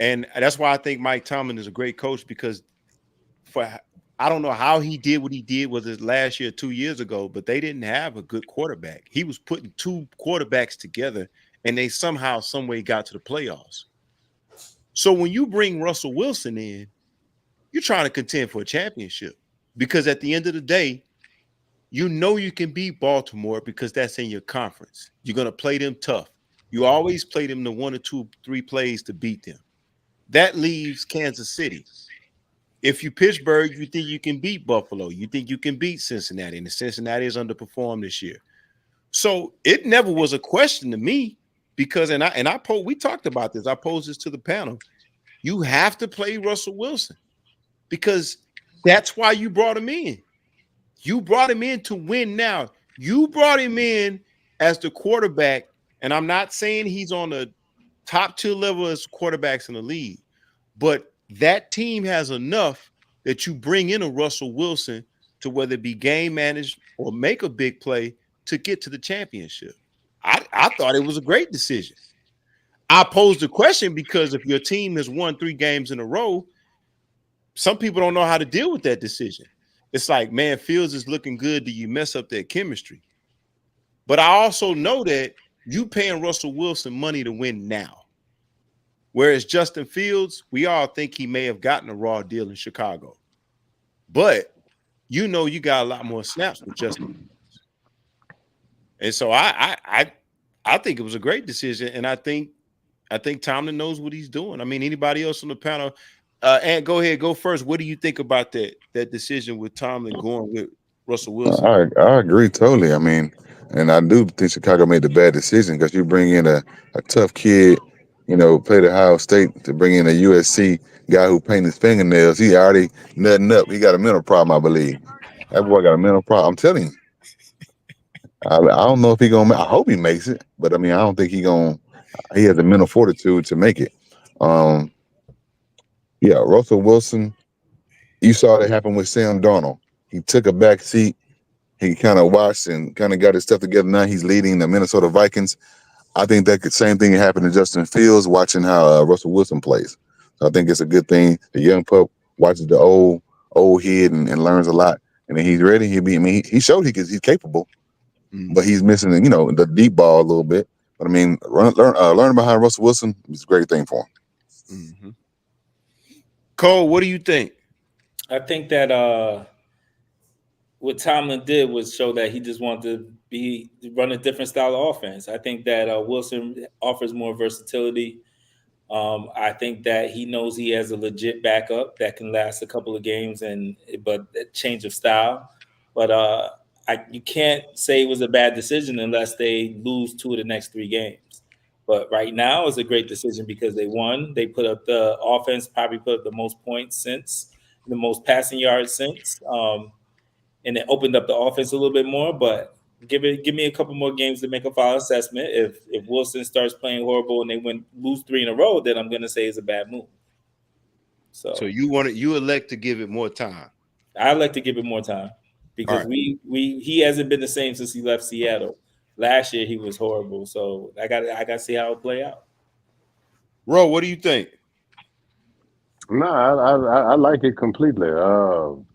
And that's why I think Mike Tomlin is a great coach, because I don't know how he did what he did, was it last year, 2 years ago, but they didn't have a good quarterback. He was putting 2 quarterbacks together, and they somehow, some way got to the playoffs. So when you bring Russell Wilson in, you're trying to contend for a championship, because at the end of the day, you know you can beat Baltimore because that's in your conference. You're going to play them tough. You always play them the 1 or 2, 3 plays to beat them. That leaves Kansas City. If you Pittsburgh, you think you can beat Buffalo. You think you can beat Cincinnati, and the Cincinnati has underperformed this year. So it never was a question to me, because we talked about this. I posed this to the panel. You have to play Russell Wilson, because that's why you brought him in. You brought him in to win now. You brought him in as the quarterback, and I'm not saying he's on the top 2 level as quarterbacks in the league, but that team has enough that you bring in a Russell Wilson to, whether it be game managed or make a big play, to get to the championship. I thought it was a great decision. I posed the question because if your team has won 3 games in a row, some people don't know how to deal with that decision. It's like, man, Fields is looking good. Do you mess up that chemistry? But I also know that you paying Russell Wilson money to win now. Whereas Justin Fields, we all think he may have gotten a raw deal in Chicago. But you know you got a lot more snaps with Justin Fields. And so I think it was a great decision. And I think Tomlin knows what he's doing. I mean, anybody else on the panel? And go ahead, go first. What do you think about that decision with Tomlin going with Russell Wilson? I agree totally. I mean, and I do think Chicago made the bad decision, because you bring in a tough kid, played at Ohio State, to bring in a USC guy who painted his fingernails. He already nutting up. He got a mental problem, I believe. That boy got a mental problem. I'm telling you. I don't know if he gonna. I hope he makes it, but I mean, I don't think he has the mental fortitude to make it. Yeah, Russell Wilson. You saw that happen with Sam Darnold. He took a back seat. He kind of watched and kind of got his stuff together. Now he's leading the Minnesota Vikings. I think that same thing happened to Justin Fields, watching how Russell Wilson plays. So I think it's a good thing. The young pup watches the old head and learns a lot. And then he's ready. He showed he's capable, but he's missing the deep ball a little bit. But I mean, learning behind Russell Wilson is a great thing for him. Mm-hmm. Cole, what do you think? I think that what Tomlin did was show that he just wanted to run a different style of offense. I think that Wilson offers more versatility. I think that he knows he has a legit backup that can last a couple of games, but a change of style. But you can't say it was a bad decision unless they lose 2 of the next 3 games. But right now it's a great decision because they won. They put up the offense, probably put up the most points since, the most passing yards since, and it opened up the offense a little bit more. But give me a couple more games to make a final assessment. If Wilson starts playing horrible and they lose 3 in a row, then I'm going to say it's a bad move. So you elect to give it more time. I like to give it more time because he hasn't been the same since he left Seattle. Last year he was horrible, so I got to see how it play out. Ro, what do you think? No, I like it completely.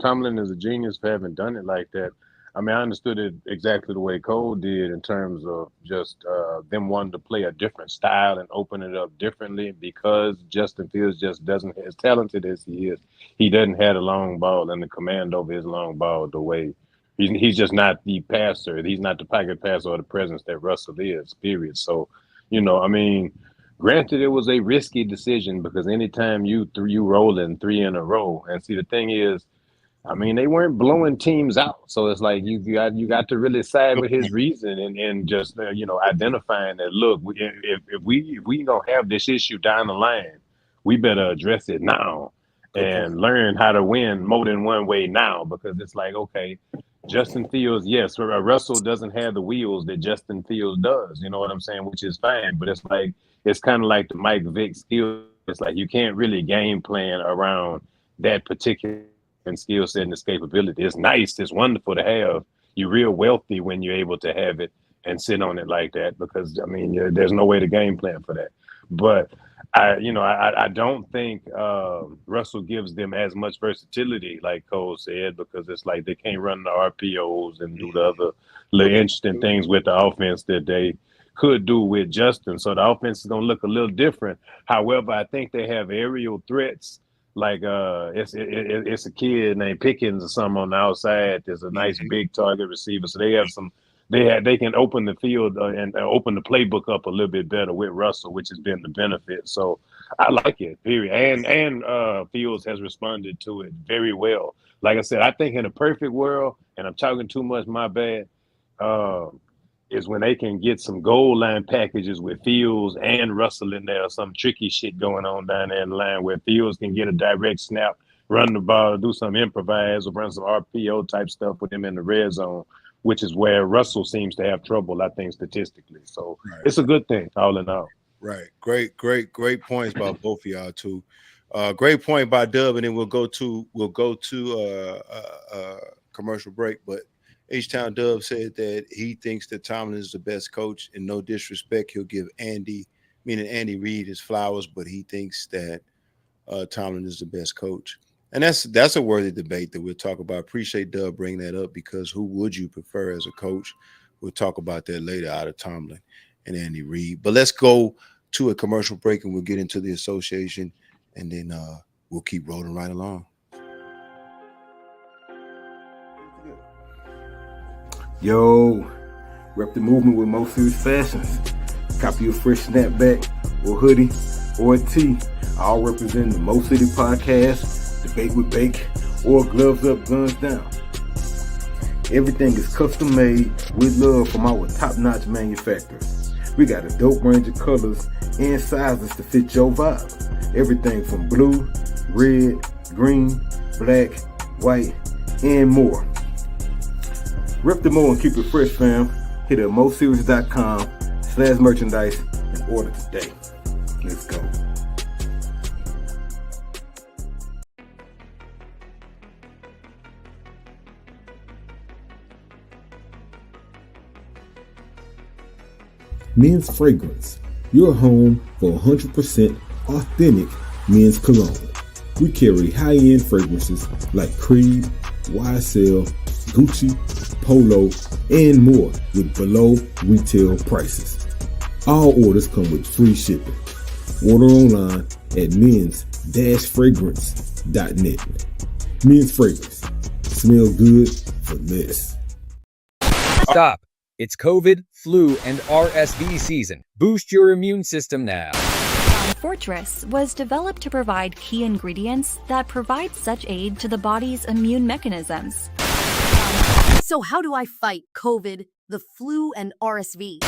Tomlin is a genius for having done it like that. I mean, I understood it exactly the way Cole did in terms of just them wanting to play a different style and open it up differently because Justin Fields just doesn't, as talented as he is, he doesn't have the long ball and the command over his long ball the way he's just not the passer. He's not the pocket passer or the presence that Russell is, period. So, I mean, granted, it was a risky decision because anytime you rolling 3 in a row, and see, the thing is, I mean, they weren't blowing teams out, so it's like you got to really side with his reason and just identifying that, look, if we gonna have this issue down the line, we better address it now and learn how to win more than one way now, because it's like, okay, Justin Fields, yes, Russell doesn't have the wheels that Justin Fields does, you know what I'm saying, which is fine, but it's like, it's kind of like the Mike Vick skill. It's like you can't really game plan around that particular skill set and its capability. It's nice, it's wonderful to have. You're real wealthy when you're able to have it and sit on it like that, because I mean, there's no way to game plan for that. But I don't think Russell gives them as much versatility, like Cole said, because it's like they can't run the RPOs and do the other little interesting things with the offense that they could do with Justin. So the offense is going to look a little different. However, I think they have aerial threats. Like it's a kid named Pickens or something on the outside. There's a nice big target receiver. So they have they can open the field and open the playbook up a little bit better with Russell, which has been the benefit. So I like it, period. And Fields has responded to it very well. Like I said, I think in a perfect world, and I'm talking too much, my bad, is when they can get some goal line packages with Fields and Russell in there, some tricky shit going on down there in the line where Fields can get a direct snap, run the ball, do some improvise, or run some RPO type stuff with him in the red zone, which is where Russell seems to have trouble, I think, statistically. So It's a good thing, all in all. Right. Great points by both of y'all too. Great point by Dub, and then we'll go to commercial break. But H-Town Dub said that he thinks that Tomlin is the best coach, and no disrespect, he'll give Andy Reid, his flowers, but he thinks that Tomlin is the best coach. And that's a worthy debate that we'll talk about. Appreciate Dub bringing that up, because who would you prefer as a coach? We'll talk about that later out of Tomlin and Andy Reid. But let's go to a commercial break, and we'll get into the association, and then we'll keep rolling right along. Yo, rep the movement with Mo Serious Fashions. Copy your fresh snapback or hoodie or a tee. All represent the Mo City Podcast, Debate with Bake, or Gloves Up, Guns Down. Everything is custom made with love from our top-notch manufacturers. We got a dope range of colors and sizes to fit your vibe. Everything from blue, red, green, black, white, and more. Rep the Mo and keep it fresh, fam. Hit up moseries.com/merchandise and order today. Let's go. Men's Fragrance, your home for 100% authentic men's cologne. We carry high-end fragrances like Creed, YSL, Gucci, Polo, and more with below retail prices. All orders come with free shipping. Order online at mens-fragrance.net. Men's Fragrance. Smell good for less. Stop. It's COVID, flu, and RSV season. Boost your immune system now. Fortress was developed to provide key ingredients that provide such aid to the body's immune mechanisms. So how do I fight COVID, the flu, and RSV?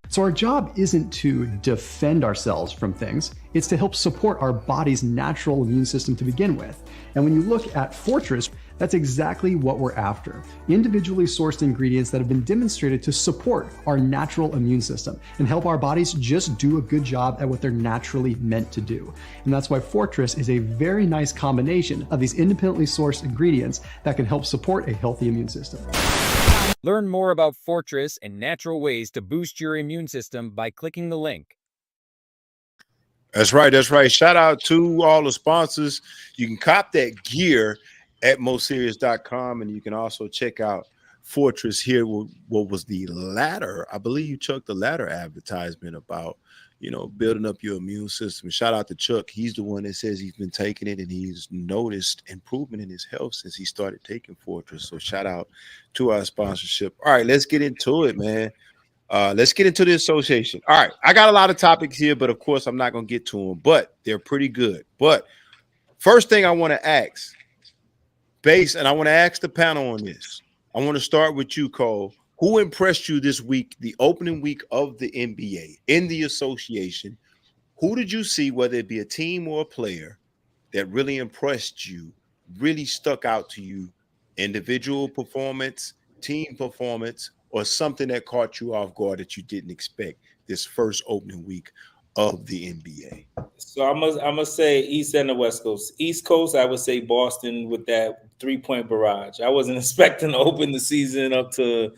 So our job isn't to defend ourselves from things, it's to help support our body's natural immune system to begin with. And when you look at Fortress, that's exactly what we're after. Individually sourced ingredients that have been demonstrated to support our natural immune system and help our bodies just do a good job at what they're naturally meant to do. And that's why Fortress is a very nice combination of these independently sourced ingredients that can help support a healthy immune system. Learn more about Fortress and natural ways to boost your immune system by clicking the link. That's right. That's right. Shout out to all the sponsors. You can cop that gear at moserious.com, and you can also check out Fortress here. What was the ladder? I believe you chucked the ladder advertisement about, building up your immune system. Shout out to Chuck. He's the one that says he's been taking it and he's noticed improvement in his health since he started taking Fortress. So shout out to our sponsorship. All right, let's get into it, man. Let's get into the association. All right, I got a lot of topics here, but of course I'm not going to get to them, but they're pretty good. But first thing I want to ask, and I want to ask the panel on this. I want to start with you, Cole. Who impressed you this week, the opening week of the NBA in the association? Who did you see, whether it be a team or a player, that really impressed you, really stuck out to you? Individual performance, team performance, or something that caught you off guard that you didn't expect this first opening week of the NBA? So I must say East and the West Coast. East Coast, I would say Boston with that 3-point barrage. I wasn't expecting to open the season up to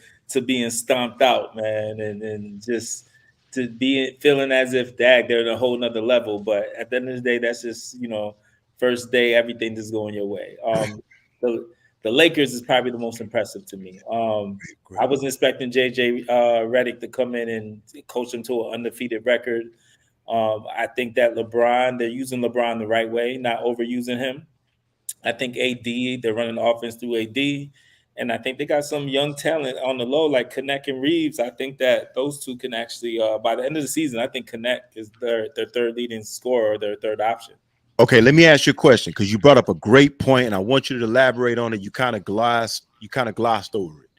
being stomped out, man, and just to be feeling as if they're at a whole nother level. But at the end of the day, that's just, first day, everything just going your way. The Lakers is probably the most impressive to me. I wasn't expecting JJ Redick to come in and coach them to an undefeated record. I think that they're using LeBron the right way, not overusing him. I think AD, they're running the offense through AD. And I think they got some young talent on the low, like Connect and Reeves. I think that those two can actually, by the end of the season, I think Connect is their third leading scorer, their third option. Okay, let me ask you a question, because you brought up a great point, and I want you to elaborate on it. You kind of glossed over it.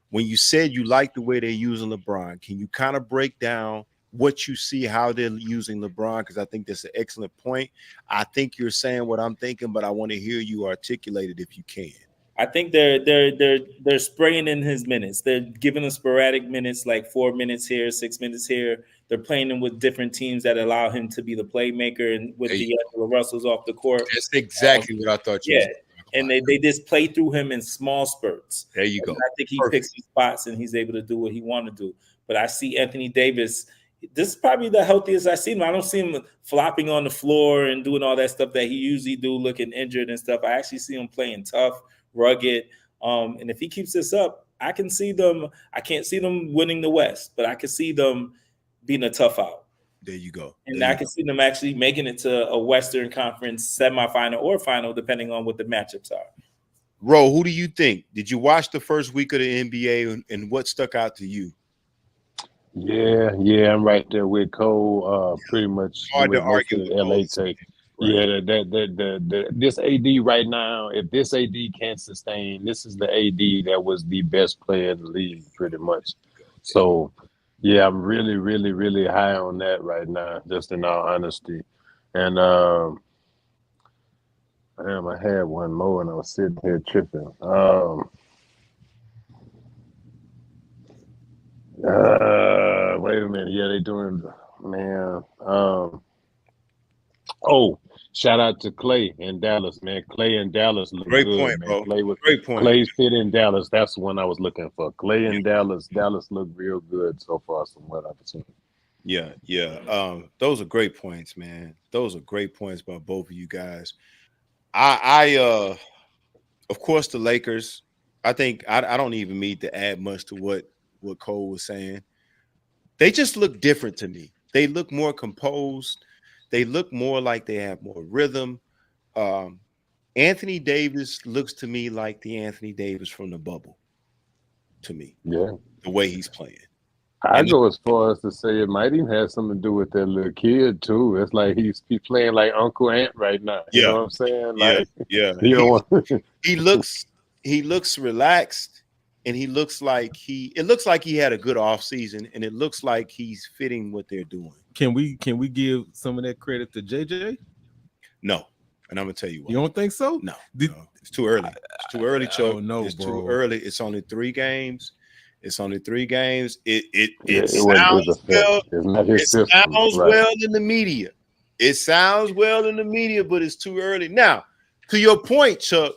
When you said you like the way they're using LeBron, can you kind of break down what you see, how they're using LeBron? Because I think that's an excellent point. I think you're saying what I'm thinking, but I want to hear you articulate it if you can. I think they're spraying in his minutes. They're giving him sporadic minutes, like 4 minutes here, 6 minutes here. They're playing him with different teams that allow him to be the playmaker, and with D'Angelo Russell's off the court. That's exactly what I thought you said. And they just play through him in small spurts. There you go. I think he picks his spots and he's able to do what he wants to do. But I see Anthony Davis. This is probably the healthiest I've seen him. I don't see him flopping on the floor and doing all that stuff that he usually do, looking injured and stuff. I actually see him playing tough, rugged. And if he keeps this up, I can see them. I can't see them winning the West, but I can see them being a tough out. There you go. And I can see them actually making it to a Western Conference semifinal or final, depending on what the matchups are. Ro, who do you think? Did you watch the first week of the NBA, and what stuck out to you? Yeah, I'm right there with Cole. Pretty much hard to argue with LA take. Right. Yeah, this AD right now, if this AD can't sustain, this is the AD that was the best player in the league, pretty much. So, yeah, I'm really, really, really high on that right now, just in all honesty. And damn, I had one more and I was sitting here tripping. Wait a minute. Yeah, they doing, man. Shout out to Clay in Dallas, man. Clay in Dallas look great good, point, man. bro. Great point. Clay's fit in Dallas. That's the one I was looking for. Clay in Dallas. Dallas looked real good so far, from what I've seen. Yeah. Those are great points, man. Those are great points by both of you guys. I of course, the Lakers. I think I don't even need to add much to what Cole was saying. They just look different to me. They look more composed. They look more like they have more rhythm. Anthony Davis looks to me like the Anthony Davis from the bubble, to me. Yeah. The way he's playing. I go as far as to say it might even have something to do with that little kid, too. It's like he's playing like Uncle Ant right now. You know what I'm saying? Like, yeah. He looks relaxed. and he looks like it looks like he had a good offseason, and it looks like he's fitting what they're doing. Can we give some of that credit to JJ? No. And I'm gonna tell you why. You don't think so? No, it's too early. It's too early, Chuck. Oh no, it's bro. too early. It's only 3 games. It sounds well in the media. It sounds well in the media, but it's too early. Now, to your point, Chuck,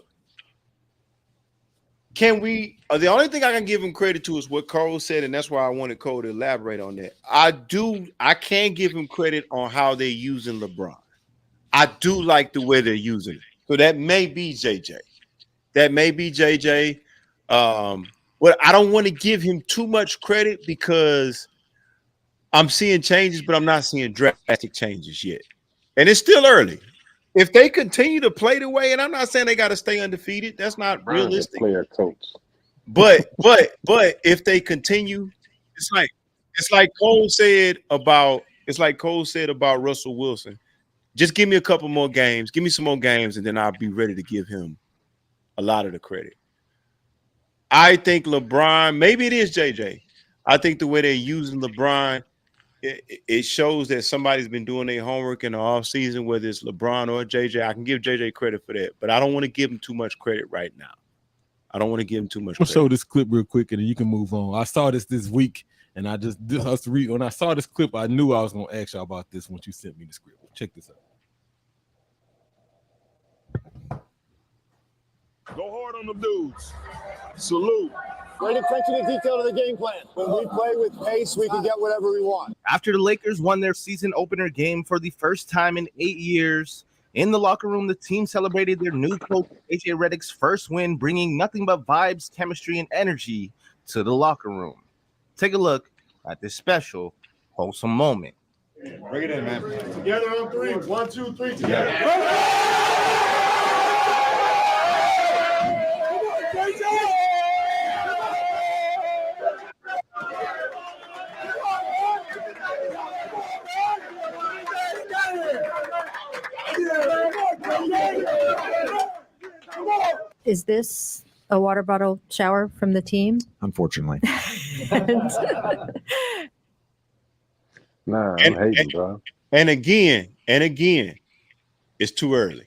the only thing I can give him credit to is what Cole said, and that's why I wanted Cole to elaborate on that. I can give him credit on how they're using LeBron. I do like the way they're using it. So that may be JJ. Well, I don't want to give him too much credit because I'm seeing changes, but I'm not seeing drastic changes yet. And it's still early. If they continue to play the way, and I'm not saying they got to stay undefeated, that's not realistic. Player coach. But if they continue, it's like Cole said about Russell Wilson. Just give me a couple more games. Give me some more games, and then I'll be ready to give him a lot of the credit. I think LeBron, maybe it is JJ. I think the way they're using LeBron, it shows that somebody's been doing their homework in the offseason, whether it's LeBron or JJ. I can give JJ credit for that, but I don't want to give him too much credit right now. I'll show this clip real quick, and then you can move on. I saw this week, and when I saw this clip, I knew I was going to ask y'all about this once you sent me the script. Check this out. Go hard on them dudes. Salute. Great attention to detail to the game plan. When we play with pace, we can get whatever we want. After the Lakers won their season opener game for the first time in 8 years, in the locker room, the team celebrated their new coach, AJ Redick's first win, bringing nothing but vibes, chemistry, and energy to the locker room. Take a look at this special, wholesome moment. Bring it in, man. Together on 3. 1, 2, 3, together. Is this a water bottle shower from the team? Unfortunately. Nah, I'm hating, bro. And again, it's too early.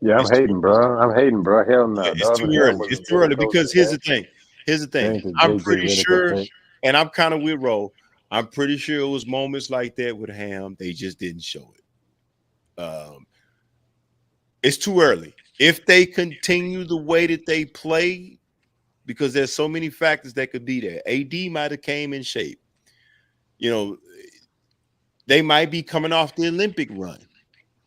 Yeah, I'm hating, bro. Hell no. It's too early. It's too early because here's the thing. I'm pretty sure, and I'm kind of with Ro. I'm pretty sure it was moments like that with Ham. They just didn't show it. It's too early. If they continue the way that they play, because there's so many factors that could be there. AD might have came in shape. You know, they might be coming off the Olympic run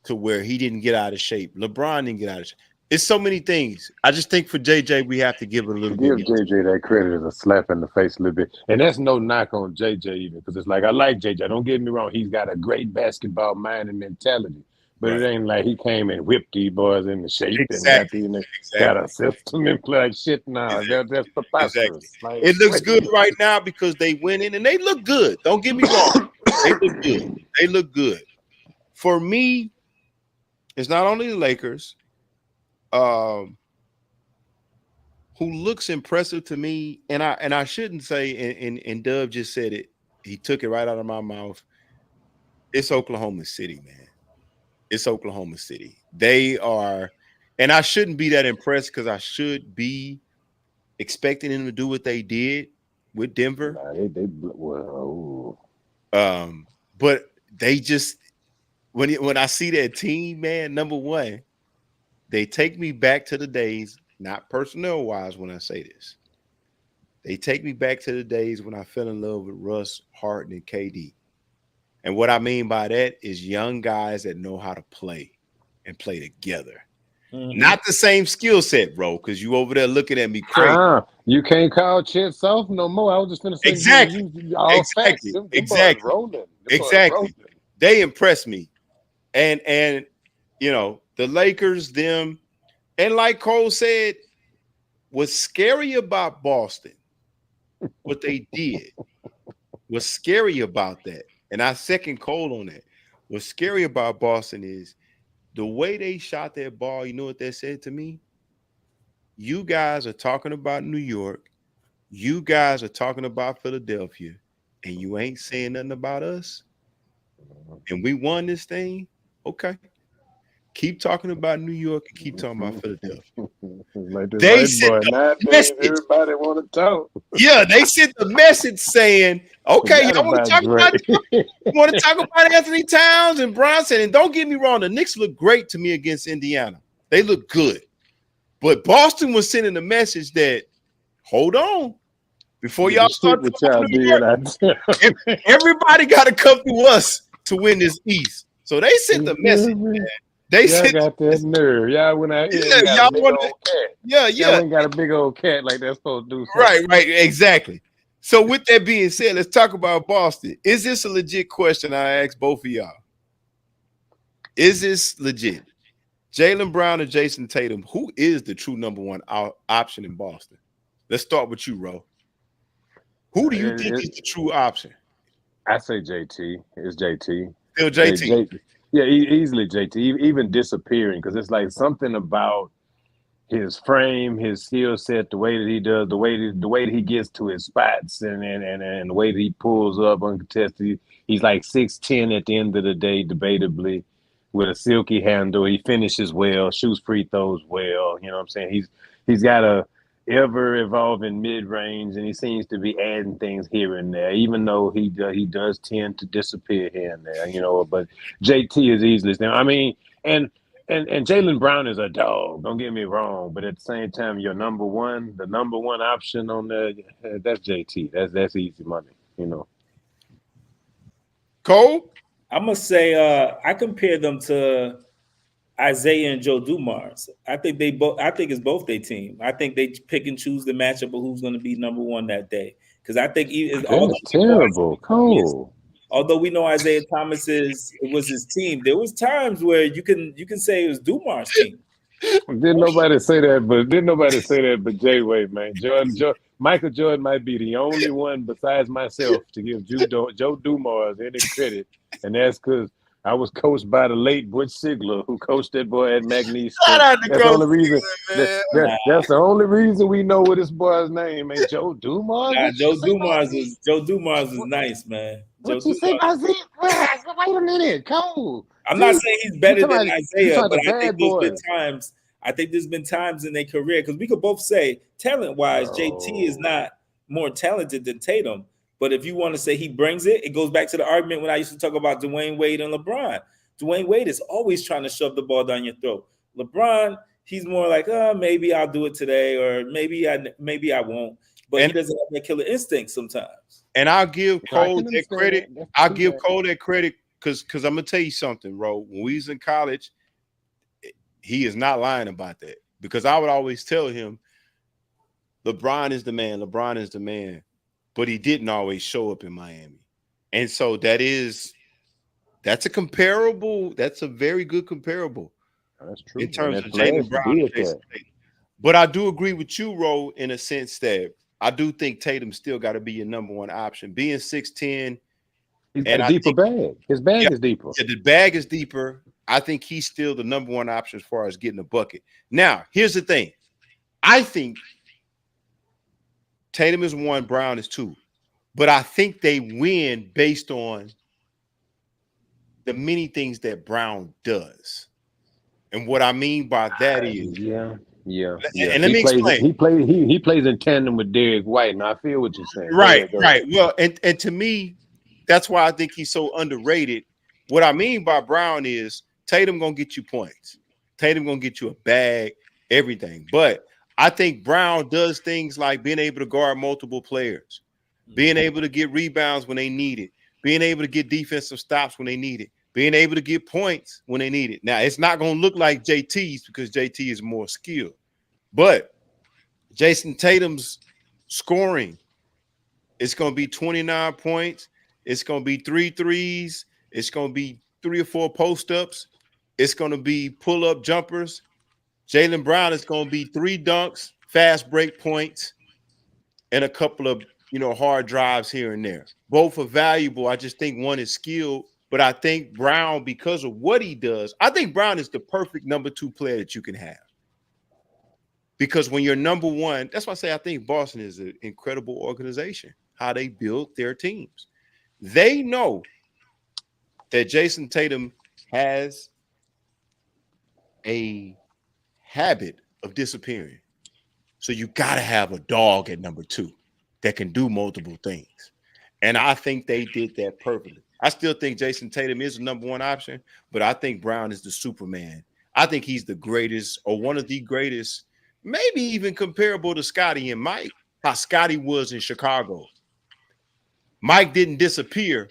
to where he didn't get out of shape. LeBron didn't get out of shape. It's so many things. I just think for JJ, we have to give it a little bit. Give JJ that credit as a slap in the face a little bit. And that's no knock on JJ even, because it's like, I like JJ. Don't get me wrong. He's got a great basketball mind and mentality. But It ain't like he came and whipped these boys into shape and got a system in play. Like shit now. That's preposterous. Like, it looks good right now because they went in and they look good. Don't get me wrong. They look good. For me, it's not only the Lakers who looks impressive to me, and I shouldn't say, and Dub just said it. He took it right out of my mouth. It's Oklahoma City, man. It's Oklahoma City. They are, and I shouldn't be that impressed because I should be expecting them to do what they did with Denver. But they just, when I see that team, man, number one, they take me back to the days, not personnel wise when I say this. They take me back to the days when I fell in love with Russ, Harden, and KD. And what I mean by that is young guys that know how to play and play together. Mm-hmm. Not the same skill set, bro, because you over there looking at me crazy. You can't call Chet soft no more. I was just going to say Exactly. They impressed me. And you know, the Lakers, them, and like Cole said, what's scary about Boston, what they did, what's scary about that. And I second Cole on that. What's scary about Boston is the way they shot their ball. You know what they said to me? You guys are talking about New York. You guys are talking about Philadelphia, and you ain't saying nothing about us, and we won this thing. Okay. Keep talking about New York and keep talking about Philadelphia. Like this They white sent boy the nowadays, message. everybody want to talk. Yeah, they sent the message saying, okay, Forgot y'all want to about talk about Dre. you want to talk about Anthony Towns and Brunson. And don't get me wrong, the Knicks look great to me against Indiana. They look good. But Boston was sending a message that, hold on, before y'all start what talking y'all New did, York, everybody got to come through us to win this East. So they sent the message, man. They y'all sent got that nerve. Y'all went out here and got y'all a big want old cat. yeah, Y'all ain't got a big old cat like they're supposed to do. Something. Right, exactly. So with that being said, let's talk about Boston. Is this a legit question I ask both of y'all? Is this legit? Jaylen Brown and Jason Tatum, who is the true number one option in Boston? Let's start with you, Ro. Who do you think is the true option? I say JT. It's JT. Still JT. Yeah, easily JT. Even disappearing, because it's like something about his frame, his skill set, the way that he does, the way that he gets to his spots, and the way that he pulls up uncontested. He's like 6'10" at the end of the day, debatably, with a silky handle. He finishes well, shoots free throws well. You know what I'm saying? He's got a ever evolving mid range, and he seems to be adding things here and there, even though he does tend to disappear here and there. You know, but JT is easily there. I mean, and Jaylen Brown is a dog. Don't get me wrong, but at the same time, the number one option on there, that's JT. That's easy money. You know. Cole, I'm gonna say I compare them to Isaiah and Joe Dumars. I think it's both their team. I think they pick and choose the matchup of who's going to be number one that day. Because I think That's terrible, Cole. Although we know Isaiah Thomas was his team, there was times where you can say it was Dumars' team. Didn't nobody say that but J-Way, man. Michael Jordan might be the only one besides myself to give Joe Dumars any credit, and that's because I was coached by the late Butch Sigler, who coached that boy at McNeese State. That's the only reason. That's the only reason we know what this boy's name ain't Joe Dumars. Nah, Joe Dumars was nice, man. What you say about Zeke? Wait a minute, Cole. I'm not saying he's better than Isaiah, but I think there's been times in their career, because we could both say talent-wise, JT is not more talented than Tatum. But if you want to say he brings it, it goes back to the argument when I used to talk about Dwayne Wade and LeBron. Dwayne Wade is always trying to shove the ball down your throat. LeBron, he's more like, maybe I'll do it today, or maybe I won't. But he doesn't have that killer instinct sometimes. And I'll give Cole that credit. I'll give Cole that credit because I'm gonna tell you something, bro. When we was in college, he is not lying about that. Because I would always tell him, LeBron is the man. LeBron is the man. But he didn't always show up in Miami. And so that's a comparable. That's a very good comparable. That's true. In terms of Jaylen Brown and Jason Tatum. But I do agree with you, Ro, in a sense that I do think Tatum still got to be your number one option. Being 6'10", he's got a deeper bag. His bag is deeper. Yeah, the bag is deeper. I think he's still the number one option as far as getting a bucket. Now, here's the thing. I think Tatum is 1, Brown is 2. But I think they win based on the many things that Brown does. And what I mean by that is Yeah. And let me explain. He plays in tandem with Derek White, and I feel what you're saying. Right. Well, and to me, that's why I think he's so underrated. What I mean by Brown is Tatum gonna get you points. Tatum gonna get you a bag, everything. But I think Brown does things like being able to guard multiple players, being able to get rebounds when they need it, being able to get defensive stops when they need it, being able to get points when they need it. Now, it's not going to look like JT's because JT is more skilled. But Jason Tatum's scoring, it's going to be 29 points. It's going to be 3 threes. It's going to be 3 or 4 post-ups. It's going to be pull-up jumpers. Jaylen Brown is going to be 3 dunks, fast break points, and a couple of, hard drives here and there. Both are valuable. I just think one is skilled. But I think Brown, because of what he does, I think Brown is the perfect number 2 player that you can have. Because when you're number one, that's why I say I think Boston is an incredible organization, how they build their teams. They know that Jason Tatum has a habit of disappearing. So you got to have a dog at number 2 that can do multiple things. And I think they did that perfectly. I still think Jason Tatum is the number 1 option, but I think Brown is the Superman. I think he's the greatest or one of the greatest, maybe even comparable to Scotty and Mike, how Scotty was in Chicago. Mike didn't disappear,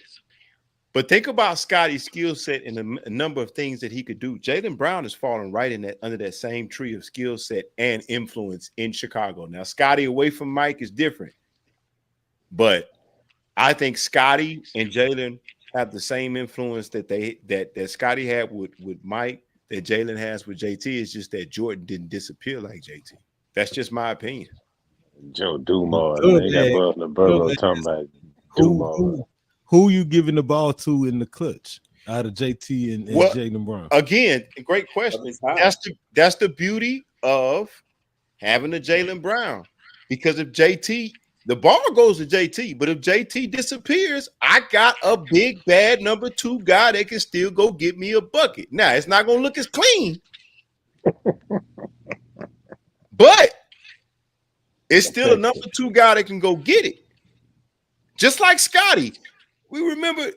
but think about Scotty's skill set and a number of things that he could do. Jaylen Brown is falling right in that under that same tree of skill set and influence in Chicago. Now, Scotty away from Mike is different, but I think Scotty and Jaylen have the same influence that Scotty had with Mike, that Jaylen has with JT. It's just that Jordan didn't disappear like JT. That's just my opinion. Joe Dumars, man, got Buzz in the Burrow talking about Dumars. Who you giving the ball to in the clutch out of JT and Jaylen Brown? Again, great question. That's the beauty of having a Jaylen Brown, because if JT, the ball goes to JT, but if JT disappears, I got a big bad number 2 guy that can still go get me a bucket. Now it's not gonna look as clean, but it's still a number 2 guy that can go get it. Just like Scotty. We remember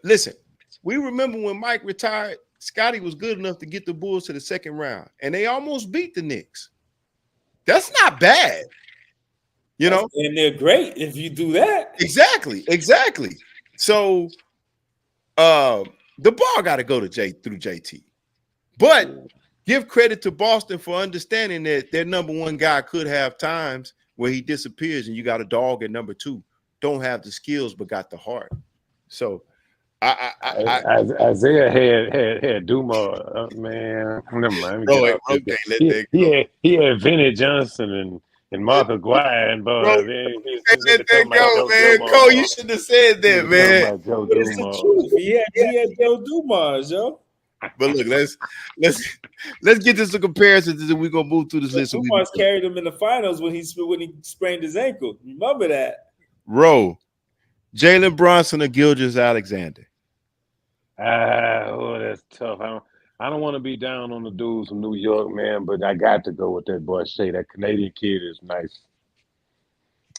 when Mike retired, Scotty was good enough to get the Bulls to the second round, and they almost beat the Knicks. That's not bad. You know, and they're great if you do that. Exactly. So the ball got to go to through JT. But give credit to Boston for understanding that their number 1 guy could have times where he disappears, and you got a dog at number 2. Don't have the skills, but got the heart. So Isaiah had Dumars, man. Never mind. He had Vinny Johnson and Mark Aguirre and bro, let that go, man. Cole, you shouldn't have said that, man. But it's the truth. He had Joe Dumars, yo. But look, let's get to some comparisons, and then we're gonna move through this list. Dumars carried him in the finals when he sprained his ankle. Remember that? Rowe, Jalen Brunson or Gilgeous-Alexander? That's tough. I don't want to be down on the dudes from New York, man, but I got to go with that boy Shai. That Canadian kid is nice.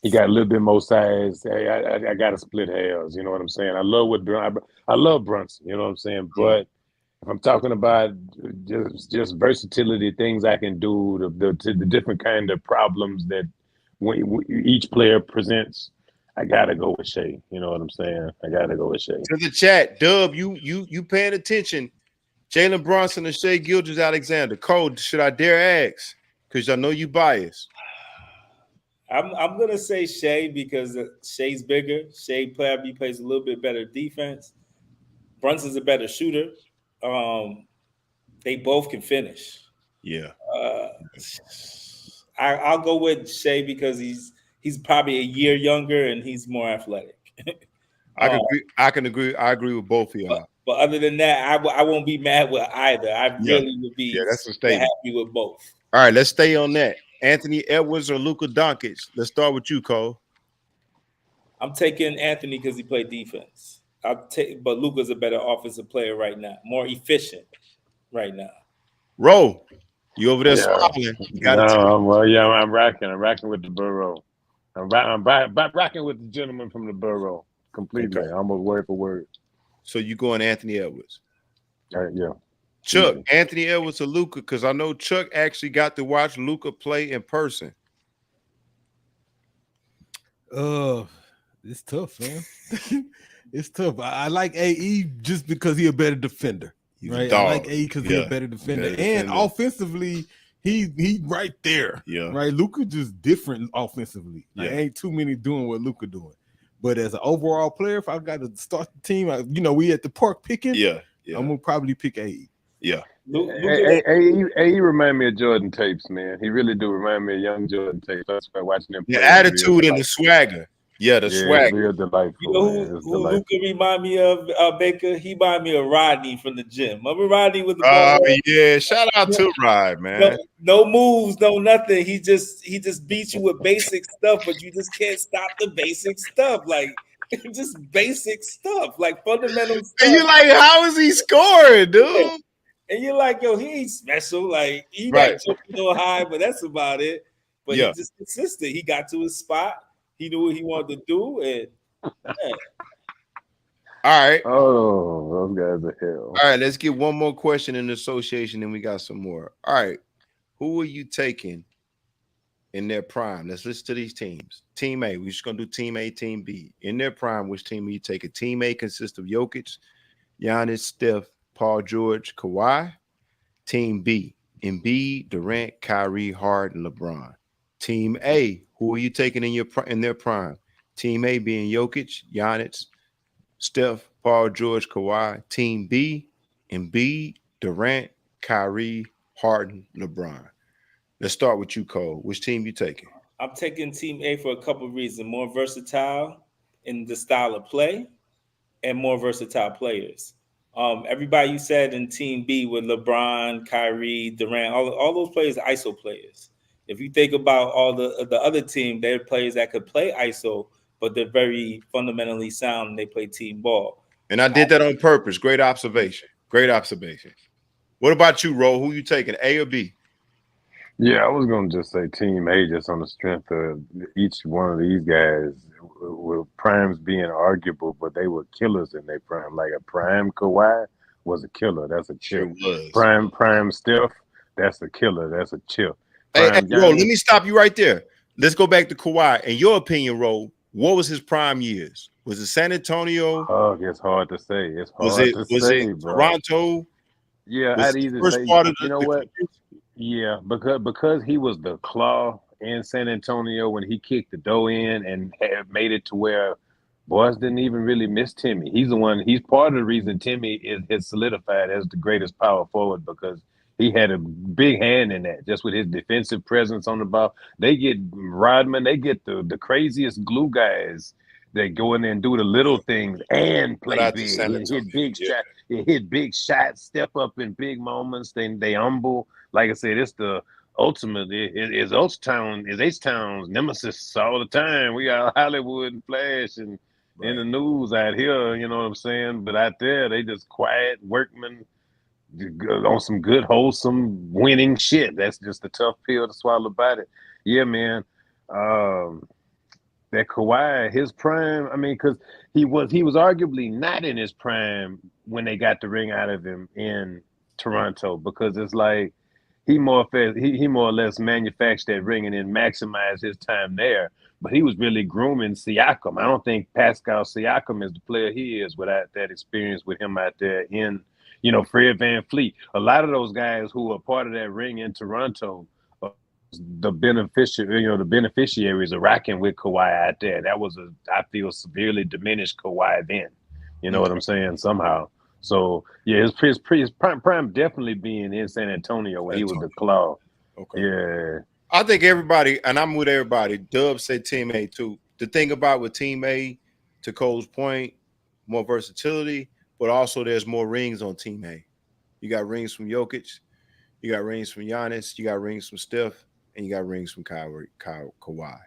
He got a little bit more size. Hey, I got to split hairs. You know what I'm saying? I love Brunson. You know what I'm saying? But if I'm talking about just versatility, things I can do, the different kind of problems that each player presents, I gotta go with Shai. You know what I'm saying? I gotta go with Shai. To the chat, Dub, you paying attention? Jalen Brunson and Shai Gilgeous-Alexander. Cole, should I dare ask? Because I know you biased. I'm gonna say Shai because Shai's bigger. Shai probably plays a little bit better defense. Brunson's a better shooter. They both can finish. Yeah. I'll go with Shai because he's probably a year younger and he's more athletic. I can agree. I agree with both of y'all. But other than that, I won't be mad with either. I really would be that's a statement. Happy with both. All right, let's stay on that. Anthony Edwards or Luka Doncic? Let's start with you, Cole. I'm taking Anthony because he played defense. But Luka's a better offensive player right now, more efficient right now. Roll. You over there smiling. I'm rocking with the Burrow. I'm rocking with the gentleman from the Burrow completely, almost word for word. So you going Anthony Edwards? Yeah. Chuck, Anthony Edwards or Luka? Because I know Chuck actually got to watch Luka play in person. It's tough, man. It's tough. I like AE just because he's a better defender. Right? I like AE because he's a better defender. And offensively, he right there. Yeah. Right. Luka just different offensively. Like, ain't too many doing what Luka doing. But as an overall player, if I got to start the team, we at the park picking. Yeah. I'm gonna probably pick AE. Yeah. AE remind me of Jordan Tapes, man. He really do remind me of young Jordan Tapes. That's why watching him. The attitude and the swagger. Yeah, the Yeah, swag. it's real delightful, You know man. It's who delightful. Luka remind me of, Baker? He remind me of Rodney from the gym. Remember Rodney with the ball? Yeah, shout out to Rod, man. No moves, no nothing. He just beats you with basic stuff, but you just can't stop the basic stuff. Like just basic stuff, like fundamental stuff. And you're like, how is he scoring, dude? And you're like, yo, he ain't special. Like he Right. might jump a little high, but that's about it. But Yeah. he's just consistent. He got to his spot. He knew what he wanted to do, and all right. Oh, those guys are hell. All right, let's get one more question in the association, and we got some more. All right. Who are you taking in their prime? Let's listen to these teams. Team A, we're just gonna do team A, team B. In their prime, which team are you taking? Team A consists of Jokic, Giannis, Steph, Paul George, Kawhi. Team B, Embiid, Durant, Kyrie, Harden, LeBron. Team A, who are you taking in their prime? Team A being Jokic, Giannis, Steph, Paul George, Kawhi. Team B, Embiid, Durant, Kyrie, Harden, LeBron. Let's start with you, Cole. Which team you taking? I'm taking Team A for a couple of reasons. More versatile in the style of play and more versatile players. Everybody you said in Team B with LeBron, Kyrie, Durant, all those players are ISO players. If you think about all the other team, they're players that could play ISO, but they're very fundamentally sound and they play team ball. And I did that on purpose. Great observation. Great observation. What about you, Ro? Who you taking, A or B? Yeah, I was gonna just say Team A, just on the strength of each one of these guys. With primes being arguable, but they were killers in their prime. Like a prime Kawhi was a killer. That's a chip. Prime Steph, that's a killer. That's a chip. Hey, Ro, let me stop you right there. Let's go back to Kawhi. In your opinion, Ro, what was his prime years? Was it San Antonio? Oh, it's hard to say. It's hard to was say, it bro. Toronto? Yeah, Was I'd it either first say, part of you know what? Yeah, because he was the claw in San Antonio when he kicked the dough in and had made it to where boys didn't even really miss Timmy. He's part of the reason Timmy is solidified as the greatest power forward, because he had a big hand in that, just with his defensive presence on the ball. They get Rodman, they get the craziest glue guys that go in there and do the little things and play big. Hit big shots. They hit big shots, step up in big moments. They humble. Like I said, it's the ultimate. It's H-Town's nemesis all the time. We got Hollywood and Flash and in the news out here, you know what I'm saying? But out there, they just quiet workmen on some good, wholesome, winning shit. That's just a tough pill to swallow about it. Yeah, man. That Kawhi, his prime, I mean, because he was arguably not in his prime when they got the ring out of him in Toronto, because it's like he more or less manufactured that ring and then maximized his time there. But he was really grooming Siakam. I don't think Pascal Siakam is the player he is without that experience with him out there in, Fred VanVleet. A lot of those guys who were part of that ring in Toronto, the beneficiaries are rocking with Kawhi out there. That was I feel, severely diminished Kawhi then. You know what I'm saying? Somehow. So yeah, his prime definitely being in San Antonio when he was the claw. Okay. Yeah. I think everybody, and I'm with everybody. Dub said Team A too. The thing about with Team A, to Cole's point, more versatility, but also there's more rings on Team A. You got rings from Jokic, you got rings from Giannis, you got rings from Steph, and you got rings from Kawhi.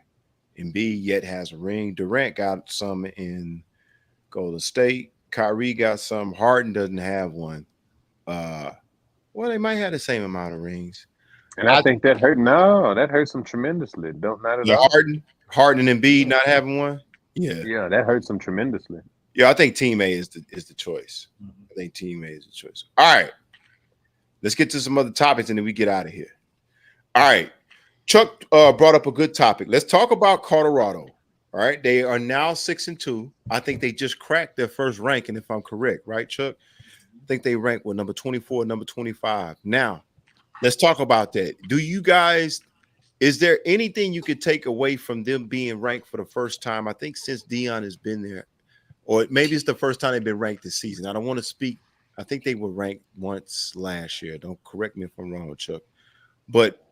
Embiid yet has a ring. Durant got some in Golden State. Kyrie got some. Harden doesn't have one. Well, they might have the same amount of rings. And I think that hurt. No, that hurts them tremendously. Not at all. Harden and Embiid not having one. Yeah, that hurts them tremendously. Yeah, I think Team A is the choice. I think Team A is the choice. All right, let's get to some other topics and then we get out of here. All right, Chuck brought up a good topic. Let's talk about Colorado. All right, they are now 6-2. I think they just cracked their first ranking, if I'm correct, right, Chuck? I think they rank with number 24, number 25. Now, let's talk about that. Do you guys, is there anything you could take away from them being ranked for the first time? I think since Dion has been there, or maybe it's the first time they've been ranked this season. I don't want to speak. I think they were ranked once last year. Don't correct me if I'm wrong, Chuck. But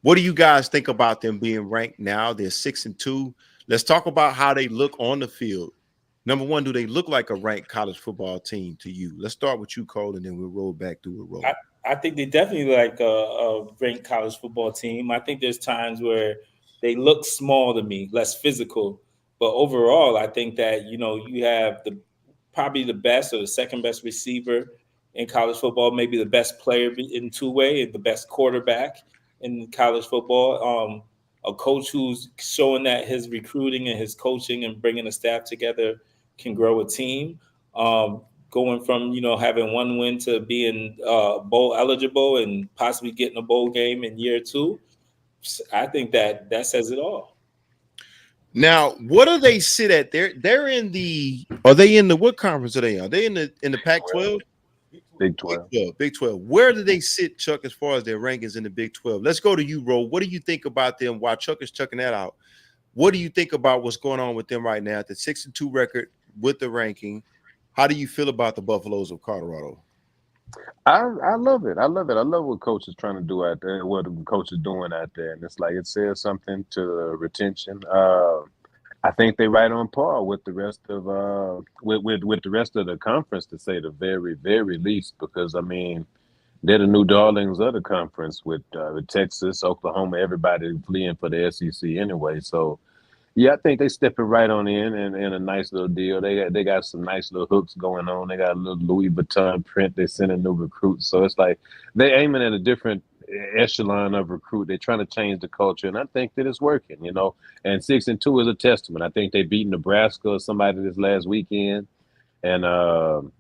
what do you guys think about them being ranked now? They're 6-2. Let's talk about how they look on the field. Number one, do they look like a ranked college football team to you? Let's start with you, Cole, and then we'll roll back through a roll. I think they definitely like a ranked college football team. I think there's times where they look small to me, less physical. But overall, I think that, you have probably the best or the second best receiver in college football, maybe the best player in two-way and the best quarterback in college football. A coach who's showing that his recruiting and his coaching and bringing the staff together can grow a team. Going from, having one win to being bowl eligible and possibly getting a bowl game in year 2, I think that says it all. Now, what do they sit at? They're in the. Are they in the what conference are they in? Are they in the Pac-12? Big 12. Big 12. Where do they sit, Chuck, as far as their rankings in the Big 12? Let's go to you, Ro. What do you think about them? While Chuck is checking that out, what do you think about what's going on with them right now at the 6-2 record with the ranking? How do you feel about the Buffaloes of Colorado? I love it. I love it. I love what coach is trying to do out there, what the coach is doing out there. And it's like it says something to retention. I think they're right on par with the rest of with the rest of the conference, to say the very, very least, because I mean they're the new darlings of the conference with Texas, Oklahoma, everybody fleeing for the SEC anyway. So yeah, I think they stepping right on in a nice little deal. They got some nice little hooks going on. They got a little Louis Vuitton print. They sending new recruits. So it's like they aiming at a different echelon of recruit. They're trying to change the culture, and I think that it's working, And 6-2 is a testament. I think they beat Nebraska or somebody this last weekend. And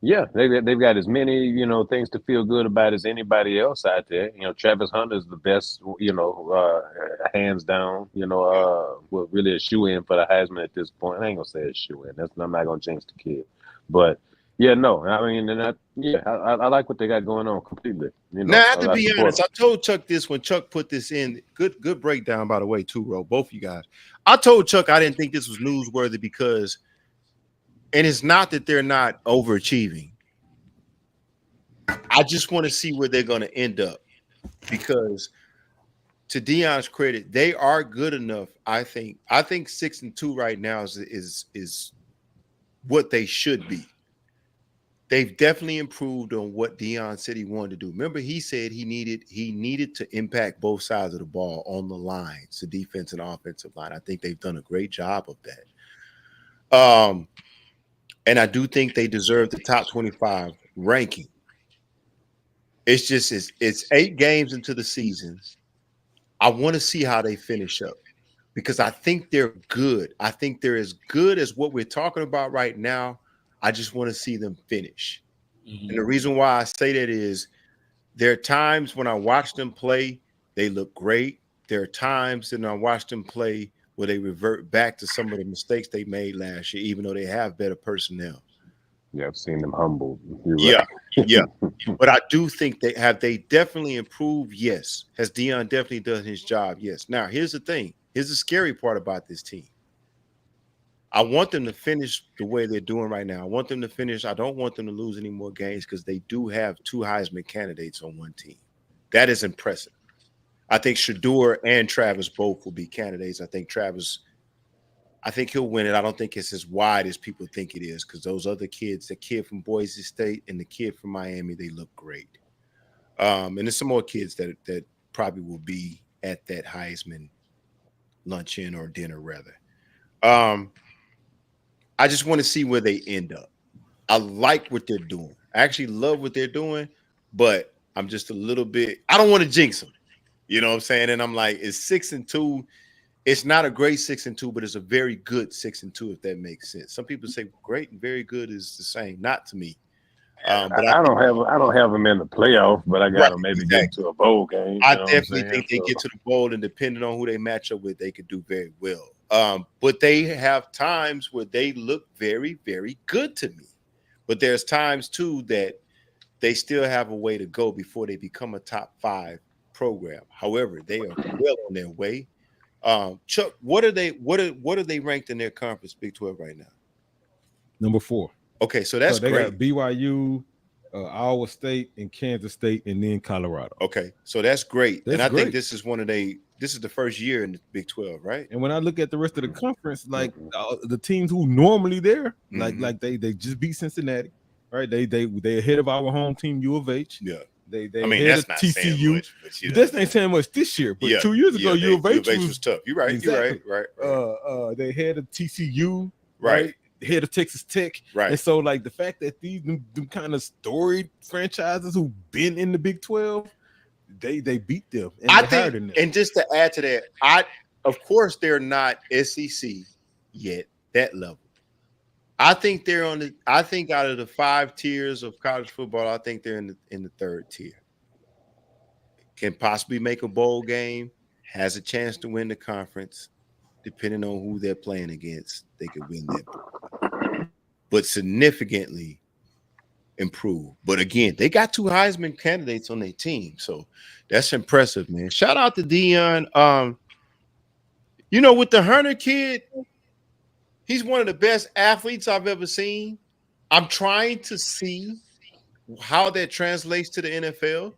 yeah, they've got as many, things to feel good about as anybody else out there. Travis Hunter is the best, hands down, really a shoe-in for the Heisman at this point. I ain't going to say a shoe-in. I'm not going to jinx the kid. But, yeah, no. I mean, I like what they got going on completely. Now, I have to be honest, I told Chuck this when Chuck put this in. Good breakdown, by the way, too, Ro, both of you guys. I told Chuck I didn't think this was newsworthy because – and it's not that they're not overachieving. I just want to see where they're going to end up because, to Deion's credit, they are good enough. I think 6-2 right now is what they should be. They've definitely improved on what Deion said he wanted to do. Remember, he said he needed to impact both sides of the ball on the lines, the defense and offensive line. I think they've done a great job of that. And I do think they deserve the top 25 ranking. It's just it's 8 games into the season. I want to see how they finish up because I think they're good. I think they're as good as what we're talking about right now. I just want to see them finish. Mm-hmm. And the reason why I say that is there are times when I watch them play, they look great. There are times when I watch them play where they revert back to some of the mistakes they made last year, even though they have better personnel. Yeah, I've seen them humbled. Yeah. But I do think they definitely improved? Yes. Has Deion definitely done his job? Yes. Now, here's the thing. Here's the scary part about this team. I want them to finish the way they're doing right now. I want them to finish. I don't want them to lose any more games because they do have 2 Heisman candidates on one team. That is impressive. I think Shedeur and Travis both will be candidates. I think he'll win it. I don't think it's as wide as people think it is because those other kids, the kid from Boise State and the kid from Miami, they look great. And there's some more kids that probably will be at that Heisman luncheon or dinner, rather. I just want to see where they end up. I like what they're doing. I actually love what they're doing, but I'm just a little bit – I don't want to jinx them. You know what I'm saying? And I'm like, it's 6-2. It's not a great 6-2, but it's a very good 6-2, if that makes sense. Some people say great and very good is the same. Not to me. But I don't have them in the playoff, but I got them maybe get to a bowl game. I definitely think they get to the bowl, and depending on who they match up with, they could do very well. But they have times where they look very, very good to me. But there's times too that they still have a way to go before they become a top 5 program. However, they are well on their way. Chuck, what are they ranked in their conference, Big 12 right now? Number 4. Okay, so that's they great. got BYU, Iowa State and Kansas State, and then Colorado. Okay, so that's great. That's and I great. think this is this is the first year in the Big 12, right? And when I look at the rest of the conference, like the teams who normally there, Mhm. like they just beat Cincinnati, right? They ahead of our home team U of H. Yeah. They I mean, ahead that's of not TCU. saying much, but you know. That's ain't saying much this year, but 2 years ago U of H was tough. You're right. Exactly. You're right. They had of TCU, Right. Head of Texas Tech, Right. And so, like the fact that these them kind of storied franchises who've been in the Big 12, they beat them. And I they're higher than think, them. and just to add to that, of course they're not SEC yet that level. I think they're on the. I think out of the 5 tiers of college football, I think they're in the 3rd tier. Can possibly make a bowl game, has a chance to win the conference, depending on who they're playing against. They could win that bowl, but significantly improve. But again, they got 2 Heisman candidates on their team, so that's impressive, man. Shout out to Dion. With the Herner kid, he's one of the best athletes I've ever seen. I'm trying to see how that translates to the NFL,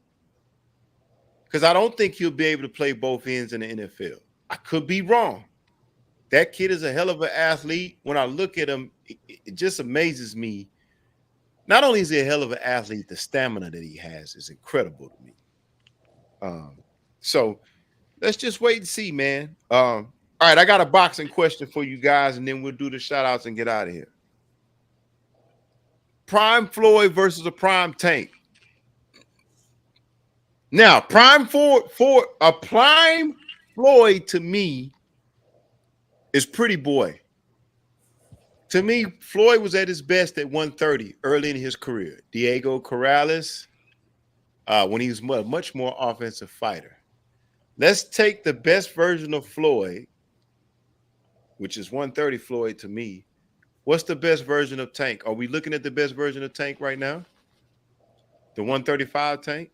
because I don't think he'll be able to play both ends in the NFL. I could be wrong. That kid is a hell of an athlete. When I look at him, it just amazes me. Not only is he a hell of an athlete, the stamina that he has is incredible to me. So let's just wait and see, man. All right, I got a boxing question for you guys, and then we'll do the shout-outs and get out of here. Prime Floyd versus a Prime Tank. Now, Prime for a Prime Floyd to me is Pretty Boy. To me, Floyd was at his best at 130 early in his career. Diego Corrales, when he was a much more offensive fighter. Let's take the best version of Floyd, which is 130 Floyd to me. What's the best version of Tank? Are we looking at the best version of Tank right now? The 135 Tank?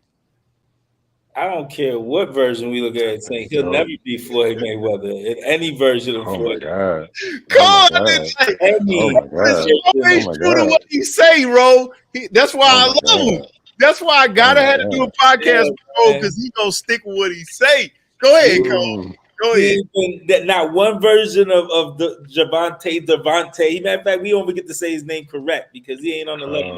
I don't care what version we look at. Saying he'll never be Floyd Mayweather in any version of Floyd. God. Any always true to what he say, Ro. That's why I love him. That's why I gotta have to do a podcast with Ro, because he gonna stick with what he say. Go ahead, Cole. Go ahead. That not one version of the Devontae. Matter of fact, we don't even get to say his name correct because he ain't on the level.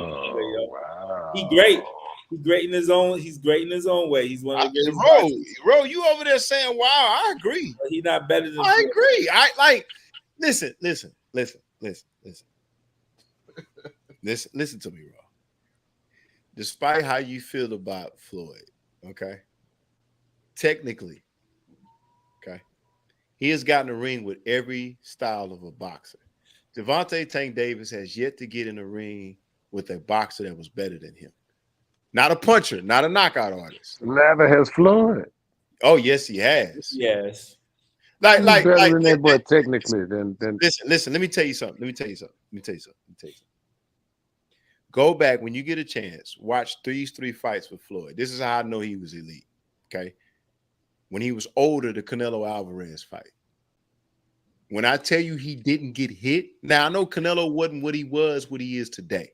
Wow. He great. He's great in his own. He's great in his own way. He's one of the greatest. Ro, you over there saying, "Wow, I agree." But he's not better than. I agree. I like. Listen to me, Ro. Despite how you feel about Floyd, okay, technically, okay, he has gotten a ring with every style of a boxer. Devontae Tank Davis has yet to get in a ring with a boxer that was better than him. Not a puncher, not a knockout artist. Neither has Floyd. Oh, yes, he has. Yes. Better than that boy technically. Then listen. Let me tell you something. Go back when you get a chance. Watch these 3 fights with Floyd. This is how I know he was elite. Okay, when he was older, the Canelo Alvarez fight. When I tell you he didn't get hit, now I know Canelo wasn't what he is today.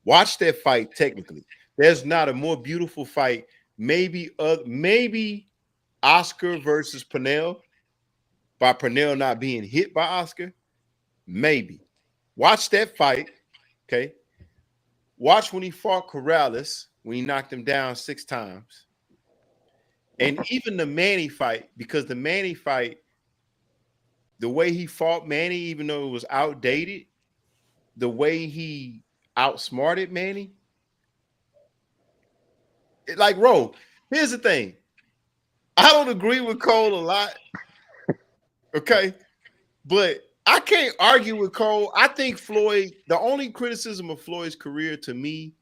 Watch that fight technically. There's not a more beautiful fight. Maybe Oscar versus Pernell, by Pernell not being hit by Oscar. Maybe. Watch that fight. Okay. Watch when he fought Corrales, when he knocked him down 6 times. And even the Manny fight, because the Manny fight, the way he fought Manny, even though it was outdated, the way he outsmarted Manny. Like, Ro, here's the thing. I don't agree with Cole a lot. Okay. But I can't argue with Cole. I think Floyd, the only criticism of Floyd's career to me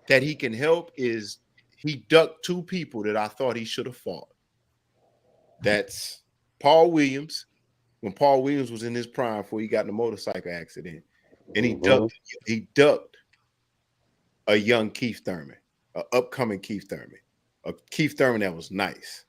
that he can help is he ducked 2 people that I thought he should have fought. That's Paul Williams, when Paul Williams was in his prime before he got in a motorcycle accident. And he ducked a young Keith Thurman. An upcoming Keith Thurman. A Keith Thurman that was nice.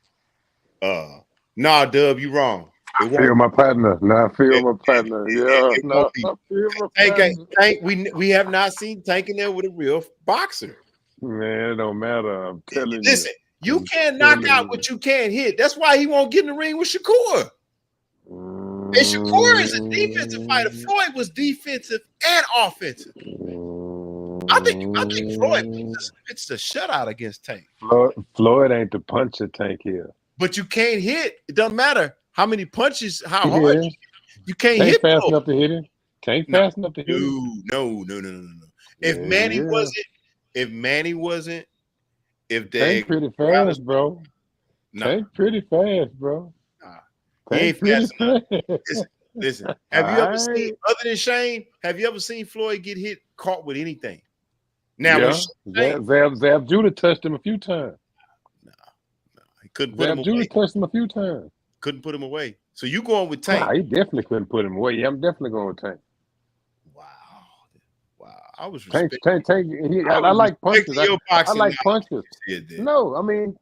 Nah, Dub, you wrong. It Feel won't. my partner. Nah, feel my partner. Yeah, It no, won't be. feel my Tank, partner. Tank, we have not seen Tank in there with a real boxer. Man, it don't matter. I'm telling you. Listen, you can't knock out what you can't hit. That's why he won't get in the ring with Shakur. And Shakur is a defensive fighter. Floyd was defensive and offensive. I think Floyd it's the shutout against Tank. Floyd ain't the puncher Tank here. But you can't hit. It doesn't matter how many punches, how hard you can't Tank hit. Fast enough to hit him. Tank fast enough to hit him. No. If Manny wasn't, if they Tank pretty fast, bro. Tank pretty fast, bro. He ain't fast enough. Listen, have you ever seen, other than Shane, have you ever seen Floyd get caught with anything? Now, Zab Judah touched him a few times. He couldn't put him away. Judah touched him a few times. Couldn't put him away. So you going with Tank? Nah, he definitely couldn't put him away. Yeah, I'm definitely going with Tank. Wow. I was Tank. I like punches. I like punches. No, I mean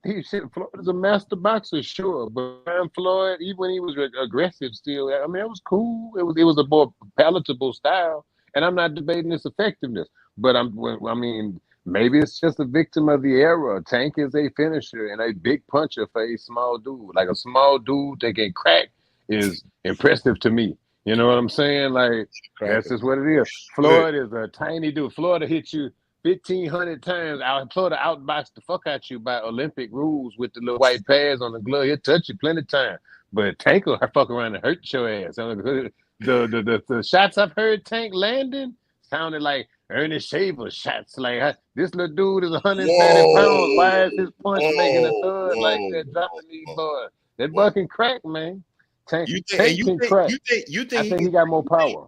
Floyd is a master boxer, sure, but Brian Floyd, even when he was aggressive, still, I mean, it was cool. It was a more palatable style, and I'm not debating its effectiveness. But I mean, maybe it's just a victim of the era. Tank is a finisher and a big puncher for a small dude. Like a small dude that can crack is impressive to me. You know what I'm saying? Like, that's just what it is. Floyd is a tiny dude. Florida hit you 1,500 times. Florida outboxed the fuck out you by Olympic rules with the little white pads on the glove. He'll touch you plenty of time. But Tank will fuck around and hurt your ass. The shots I've heard Tank landing sounded like Ernest Shaver shots. Like, this little dude is 130 pounds. Why is his punch making a thud like that? Dropping these boys. That boy can crack, man. Tank, you think he got more power.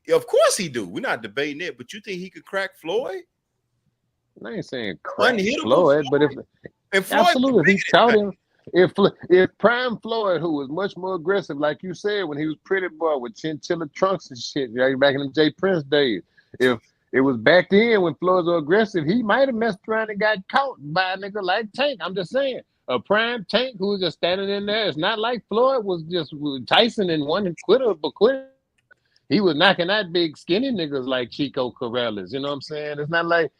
Of course he do. We're not debating it, but you think he could crack Floyd? I ain't saying crack Floyd, but if absolutely, if he caught him. If Prime Floyd, who was much more aggressive, like you said, when he was Pretty Boy with chinchilla trunks and shit, back in the Jay Prince days, if it was back then when Floyd was aggressive, he might have messed around and got caught by a nigga like Tank. I'm just saying. A prime Tank who was just standing in there. It's not like Floyd was just Tyson and one and quitter. He was knocking out big skinny niggas like Chico Corrales. You know what I'm saying? It's not like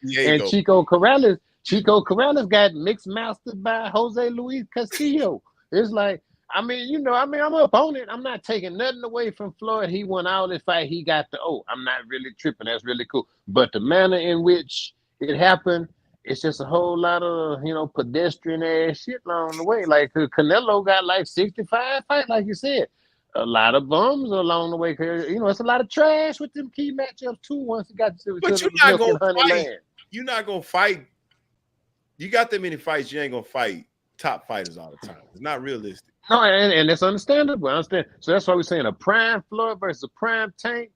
Chico Corrales got mixed mastered by Jose Luis Castillo. It's like, I'm up on it. I'm not taking nothing away from Floyd. He won all this fight. He got I'm not really tripping. That's really cool. But the manner in which it happened, it's just a whole lot of, pedestrian ass shit along the way. Like Canelo got like 65 fights, like you said. A lot of bums along the way. It's a lot of trash with them key matchups too. Once it got to but you're not gonna fight. You're not gonna fight. You got that many fights. You ain't gonna fight top fighters all the time. It's not realistic. No, and it's understandable. I understand. So that's why we're saying a prime Floyd versus a prime Tank.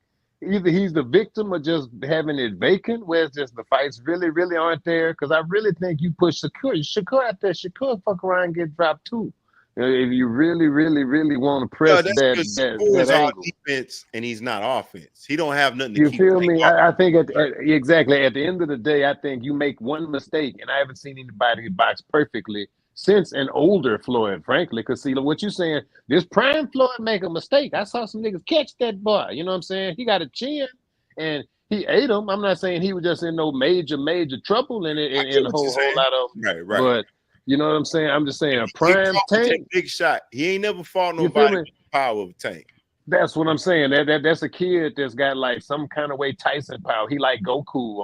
Either he's the victim or just having it vacant, where it's just the fights really, really aren't there. Because I really think you push Shakur out there. Shakur fuck around and get dropped too. If you really, really, really want to press that angle. Defense and he's not offense. He don't have nothing to keep. You feel me? I think exactly at the end of the day, I think you make one mistake, and I haven't seen anybody box perfectly since an older Floyd, frankly. Because see, what you're saying, this prime Floyd make a mistake. I saw some niggas catch that boy. You know what I'm saying? He got a chin and he ate him. I'm not saying he was just in no major trouble in a whole lot of them. Right. But you know what I'm saying? I'm just saying a prime Tank. Big shot. He ain't never fought nobody with the power of a Tank. That's what I'm saying. That's a kid that's got like some kind of way Tyson power. He like Goku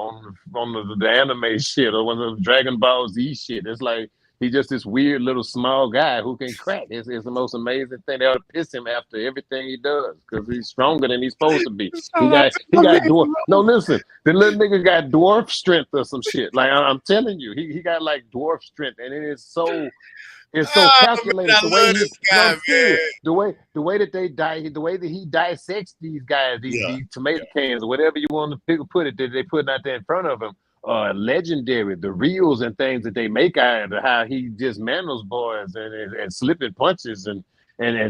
on the anime shit or one of the Dragon Ball Z shit. It's like he's just this weird little small guy who can crack. It's the most amazing thing. They ought to piss him after everything he does because he's stronger than he's supposed to be. He got dwarf. No, listen, the little nigga got dwarf strength or some shit. Like I'm telling you, he got like dwarf strength, and it is so. It's so calculated. The way that they die, the way that he dissects these guys, these tomato cans, or whatever you want to put it, that they put out there in front of him. Legendary, the reels and things that they make out of how he dismantles boys and slipping punches and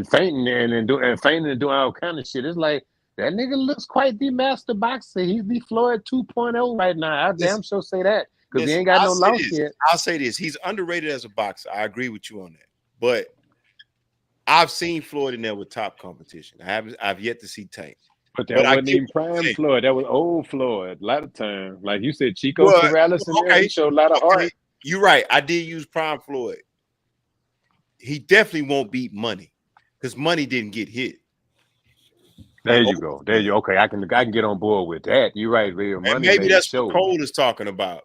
fainting and doing all kind of shit. It's like that nigga looks quite the master boxer. He's the Floyd 2.0 right now. I damn sure say that because he ain't got no loss yet. I'll say this: he's underrated as a boxer. I agree with you on that, but I've seen Floyd in there with top competition. I've yet to see Tank. But that wasn't even prime Floyd. That was old Floyd. A lot of time. Like you said, Chico Corrales in there, he showed a lot of heart. You're right. I did use prime Floyd. He definitely won't beat Money because Money didn't get hit. There you go. There you okay. I can get on board with that. You're right, real Money. And maybe that's what Cole is talking about.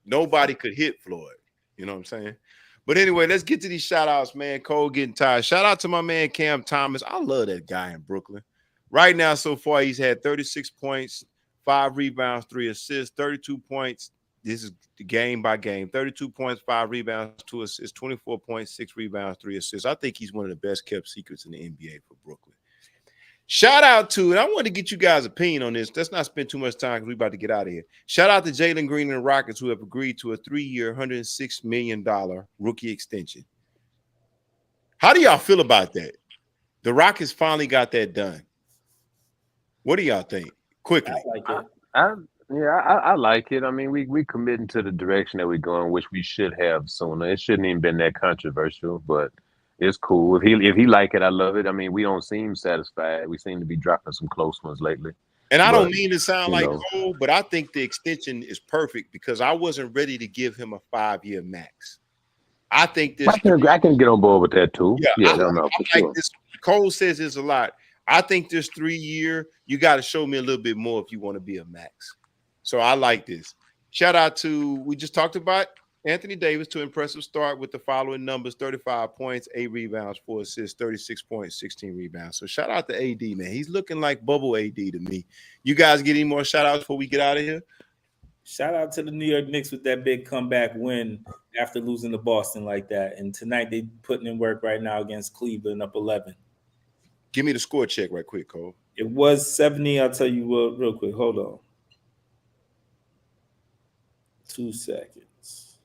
Nobody could hit Floyd. You know what I'm saying? But anyway, let's get to these shout outs, man. Cole getting tired. Shout out to my man Cam Thomas. I love that guy in Brooklyn. Right now, so far, he's had 36 points, 5 rebounds, 3 assists, 32 points. This is the game by game. 32 points, 5 rebounds, 2 assists, 24 points, 6 rebounds, 3 assists. I think he's one of the best kept secrets in the NBA for Brooklyn. Shout out to, and I want to get you guys' opinion on this. Let's not spend too much time because we're about to get out of here. Shout out to Jayden Green and the Rockets who have agreed to a 3-year, $106 million rookie extension. How do y'all feel about that? The Rockets finally got that done. What do y'all think? Quickly. I like it. I like it. I mean, we committing to the direction that we're going, which we should have sooner. It shouldn't even been that controversial, but it's cool. If he like it, I love it. I mean, we don't seem satisfied. We seem to be dropping some close ones lately. And I don't mean to sound like Cole, but I think the extension is perfect because I wasn't ready to give him a 5-year max. I think this. I can get on board with that too. Yeah, I don't know for sure. This. Cole says there's a lot. I think this 3-year, you got to show me a little bit more if you want to be a max. So I like this. Shout out to, we just talked about Anthony Davis to impressive start with the following numbers: 35 points, 8 rebounds, 4 assists, 36 points, 16 rebounds. So shout out to AD, man. He's looking like bubble AD to me. You guys get any more shout outs before we get out of here? Shout out to the New York Knicks with that big comeback win after losing to Boston like that. And tonight they putting in work right now against Cleveland up 11. Give me the score check right quick, Cole. It was 70. I'll tell you what real quick. Hold on. 2 seconds.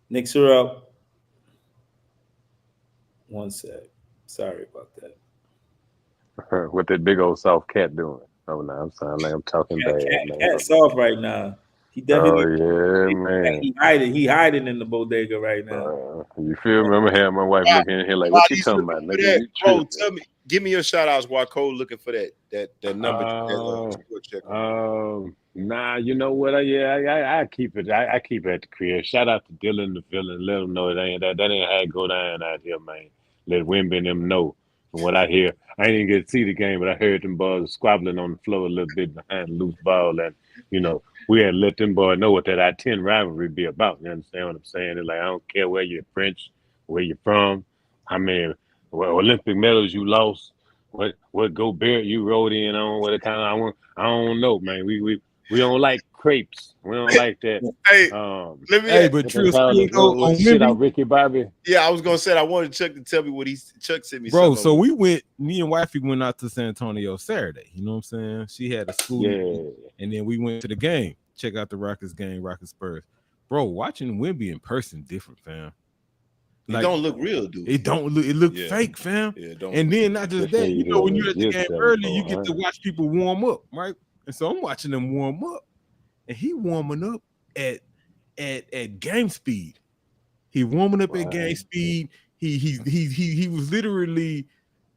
Knicks are up. 1 sec. Sorry about that. What that big old soft cat doing? Oh no, I'm sorry. I'm talking bad. Cat's off right now. He definitely. Oh yeah, man. He hiding in the bodega right now. You feel me? I'm having my wife looking in here like, what you talking about? Cole, tell me, give me your shout outs while Cole looking for that number. Nah, you know what? I keep it. I keep it at the crib. Shout out to Dylan the villain. Let him know that ain't how it go down out here, man. Let Wimby and them know. From what I hear, I didn't get to see the game, but I heard them boys squabbling on the floor a little bit behind the loose ball, and we had to let them boys know what that I-10 rivalry be about. You understand what I'm saying? It's like, I don't care where you're French, where you're from. I mean, what Olympic medals you lost, what Gobert you rode in on, what kind of I don't know, man. We don't like crepes. We don't like that. But Trill shit out Ricky Bobby. Yeah, I was gonna say I wanted Chuck to tell me what Chuck sent me. Bro, so me and wifey went out to San Antonio Saturday. You know what I'm saying? She had a school, and then we went to the game. Check out the Rockets game, Rockets Spurs. Bro, watching Wimby in person different, fam. It don't look real, dude. It don't look. It look fake, fam. Yeah, it don't. And then not just that, when you're at the game early, you get to watch people warm up, right? And so I'm watching them warm up, and he warming up at game speed. He warming up at game speed. He was literally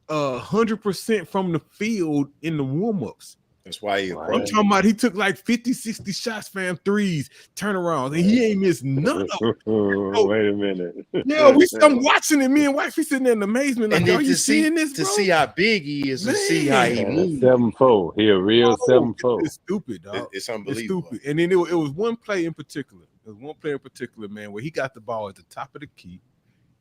100% from the field in the warm-ups. That's why I'm talking about he took like 50, 60 shots, fam, threes, turnarounds, and he ain't missed none of them. Wait a minute. Yeah, I'm watching it. Me and wifey sitting there in amazement. Like, are you seeing this, bro? To see how big he is, to see how he moves. 7'4". He a real 7'4". It's stupid, dog. It's unbelievable. It's stupid. And then it was one play in particular. Man, where he got the ball at the top of the key.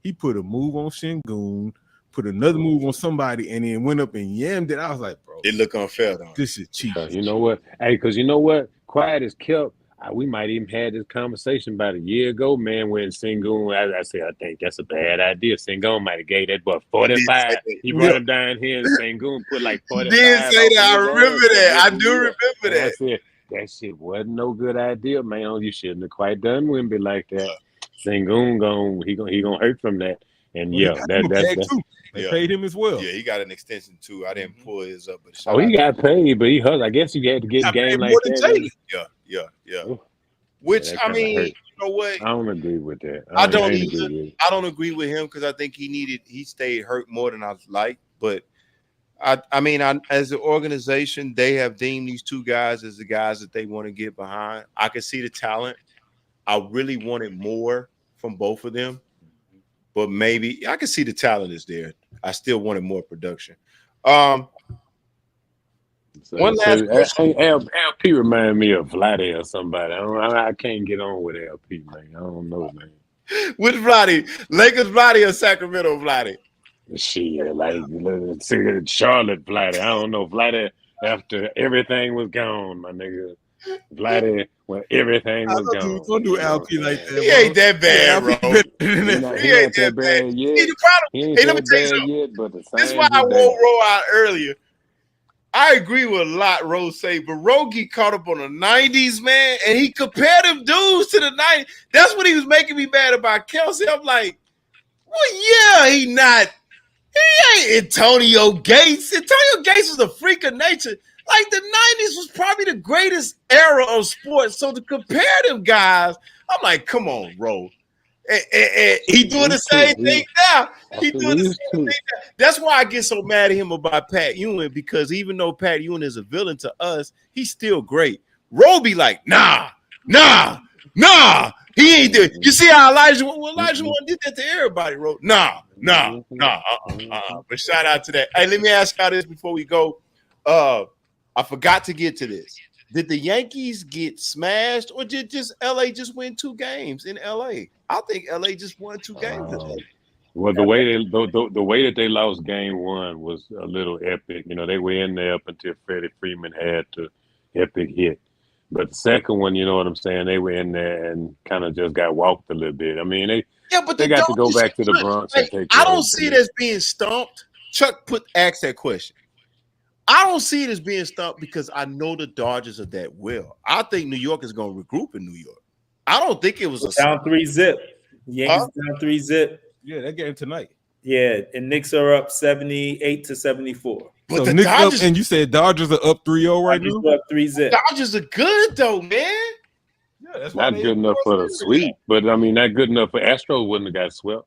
He put a move on Şengün, put another move on somebody, and then went up and yammed it. I was like, bro, it look unfair, though. This is cheap. You know what? Hey, because you know what? Quiet is kept. We might even had this conversation about a year ago, man, when Şengün, I said, I think that's a bad idea. Şengün might have gave that boy 45. He brought him down here, and Şengün put like 45. Didn't say that. I remember that. I do remember that. I said, that shit wasn't no good idea, man. You shouldn't have quite done Wimby like that. Şengün he gonna hurt from that. And that's they paid him as well. Yeah, he got an extension too. I didn't pull his up, but he got paid, but he hustled. I guess you had to get a game like that. Yeah. Which I mean, know what? I don't agree with that. I don't ain't either. agree with it. I don't agree with him because I think he stayed hurt more than I like. But I mean, as an organization, they have deemed these two guys as the guys that they want to get behind. I can see the talent. I really wanted more from both of them, but maybe I can see the talent is there. I still wanted more production. One last question. LP remind me of Vladdy or somebody. I can't get on with LP, man. I don't know, man. Which Vladdy? Lakers Vladdy or Sacramento Vladdy? Shit, like Charlotte Vladdy. I don't know. Vladdy after everything was gone, my nigga. Vladdy when everything was gone. Don't do LP like that. He ain't that bad, bro. He ain't that bad yet. See, the problem, He ain't hey, let me that tell you bad something. yet, but the This is same why I as won't that. roll out earlier. I agree with a lot Rose say, but Rogi caught up on the 90s, man, and he compared them dudes to the 90s. That's what he was making me mad about Kelce. I'm like, well, yeah, he ain't Antonio Gates. Antonio Gates was a freak of nature. Like, the 90s was probably the greatest era of sports. So to compare them guys, I'm like, come on, Ro. And he doing the same thing now. He doing the same thing now. That's why I get so mad at him about Pat Ewing, because even though Pat Ewing is a villain to us, he's still great. Ro be like, nah. He ain't there. You see how Elijah did that to everybody, Ro? Nah. But shout out to that. Hey, let me ask y'all this before we go. I forgot to get to this. Did the Yankees get smashed, or did just LA just win 2 games in LA? I think LA just won 2 games. Well, the way that they lost game 1 was a little epic. You know, they were in there up until Freddie Freeman had the epic hit. But the second one, you know what I'm saying, they were in there and kind of just got walked a little bit. I mean, they got to go back to the Bronx and take care I don't of see it business. as being stumped. Chuck asked that question. I don't see it as being stumped because I know the Dodgers are that well. I think New York is going to regroup in New York. I don't think it was a down 3-0. Yankees down 3-0. Yeah, that game tonight. Yeah, and Knicks are up 78-74. But so the Knicks Dodgers, up, and you said Dodgers are up 3-0 right now? Up 3-0. Dodgers are good though, man. Yeah, that's why Not good enough for the sweep, but I mean, not good enough for Astros wouldn't have got swept.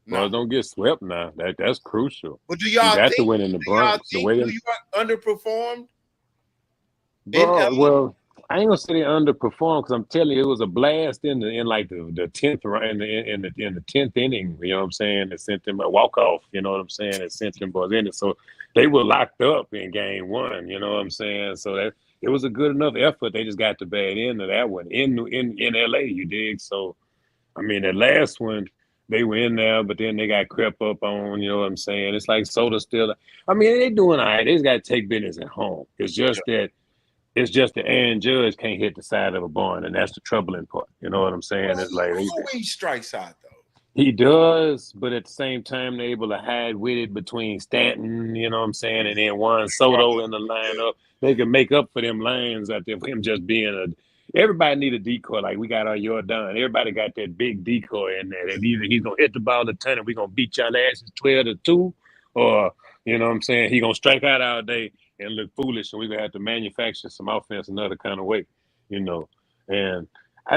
Well, don't get swept now. That's crucial. But do you y'all got think, to win in the Bronx? The way New York underperformed? well, I ain't gonna say they underperformed because I'm telling you, it was a blast in the 10th round in the 10th inning. You know what I'm saying? It sent them a walk off. You know what I'm saying? It sent them boys in it, so they were locked up in game 1. You know what I'm saying? So that it was a good enough effort. They just got the bad end of that one in LA. You dig? So I mean, that last one. They were in there, but then they got crept up on, you know what I'm saying? It's like Soda still. I mean, they doing all right. They just got to take business at home. It's just that Aaron Judge can't hit the side of a barn, and that's the troubling part. You know what I'm saying? It's like he always strikes out though. He does, but at the same time, they're able to hide with it between Stanton, you know what I'm saying, and then Juan Soto in the lineup. They can make up for them lines out there for him just being everybody need a decoy. Like we got our Jordan. Everybody got that big decoy in there. That either he's gonna hit the ball a ton and we're gonna beat y'all asses 12-2, or you know what I'm saying, he gonna strike out all day and look foolish, and we're gonna have to manufacture some offense another kind of way, you know. And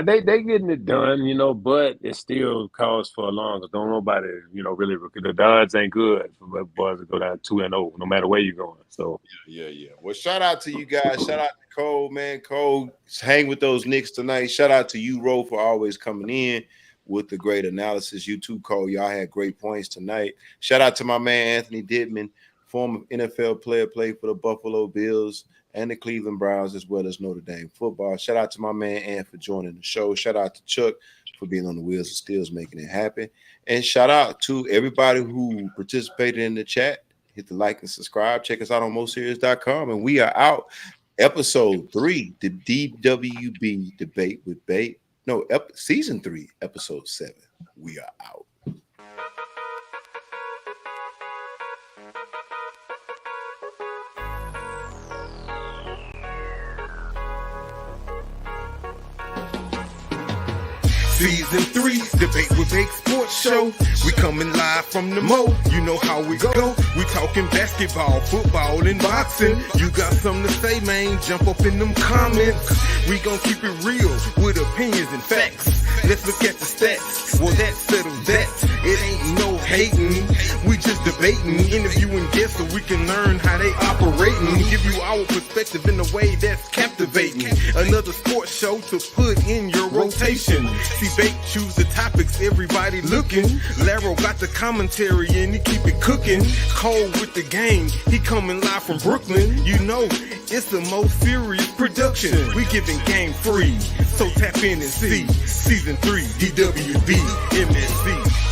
they getting it done, you know, but it still calls for a long. Don't nobody, you know, really. The odds ain't good for boys to go down 2-0, no matter where you're going. So yeah. Well, shout out to you guys. Shout out to Cole, man. Cole, hang with those Knicks tonight. Shout out to you, Ro, for always coming in with the great analysis. You too, Cole. Y'all had great points tonight. Shout out to my man Anthony Dittman, former NFL player, played for the Buffalo Bills and the Cleveland Browns, as well as Notre Dame football. Shout out to my man Ant for joining the show. Shout out to Chuck for being on the wheels of steels, making it happen. And shout out to everybody who participated in the chat. Hit the like and subscribe. Check us out on MoSerious.com. And we are out. Episode 3, the DWB Debate with Bait. No, Season 3, Episode 7. We are out. Season 3, Debate with Bake Sports Show. We coming live from the Mo. You know how we go. We talking basketball, football, and boxing. You got something to say, man? Jump up in them comments. We gon' keep it real with opinions and facts. Let's look at the stats. Well, that settles that. It ain't no hating. We just debating, interviewing guests so we can learn how they operating. Give you our perspective in a way that's captivating. Another sports show to put in your rotation. See, Bake choose the topics, everybody looking. Laro got the commentary and he keep it cooking. Cole with the game, he coming live from Brooklyn. You know, it's the most serious production. We giving game free, so tap in and see. Season 3, DWB, MSC.